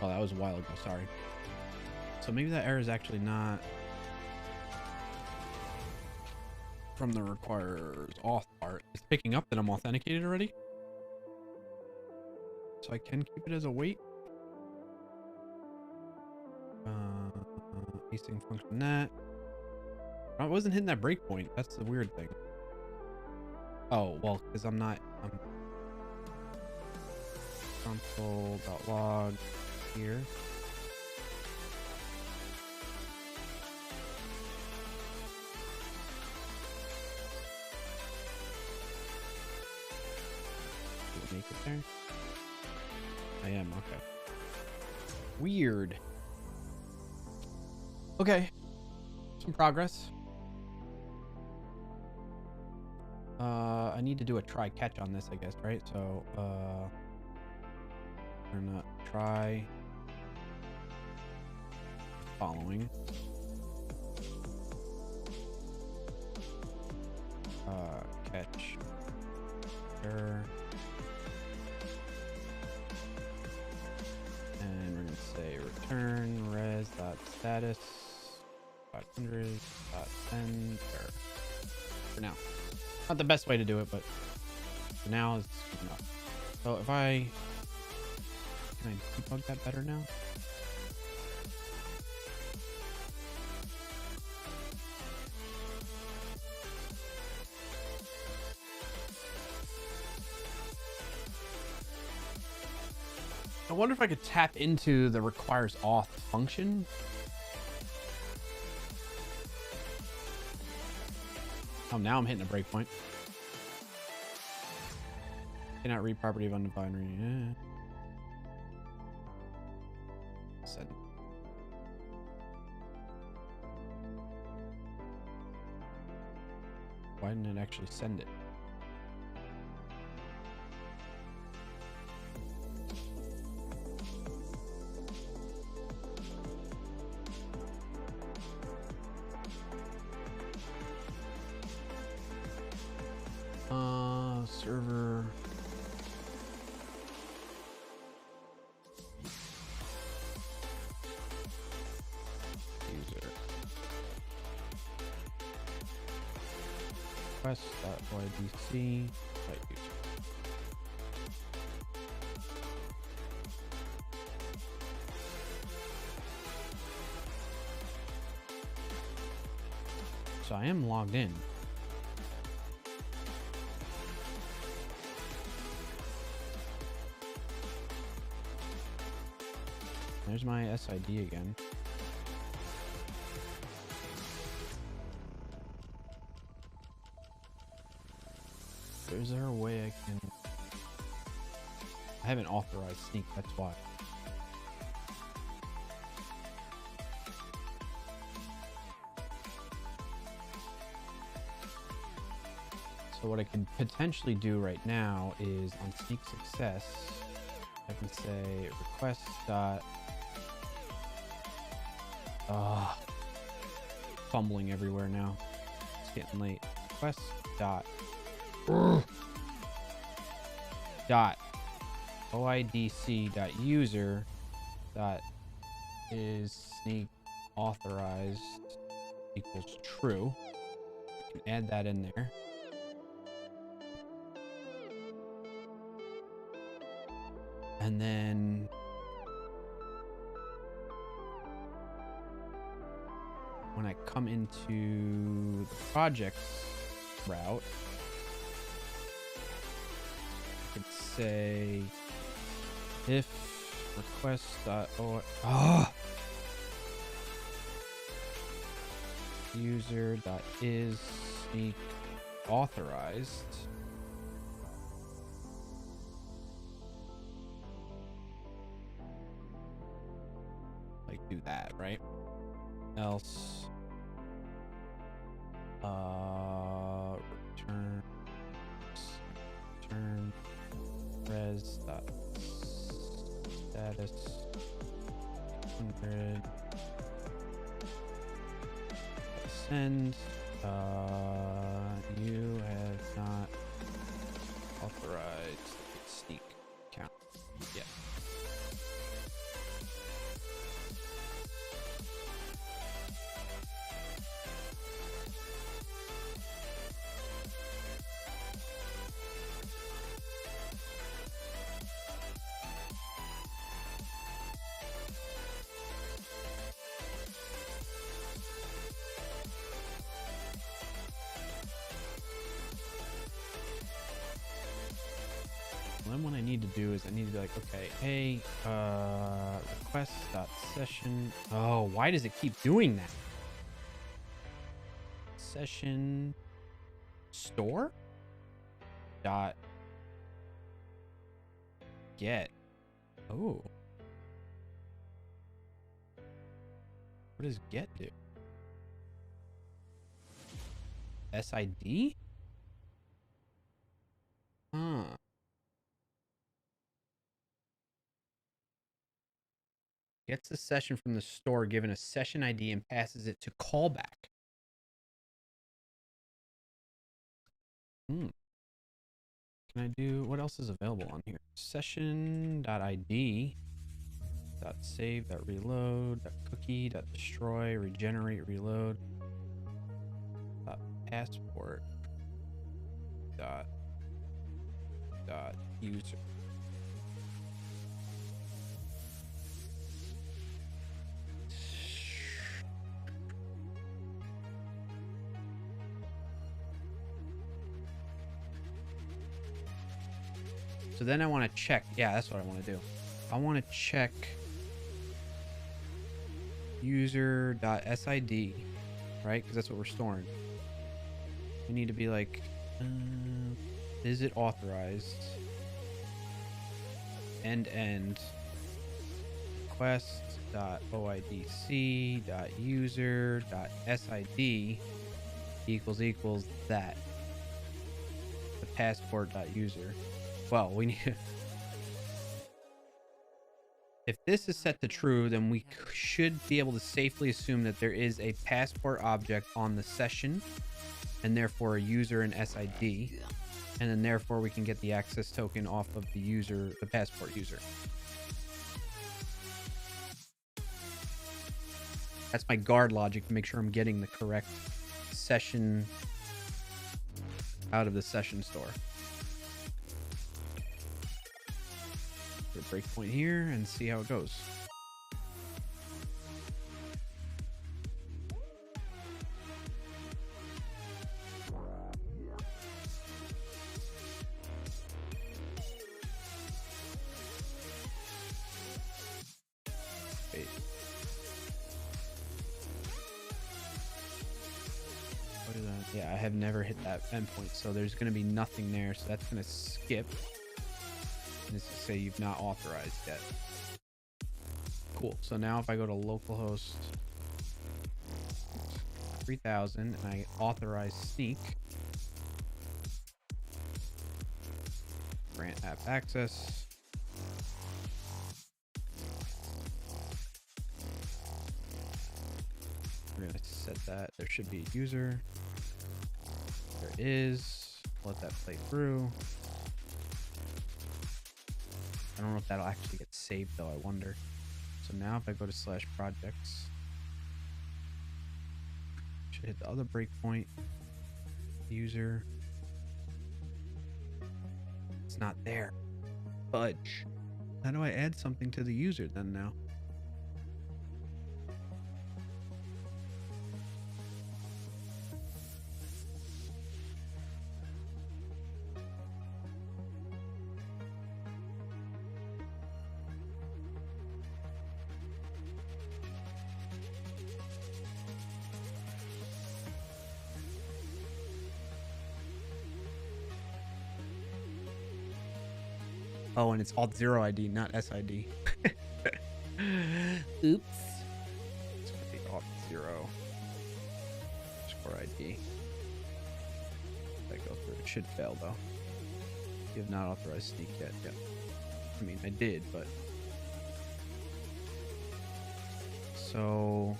Oh, that was a while ago. Sorry. So maybe that error is actually not from the requires auth part. It's picking up that I'm authenticated already. So I can keep it as a wait. Async function that. I wasn't hitting that breakpoint. That's the weird thing. Oh, well, because I'm console.log here. Make it there. I am okay. Weird. Okay, some progress. I need to do a try catch on this, I guess, right? So, we're not try following. Catch error. And we're gonna say return res.status 500.send error. For now. Not the best way to do it, but for now it's good enough. So if can I debug that better now? I wonder if I could tap into the requires auth function. Oh, now I'm hitting a breakpoint. Cannot read property of undefined. Send. Why didn't it actually send it? Server. User. Request.ydc. Right user. So I am logged in. There's my SID again. Is there a way I can... I haven't authorized sneak, that's why. So what I can potentially do right now is on sneak success, I can say request dot... fumbling everywhere now. It's getting late. Request dot oidc dot user dot is sneak authorized equals true. You can add that in there. And then when I come into the projects route, I could say if user.is sneak authorized. Like do that, right? Else return res dot status 100 send you have not authorized sneak count yet. Then what I need to do is I need to be like, okay, hey, request dot session. Oh, why does it keep doing that? Session store dot get. Oh, what does get do? SID? Huh. Gets a session from the store given a session ID and passes it to callback. Hmm. Can I do, what else is available on here? Session.id, .save, .reload, .cookie, .destroy, regenerate, reload, .passport, .user. So then I want to check. Yeah, that's what I want to do. I want to check user.sid, right? Because that's what we're storing. We need to be like, is it authorized? End request.oidc.user.sid equals that. The passport.user. Well, we need. If this is set to true, then we should be able to safely assume that there is a passport object on the session, and therefore a user and SID, and then therefore we can get the access token off of the user, the passport user. That's my guard logic to make sure I'm getting the correct session out of the session store. Put a breakpoint here and see how it goes. Wait. What is that? Yeah, I have never hit that endpoint, so there's going to be nothing there, so that's going to skip. This is say you've not authorized yet. Cool. So now if I go to localhost 3000 and I authorize sneak, grant app access. We're going to set that. There should be a user. There it is. Let that play through. I don't know if that'll actually get saved though, I wonder. So now if I go to /projects, should hit the other breakpoint. User. It's not there. Fudge. How do I add something to the user then now? Oh, and it's Alt0 ID, not SID. Oops. It's going to be Alt0 _ ID. That go through. It should fail though. You have not authorized sneak yet. Yeah. I mean, I did, but. So,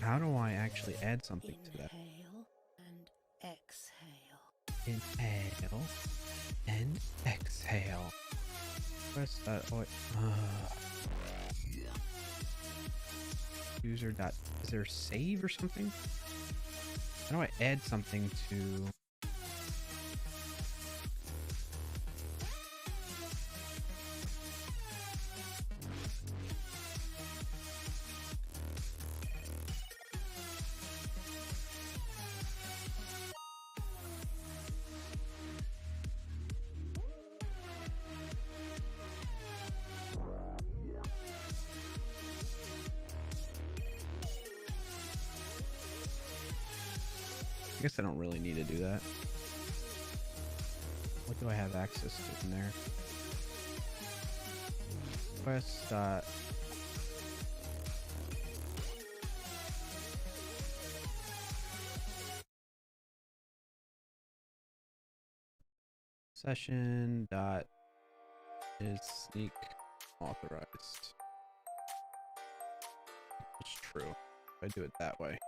how do I actually add something to that? Inhale and exhale. Inhale and exhale. Press that. Oh, user dot. Is there a save or something? How do I add something to? I guess I don't really need to do that. What do I have access to in there? Request dot. Session dot is sneak authorized. It's true. If I do it that way.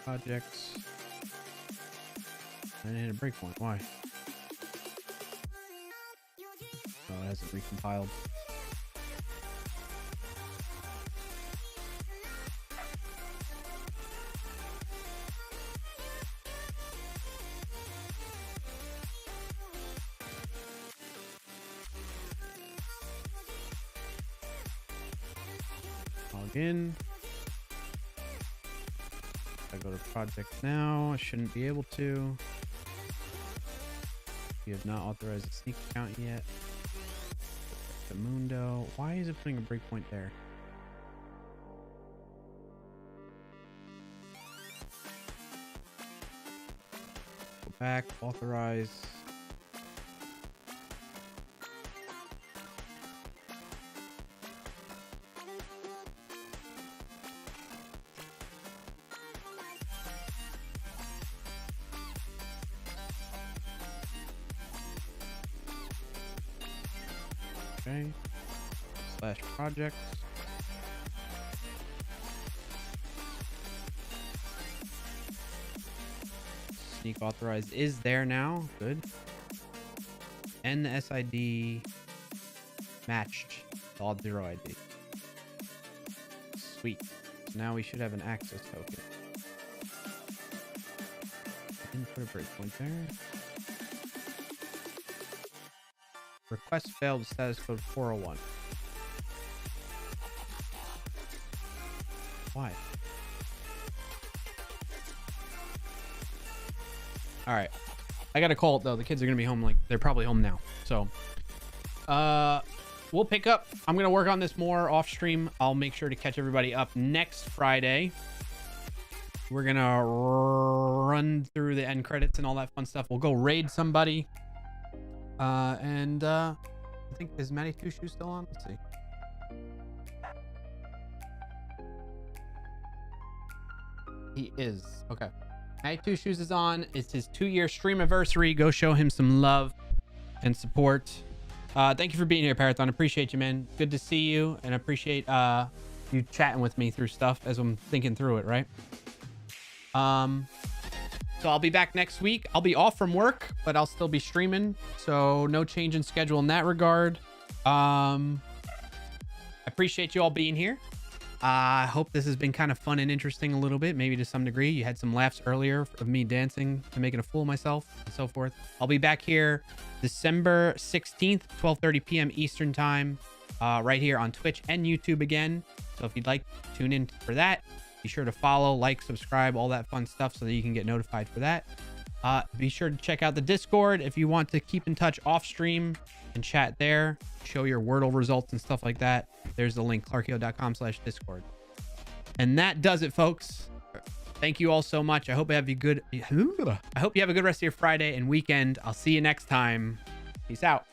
Projects. I didn't hit a breakpoint. Why? Oh, it hasn't recompiled. Log in. I go to project now. I shouldn't be able to. You have not authorized a sneak account yet. The Mundo. Why is it putting a breakpoint there? Go back, authorize. Okay. Slash projects. Sneak authorized is there now. Good. And the SID matched the auth 0 ID. Sweet. So now we should have an access token. Didn't put a breakpoint there. Request failed, status code 401. Why? All right. I got a call though. The kids are going to be home. Like they're probably home now. So, we'll pick up. I'm going to work on this more off stream. I'll make sure to catch everybody up next Friday. We're going to run through the end credits and all that fun stuff. We'll go raid somebody. I think, is Matty Two Shoes still on? Let's see. He is. Okay. Matty Two Shoes is on. It's his 2-year stream anniversary. Go show him some love and support. Thank you for being here, Parathon. Appreciate you, man. Good to see you, and appreciate you chatting with me through stuff as I'm thinking through it, right? So I'll be back next week. I'll be off from work, but I'll still be streaming. So no change in schedule in that regard. I appreciate you all being here. I hope this has been kind of fun and interesting a little bit, maybe to some degree. You had some laughs earlier of me dancing and making a fool of myself and so forth. I'll be back here December 16th, 12:30 p.m. Eastern time, right here on Twitch and YouTube again. So if you'd like, tune in for that. Be sure to follow, like, subscribe, all that fun stuff so that you can get notified for that. Be sure to check out the Discord if you want to keep in touch off stream and chat there, show your Wordle results and stuff like that. There's the link, clarkio.com/Discord. And that does it, folks. Thank you all so much. I hope you have a good rest of your Friday and weekend. I'll see you next time. Peace out.